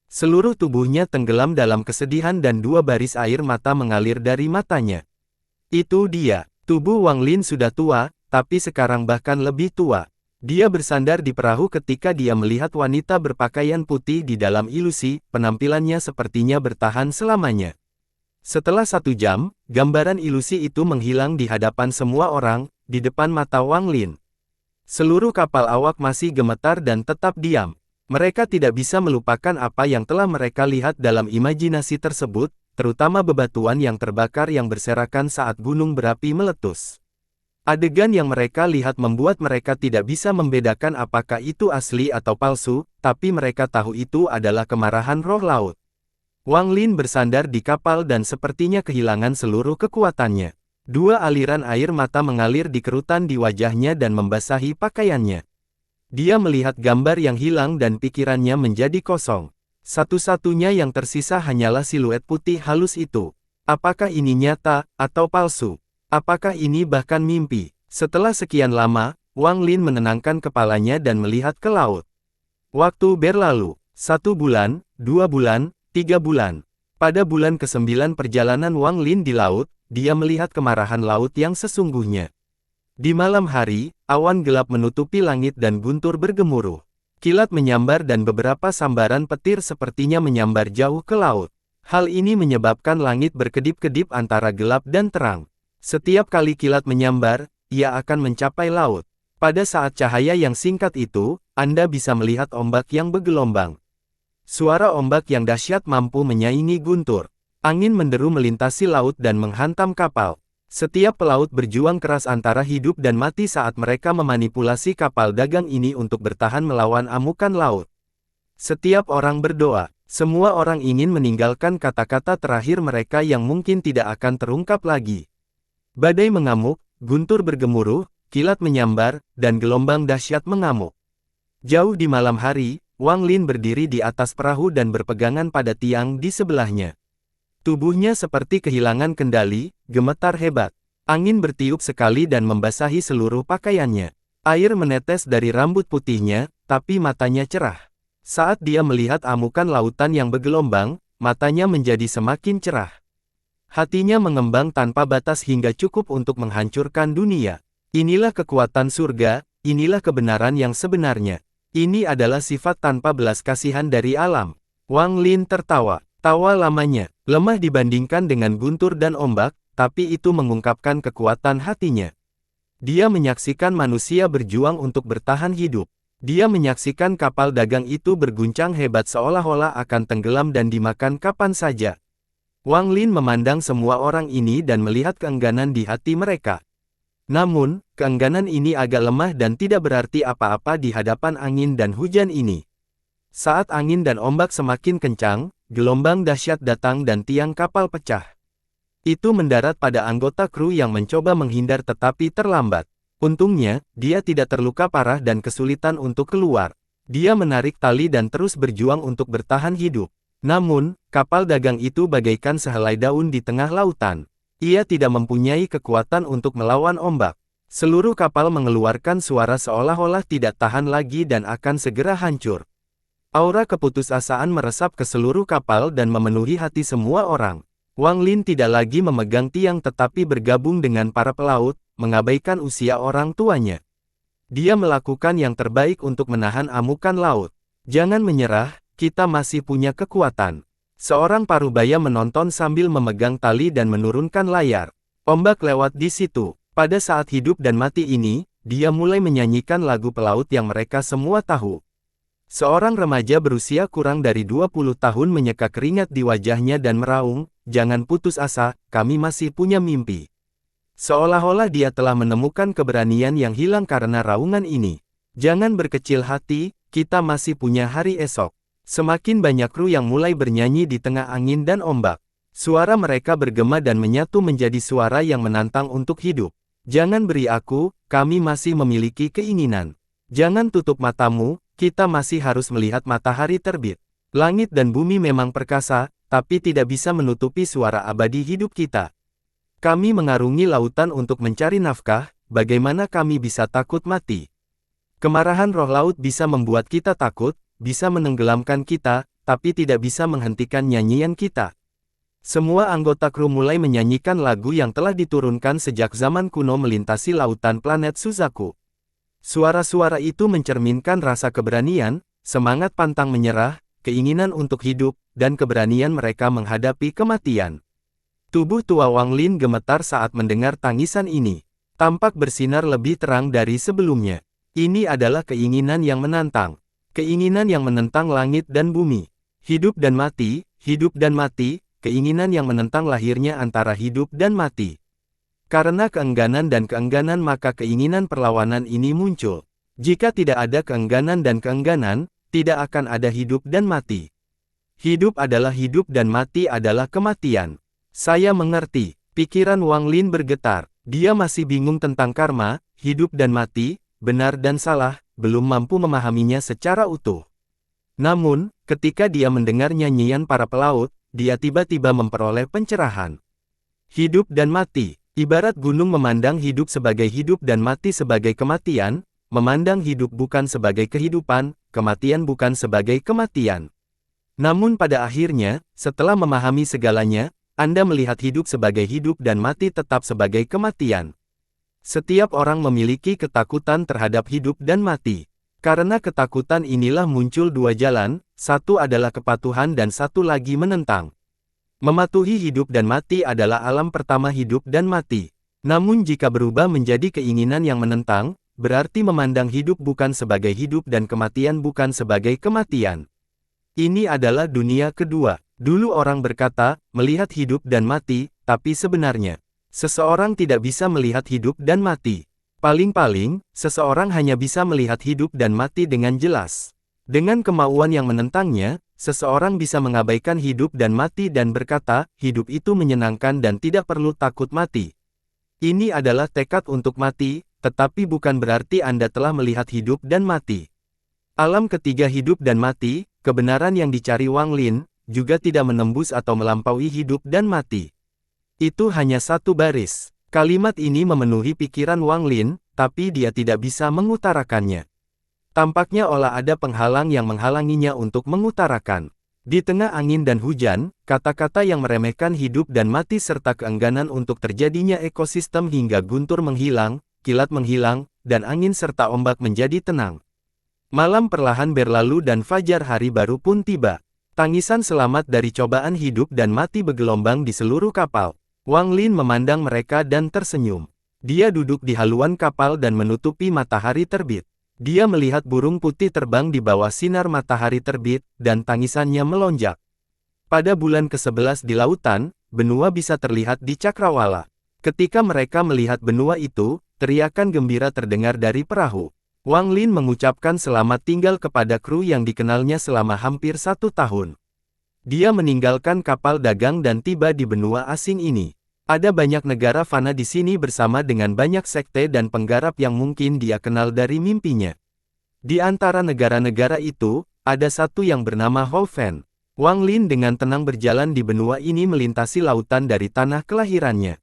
Seluruh tubuhnya tenggelam dalam kesedihan dan dua baris air mata mengalir dari matanya. Itu dia. Tubuh Wang Lin sudah tua, tapi sekarang bahkan lebih tua. Dia bersandar di perahu ketika dia melihat wanita berpakaian putih di dalam ilusi, penampilannya sepertinya bertahan selamanya. Setelah 1 jam, gambaran ilusi itu menghilang di hadapan semua orang, di depan mata Wang Lin. Seluruh kapal awak masih gemetar dan tetap diam. Mereka tidak bisa melupakan apa yang telah mereka lihat dalam imajinasi tersebut, terutama bebatuan yang terbakar yang berserakan saat gunung berapi meletus. Adegan yang mereka lihat membuat mereka tidak bisa membedakan apakah itu asli atau palsu, tapi mereka tahu itu adalah kemarahan roh laut. Wang Lin bersandar di kapal dan sepertinya kehilangan seluruh kekuatannya. Dua aliran air mata mengalir di kerutan di wajahnya dan membasahi pakaiannya. Dia melihat gambar yang hilang dan pikirannya menjadi kosong. Satu-satunya yang tersisa hanyalah siluet putih halus itu. Apakah ini nyata, atau palsu? Apakah ini bahkan mimpi? Setelah sekian lama, Wang Lin menenangkan kepalanya dan melihat ke laut. Waktu berlalu. 1 bulan, 2 bulan, 3 bulan. Pada bulan ke-9 perjalanan Wang Lin di laut, dia melihat kemarahan laut yang sesungguhnya. Di malam hari, awan gelap menutupi langit dan guntur bergemuruh. Kilat menyambar dan beberapa sambaran petir sepertinya menyambar jauh ke laut. Hal ini menyebabkan langit berkedip-kedip antara gelap dan terang. Setiap kali kilat menyambar, ia akan mencapai laut. Pada saat cahaya yang singkat itu, Anda bisa melihat ombak yang bergelombang. Suara ombak yang dahsyat mampu menyaingi guntur. Angin menderu melintasi laut dan menghantam kapal. Setiap pelaut berjuang keras antara hidup dan mati saat mereka memanipulasi kapal dagang ini untuk bertahan melawan amukan laut. Setiap orang berdoa. Semua orang ingin meninggalkan kata-kata terakhir mereka yang mungkin tidak akan terungkap lagi. Badai mengamuk, guntur bergemuruh, kilat menyambar, dan gelombang dahsyat mengamuk. Jauh di malam hari, Wang Lin berdiri di atas perahu dan berpegangan pada tiang di sebelahnya. Tubuhnya seperti kehilangan kendali, gemetar hebat. Angin bertiup sekali dan membasahi seluruh pakaiannya. Air menetes dari rambut putihnya, tapi matanya cerah. Saat dia melihat amukan lautan yang bergelombang, matanya menjadi semakin cerah. Hatinya mengembang tanpa batas hingga cukup untuk menghancurkan dunia. Inilah kekuatan surga, inilah kebenaran yang sebenarnya. Ini adalah sifat tanpa belas kasihan dari alam. Wang Lin tertawa. Tawa lamanya, lemah dibandingkan dengan guntur dan ombak, tapi itu mengungkapkan kekuatan hatinya. Dia menyaksikan manusia berjuang untuk bertahan hidup. Dia menyaksikan kapal dagang itu berguncang hebat seolah-olah akan tenggelam dan dimakan kapan saja. Wang Lin memandang semua orang ini dan melihat keengganan di hati mereka. Namun, keengganan ini agak lemah dan tidak berarti apa-apa di hadapan angin dan hujan ini. Saat angin dan ombak semakin kencang, gelombang dahsyat datang dan tiang kapal pecah. Itu mendarat pada anggota kru yang mencoba menghindar tetapi terlambat. Untungnya, dia tidak terluka parah dan kesulitan untuk keluar. Dia menarik tali dan terus berjuang untuk bertahan hidup. Namun, kapal dagang itu bagaikan sehelai daun di tengah lautan. Ia tidak mempunyai kekuatan untuk melawan ombak. Seluruh kapal mengeluarkan suara seolah-olah tidak tahan lagi dan akan segera hancur. Aura keputusasaan meresap ke seluruh kapal dan memenuhi hati semua orang. Wang Lin tidak lagi memegang tiang tetapi bergabung dengan para pelaut, mengabaikan usia orang tuanya. Dia melakukan yang terbaik untuk menahan amukan laut. Jangan menyerah, kita masih punya kekuatan. Seorang parubaya menonton sambil memegang tali dan menurunkan layar. Ombak lewat di situ. Pada saat hidup dan mati ini, dia mulai menyanyikan lagu pelaut yang mereka semua tahu. Seorang remaja berusia kurang dari 20 tahun menyeka keringat di wajahnya dan meraung, "Jangan putus asa, kami masih punya mimpi." Seolah-olah dia telah menemukan keberanian yang hilang karena raungan ini. Jangan berkecil hati, kita masih punya hari esok. Semakin banyak kru yang mulai bernyanyi di tengah angin dan ombak. Suara mereka bergema dan menyatu menjadi suara yang menantang untuk hidup. Jangan beri aku, kami masih memiliki keinginan. Jangan tutup matamu, kita masih harus melihat matahari terbit. Langit dan bumi memang perkasa, tapi tidak bisa menutupi suara abadi hidup kita. Kami mengarungi lautan untuk mencari nafkah, bagaimana kami bisa takut mati? Kemarahan roh laut bisa membuat kita takut, bisa menenggelamkan kita, tapi tidak bisa menghentikan nyanyian kita. Semua anggota kru mulai menyanyikan lagu yang telah diturunkan sejak zaman kuno melintasi lautan planet Suzaku. Suara-suara itu mencerminkan rasa keberanian, semangat pantang menyerah, keinginan untuk hidup, dan keberanian mereka menghadapi kematian. Tubuh tua Wang Lin gemetar saat mendengar tangisan ini. Tampak bersinar lebih terang dari sebelumnya. Ini adalah keinginan yang menantang. Keinginan yang menentang langit dan bumi. Hidup dan mati, keinginan yang menentang lahirnya antara hidup dan mati. Karena keengganan dan keengganan maka keinginan perlawanan ini muncul. Jika tidak ada keengganan dan keengganan, tidak akan ada hidup dan mati. Hidup adalah hidup dan mati adalah kematian. Saya mengerti, pikiran Wang Lin bergetar. Dia masih bingung tentang karma, hidup dan mati, benar dan salah, belum mampu memahaminya secara utuh. Namun, ketika dia mendengar nyanyian para pelaut, dia tiba-tiba memperoleh pencerahan. Hidup dan mati. Ibarat gunung memandang hidup sebagai hidup dan mati sebagai kematian, memandang hidup bukan sebagai kehidupan, kematian bukan sebagai kematian. Namun pada akhirnya, setelah memahami segalanya, Anda melihat hidup sebagai hidup dan mati tetap sebagai kematian. Setiap orang memiliki ketakutan terhadap hidup dan mati. Karena ketakutan inilah muncul dua jalan, satu adalah kepatuhan dan satu lagi menentang. Mematuhi hidup dan mati adalah alam pertama hidup dan mati. Namun jika berubah menjadi keinginan yang menentang, berarti memandang hidup bukan sebagai hidup dan kematian bukan sebagai kematian. Ini adalah dunia kedua. Dulu orang berkata, melihat hidup dan mati, tapi sebenarnya, seseorang tidak bisa melihat hidup dan mati. Paling-paling, seseorang hanya bisa melihat hidup dan mati dengan jelas. Dengan kemauan yang menentangnya, seseorang bisa mengabaikan hidup dan mati dan berkata, hidup itu menyenangkan dan tidak perlu takut mati. Ini adalah tekad untuk mati, tetapi bukan berarti Anda telah melihat hidup dan mati. Alam ketiga hidup dan mati, kebenaran yang dicari Wang Lin, juga tidak menembus atau melampaui hidup dan mati. Itu hanya satu baris. Kalimat ini memenuhi pikiran Wang Lin, tapi dia tidak bisa mengutarakannya. Tampaknya olah ada penghalang yang menghalanginya untuk mengutarakan. Di tengah angin dan hujan, kata-kata yang meremehkan hidup dan mati serta keengganan untuk terjadinya ekosistem hingga guntur menghilang, kilat menghilang, dan angin serta ombak menjadi tenang. Malam perlahan berlalu dan fajar hari baru pun tiba. Tangisan selamat dari cobaan hidup dan mati bergelombang di seluruh kapal. Wang Lin memandang mereka dan tersenyum. Dia duduk di haluan kapal dan menutupi matahari terbit. Dia melihat burung putih terbang di bawah sinar matahari terbit, dan tangisannya melonjak. Pada bulan ke-11 di lautan, benua bisa terlihat di cakrawala. Ketika mereka melihat benua itu, teriakan gembira terdengar dari perahu. Wang Lin mengucapkan selamat tinggal kepada kru yang dikenalnya selama hampir 1 tahun. Dia meninggalkan kapal dagang dan tiba di benua asing ini. Ada banyak negara fana di sini bersama dengan banyak sekte dan penggarap yang mungkin dia kenal dari mimpinya. Di antara negara-negara itu, ada satu yang bernama Houfen. Wang Lin dengan tenang berjalan di benua ini melintasi lautan dari tanah kelahirannya.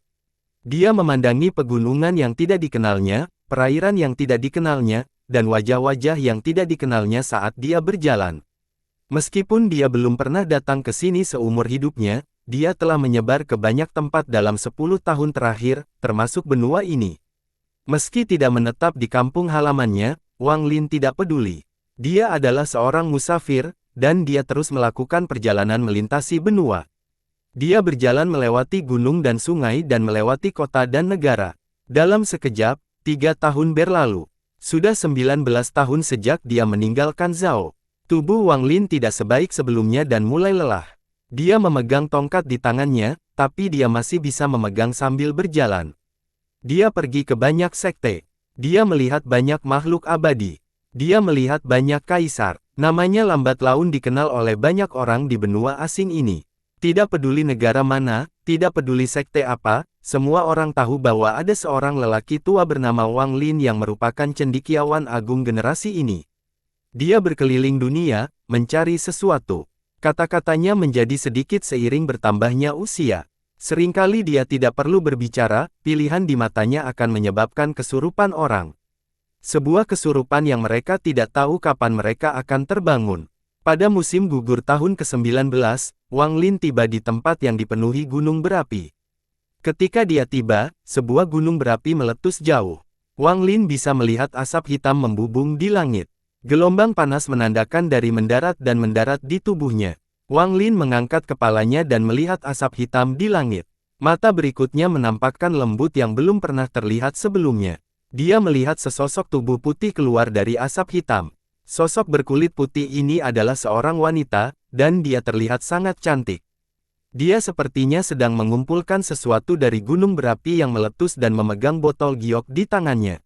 Dia memandangi pegunungan yang tidak dikenalnya, perairan yang tidak dikenalnya, dan wajah-wajah yang tidak dikenalnya saat dia berjalan. Meskipun dia belum pernah datang ke sini seumur hidupnya, dia telah menyebar ke banyak tempat dalam 10 tahun terakhir, termasuk benua ini. Meski tidak menetap di kampung halamannya, Wang Lin tidak peduli. Dia adalah seorang musafir, dan dia terus melakukan perjalanan melintasi benua. Dia berjalan melewati gunung dan sungai dan melewati kota dan negara. Dalam sekejap, 3 tahun berlalu. Sudah 19 tahun sejak dia meninggalkan Zhao. Tubuh Wang Lin tidak sebaik sebelumnya dan mulai lelah. Dia memegang tongkat di tangannya, tapi dia masih bisa memegang sambil berjalan. Dia pergi ke banyak sekte. Dia melihat banyak makhluk abadi. Dia melihat banyak kaisar. Namanya lambat laun dikenal oleh banyak orang di benua asing ini. Tidak peduli negara mana, tidak peduli sekte apa, semua orang tahu bahwa ada seorang lelaki tua bernama Wang Lin yang merupakan cendekiawan agung generasi ini. Dia berkeliling dunia, mencari sesuatu. Kata-katanya menjadi sedikit seiring bertambahnya usia. Seringkali dia tidak perlu berbicara, pilihan di matanya akan menyebabkan kesurupan orang. Sebuah kesurupan yang mereka tidak tahu kapan mereka akan terbangun. Pada musim gugur tahun ke-19, Wang Lin tiba di tempat yang dipenuhi gunung berapi. Ketika dia tiba, sebuah gunung berapi meletus jauh. Wang Lin bisa melihat asap hitam membubung di langit. Gelombang panas menandakan dari mendarat dan mendarat di tubuhnya. Wang Lin mengangkat kepalanya dan melihat asap hitam di langit. Mata berikutnya menampakkan lembut yang belum pernah terlihat sebelumnya. Dia melihat sesosok tubuh putih keluar dari asap hitam. Sosok berkulit putih ini adalah seorang wanita, dan dia terlihat sangat cantik. Dia sepertinya sedang mengumpulkan sesuatu dari gunung berapi yang meletus dan memegang botol giok di tangannya.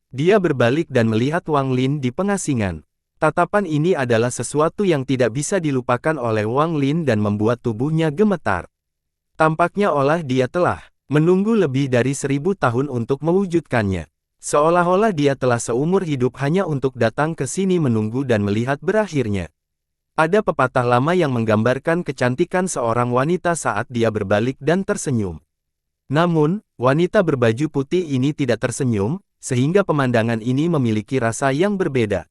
Dia berbalik dan melihat Wang Lin di pengasingan. Tatapan ini adalah sesuatu yang tidak bisa dilupakan oleh Wang Lin dan membuat tubuhnya gemetar. Tampaknya olah dia telah menunggu lebih dari 1000 tahun untuk mewujudkannya. Seolah-olah dia telah seumur hidup hanya untuk datang ke sini menunggu dan melihat berakhirnya. Ada pepatah lama yang menggambarkan kecantikan seorang wanita saat dia berbalik dan tersenyum. Namun, wanita berbaju putih ini tidak tersenyum, sehingga pemandangan ini memiliki rasa yang berbeda.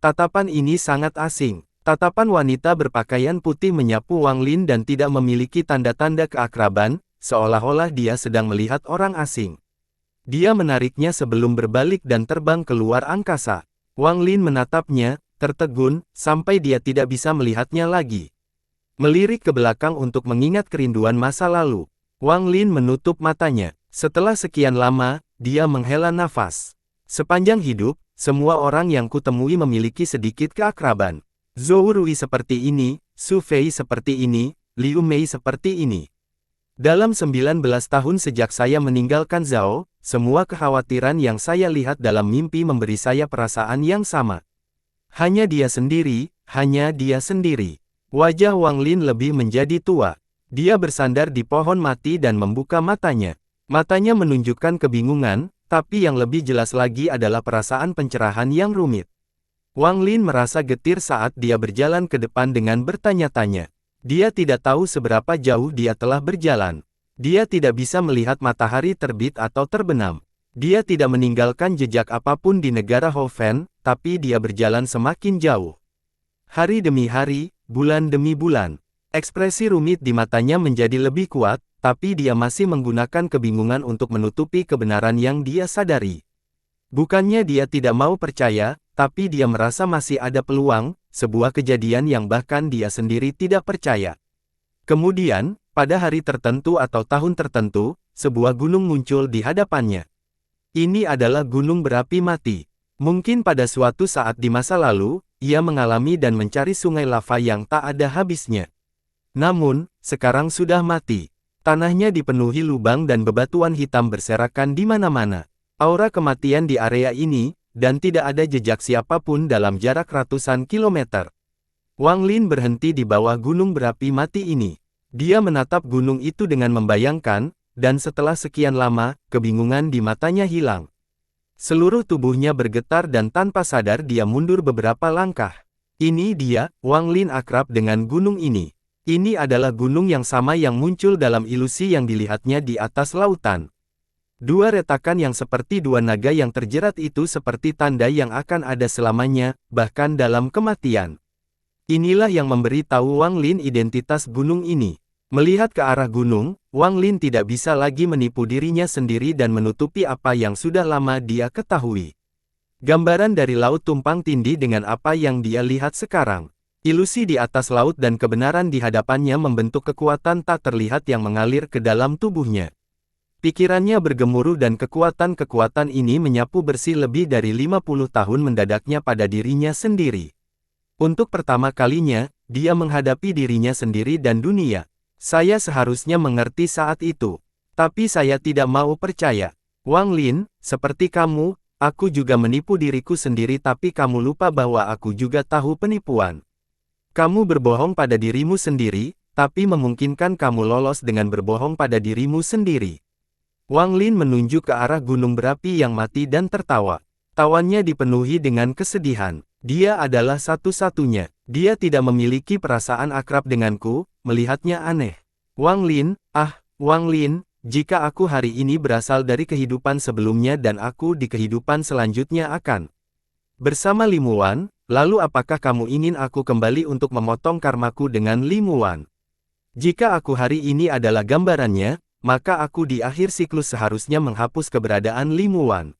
Tatapan ini sangat asing. Tatapan wanita berpakaian putih menyapu Wang Lin dan tidak memiliki tanda-tanda keakraban, seolah-olah dia sedang melihat orang asing. Dia menariknya sebelum berbalik dan terbang keluar angkasa. Wang Lin menatapnya, tertegun, sampai dia tidak bisa melihatnya lagi. Melirik ke belakang untuk mengingat kerinduan masa lalu. Wang Lin menutup matanya. Setelah sekian lama, dia menghela nafas. Sepanjang hidup, semua orang yang kutemui memiliki sedikit keakraban. Zhou Rui seperti ini, Su Fei seperti ini, Liu Mei seperti ini. Dalam 19 tahun sejak saya meninggalkan Zhao, semua kekhawatiran yang saya lihat dalam mimpi memberi saya perasaan yang sama. Hanya dia sendiri, hanya dia sendiri. Wajah Wang Lin lebih menjadi tua. Dia bersandar di pohon mati dan membuka matanya. Matanya menunjukkan kebingungan, tapi yang lebih jelas lagi adalah perasaan pencerahan yang rumit. Wang Lin merasa getir saat dia berjalan ke depan dengan bertanya-tanya. Dia tidak tahu seberapa jauh dia telah berjalan. Dia tidak bisa melihat matahari terbit atau terbenam. Dia tidak meninggalkan jejak apapun di negara Houfen, tapi dia berjalan semakin jauh. Hari demi hari, bulan demi bulan. Ekspresi rumit di matanya menjadi lebih kuat, tapi dia masih menggunakan kebingungan untuk menutupi kebenaran yang dia sadari. Bukannya dia tidak mau percaya, tapi dia merasa masih ada peluang, sebuah kejadian yang bahkan dia sendiri tidak percaya. Kemudian, pada hari tertentu atau tahun tertentu, sebuah gunung muncul di hadapannya. Ini adalah gunung berapi mati. Mungkin pada suatu saat di masa lalu, ia mengalami dan mencari sungai lava yang tak ada habisnya. Namun, sekarang sudah mati. Tanahnya dipenuhi lubang dan bebatuan hitam berserakan di mana-mana. Aura kematian di area ini, dan tidak ada jejak siapapun dalam jarak ratusan kilometer. Wang Lin berhenti di bawah gunung berapi mati ini. Dia menatap gunung itu dengan membayangkan, dan setelah sekian lama, kebingungan di matanya hilang. Seluruh tubuhnya bergetar dan tanpa sadar dia mundur beberapa langkah. Ini dia, Wang Lin akrab dengan gunung ini. Ini adalah gunung yang sama yang muncul dalam ilusi yang dilihatnya di atas lautan. Dua retakan yang seperti dua naga yang terjerat itu seperti tanda yang akan ada selamanya, bahkan dalam kematian. Inilah yang memberi tahu Wang Lin identitas gunung ini. Melihat ke arah gunung, Wang Lin tidak bisa lagi menipu dirinya sendiri dan menutupi apa yang sudah lama dia ketahui. Gambaran dari laut tumpang tindih dengan apa yang dia lihat sekarang. Ilusi di atas laut dan kebenaran di hadapannya membentuk kekuatan tak terlihat yang mengalir ke dalam tubuhnya. Pikirannya bergemuruh dan kekuatan-kekuatan ini menyapu bersih lebih dari 50 tahun mendadaknya pada dirinya sendiri. Untuk pertama kalinya, dia menghadapi dirinya sendiri dan dunia. Saya seharusnya mengerti saat itu. Tapi saya tidak mau percaya. Wang Lin, seperti kamu, aku juga menipu diriku sendiri tapi kamu lupa bahwa aku juga tahu penipuan. Kamu berbohong pada dirimu sendiri, tapi memungkinkan kamu lolos dengan berbohong pada dirimu sendiri. Wang Lin menunjuk ke arah gunung berapi yang mati dan tertawa. Tawannya dipenuhi dengan kesedihan. Dia adalah satu-satunya. Dia tidak memiliki perasaan akrab denganku, melihatnya aneh. Wang Lin, Wang Lin, jika aku hari ini berasal dari kehidupan sebelumnya dan aku di kehidupan selanjutnya akan bersama Limuan, lalu apakah kamu ingin aku kembali untuk memotong karmaku dengan Limuan? Jika aku hari ini adalah gambarannya, maka aku di akhir siklus seharusnya menghapus keberadaan Limuan.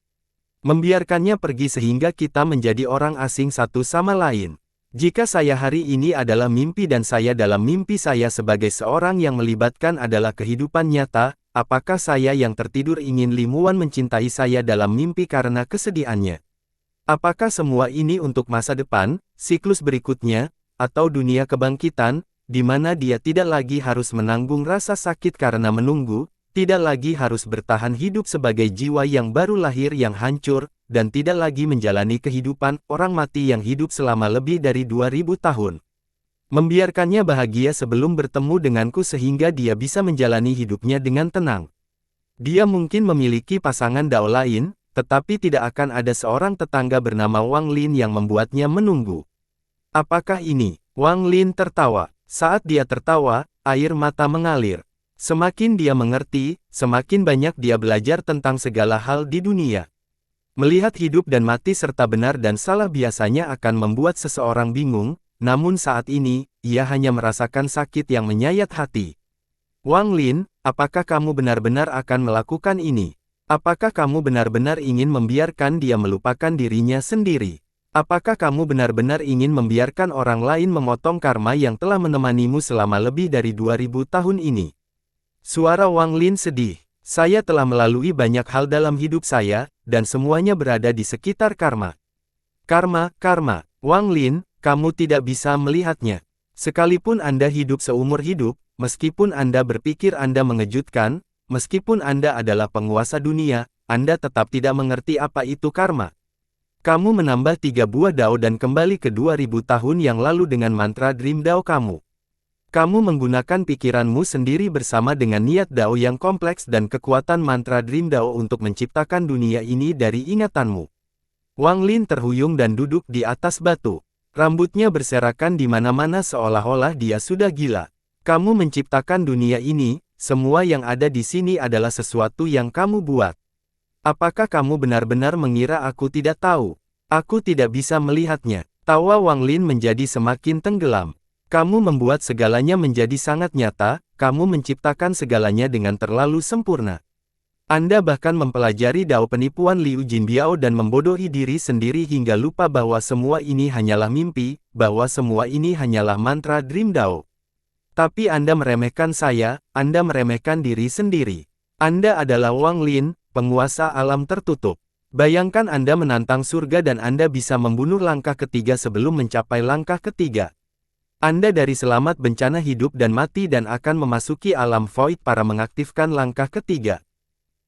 Membiarkannya pergi sehingga kita menjadi orang asing satu sama lain. Jika saya hari ini adalah mimpi dan saya dalam mimpi saya sebagai seorang yang melibatkan adalah kehidupan nyata, apakah saya yang tertidur ingin Limuan mencintai saya dalam mimpi karena kesedihannya? Apakah semua ini untuk masa depan, siklus berikutnya, atau dunia kebangkitan, di mana dia tidak lagi harus menanggung rasa sakit karena menunggu, tidak lagi harus bertahan hidup sebagai jiwa yang baru lahir yang hancur, dan tidak lagi menjalani kehidupan orang mati yang hidup selama lebih dari 2000 tahun. Membiarkannya bahagia sebelum bertemu denganku sehingga dia bisa menjalani hidupnya dengan tenang. Dia mungkin memiliki pasangan Dao lain, tetapi tidak akan ada seorang tetangga bernama Wang Lin yang membuatnya menunggu. Apakah ini? Wang Lin tertawa. Saat dia tertawa, air mata mengalir. Semakin dia mengerti, semakin banyak dia belajar tentang segala hal di dunia. Melihat hidup dan mati serta benar dan salah biasanya akan membuat seseorang bingung, namun saat ini, ia hanya merasakan sakit yang menyayat hati. Wang Lin, apakah kamu benar-benar akan melakukan ini? Apakah kamu benar-benar ingin membiarkan dia melupakan dirinya sendiri? Apakah kamu benar-benar ingin membiarkan orang lain memotong karma yang telah menemanimu selama lebih dari 2000 tahun ini? Suara Wang Lin sedih. Saya telah melalui banyak hal dalam hidup saya, dan semuanya berada di sekitar karma. Karma. Wang Lin, kamu tidak bisa melihatnya. Sekalipun Anda hidup seumur hidup, meskipun Anda berpikir Anda mengejutkan, meskipun Anda adalah penguasa dunia, Anda tetap tidak mengerti apa itu karma. Kamu menambah 3 buah Dao dan kembali ke 2000 tahun yang lalu dengan mantra Dream Dao kamu. Kamu menggunakan pikiranmu sendiri bersama dengan niat Dao yang kompleks dan kekuatan mantra Dream Dao untuk menciptakan dunia ini dari ingatanmu. Wang Lin terhuyung dan duduk di atas batu. Rambutnya berserakan di mana-mana seolah-olah dia sudah gila. Kamu menciptakan dunia ini, semua yang ada di sini adalah sesuatu yang kamu buat. Apakah kamu benar-benar mengira aku tidak tahu? Aku tidak bisa melihatnya. Tawa Wang Lin menjadi semakin tenggelam. Kamu membuat segalanya menjadi sangat nyata, kamu menciptakan segalanya dengan terlalu sempurna. Anda bahkan mempelajari Dao penipuan Liu Jinbiao dan membodohi diri sendiri hingga lupa bahwa semua ini hanyalah mimpi, bahwa semua ini hanyalah mantra Dream Dao. Tapi Anda meremehkan saya, Anda meremehkan diri sendiri. Anda adalah Wang Lin, penguasa alam tertutup. Bayangkan Anda menantang surga dan Anda bisa membunuh langkah ketiga sebelum mencapai langkah ketiga. Anda dari selamat bencana hidup dan mati dan akan memasuki alam void para mengaktifkan langkah ketiga.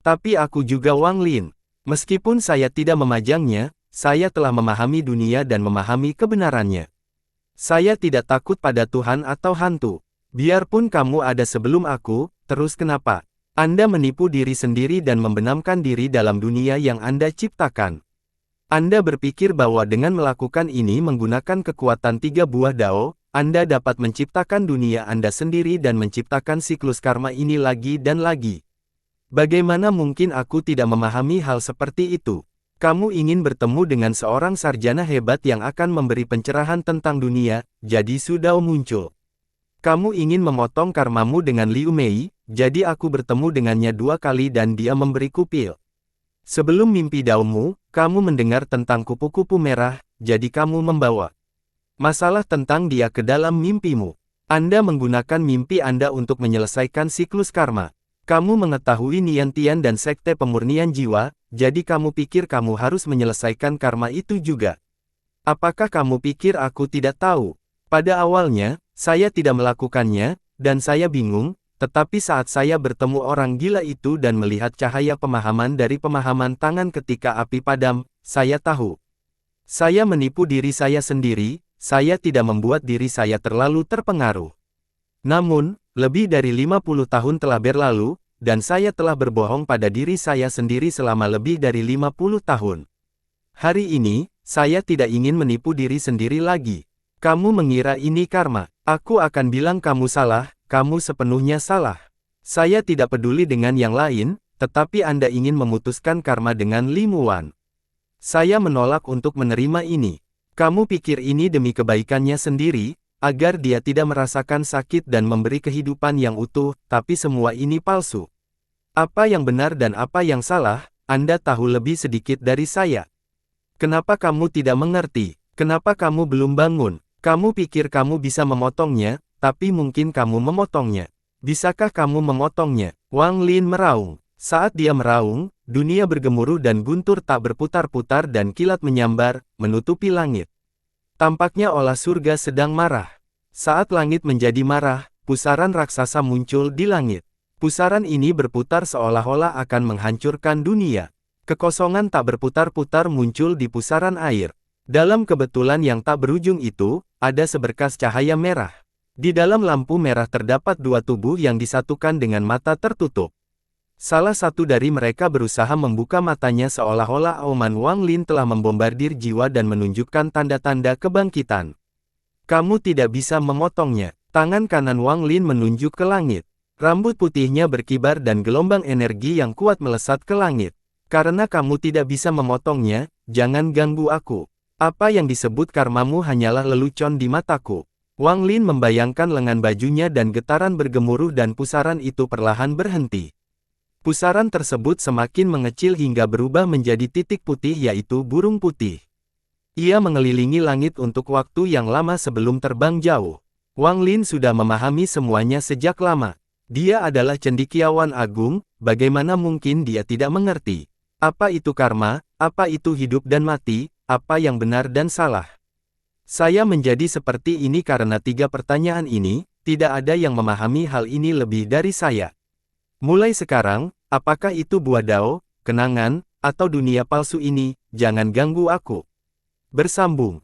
Tapi aku juga Wang Lin. Meskipun saya tidak memajangnya, saya telah memahami dunia dan memahami kebenarannya. Saya tidak takut pada Tuhan atau hantu. Biarpun kamu ada sebelum aku, terus kenapa? Anda menipu diri sendiri dan membenamkan diri dalam dunia yang Anda ciptakan. Anda berpikir bahwa dengan melakukan ini menggunakan kekuatan 3 buah dao, Anda dapat menciptakan dunia Anda sendiri dan menciptakan siklus karma ini lagi dan lagi. Bagaimana mungkin aku tidak memahami hal seperti itu? Kamu ingin bertemu dengan seorang sarjana hebat yang akan memberi pencerahan tentang dunia, jadi Sudao muncul. Kamu ingin memotong karmamu dengan Liu Mei, jadi aku bertemu dengannya 2 kali dan dia memberiku pil. Sebelum mimpi daomu, kamu mendengar tentang kupu-kupu merah, jadi kamu membawa masalah tentang dia ke dalam mimpimu. Anda menggunakan mimpi Anda untuk menyelesaikan siklus karma. Kamu mengetahui Niantian dan Sekte Pemurnian Jiwa, jadi kamu pikir kamu harus menyelesaikan karma itu juga. Apakah kamu pikir aku tidak tahu? Pada awalnya, saya tidak melakukannya, dan saya bingung. Tetapi saat saya bertemu orang gila itu dan melihat cahaya pemahaman dari pemahaman tangan ketika api padam, saya tahu. Saya menipu diri saya sendiri, saya tidak membuat diri saya terlalu terpengaruh. Namun, lebih dari 50 tahun telah berlalu, dan saya telah berbohong pada diri saya sendiri selama lebih dari 50 tahun. Hari ini, saya tidak ingin menipu diri sendiri lagi. Kamu mengira ini karma. Aku akan bilang kamu salah. Kamu sepenuhnya salah. Saya tidak peduli dengan yang lain, tetapi Anda ingin memutuskan karma dengan Li Muwan. Saya menolak untuk menerima ini. Kamu pikir ini demi kebaikannya sendiri, agar dia tidak merasakan sakit dan memberi kehidupan yang utuh, tapi semua ini palsu. Apa yang benar dan apa yang salah, Anda tahu lebih sedikit dari saya. Kenapa kamu tidak mengerti? Kenapa kamu belum bangun? Kamu pikir kamu bisa memotongnya, tapi mungkin kamu memotongnya. Bisakah kamu memotongnya? Wang Lin meraung. Saat dia meraung, dunia bergemuruh dan guntur tak berputar-putar dan kilat menyambar, menutupi langit. Tampaknya olah surga sedang marah. Saat langit menjadi marah, pusaran raksasa muncul di langit. Pusaran ini berputar seolah-olah akan menghancurkan dunia. Kekosongan tak berputar-putar muncul di pusaran air. Dalam kebetulan yang tak berujung itu, ada seberkas cahaya merah. Di dalam lampu merah terdapat 2 tubuh yang disatukan dengan mata tertutup. Salah satu dari mereka berusaha membuka matanya seolah-olah auman Wang Lin telah membombardir jiwa dan menunjukkan tanda-tanda kebangkitan. Kamu tidak bisa memotongnya. Tangan kanan Wang Lin menunjuk ke langit. Rambut putihnya berkibar dan gelombang energi yang kuat melesat ke langit. Karena kamu tidak bisa memotongnya, jangan ganggu aku. Apa yang disebut karmamu hanyalah lelucon di mataku. Wang Lin membayangkan lengan bajunya dan getaran bergemuruh dan pusaran itu perlahan berhenti. Pusaran tersebut semakin mengecil hingga berubah menjadi titik putih yaitu burung putih. Ia mengelilingi langit untuk waktu yang lama sebelum terbang jauh. Wang Lin sudah memahami semuanya sejak lama. Dia adalah cendekiawan agung, bagaimana mungkin dia tidak mengerti? Apa itu karma, apa itu hidup dan mati, apa yang benar dan salah? Saya menjadi seperti ini karena 3 pertanyaan ini, tidak ada yang memahami hal ini lebih dari saya. Mulai sekarang, apakah itu buah dao, kenangan, atau dunia palsu ini, jangan ganggu aku. Bersambung.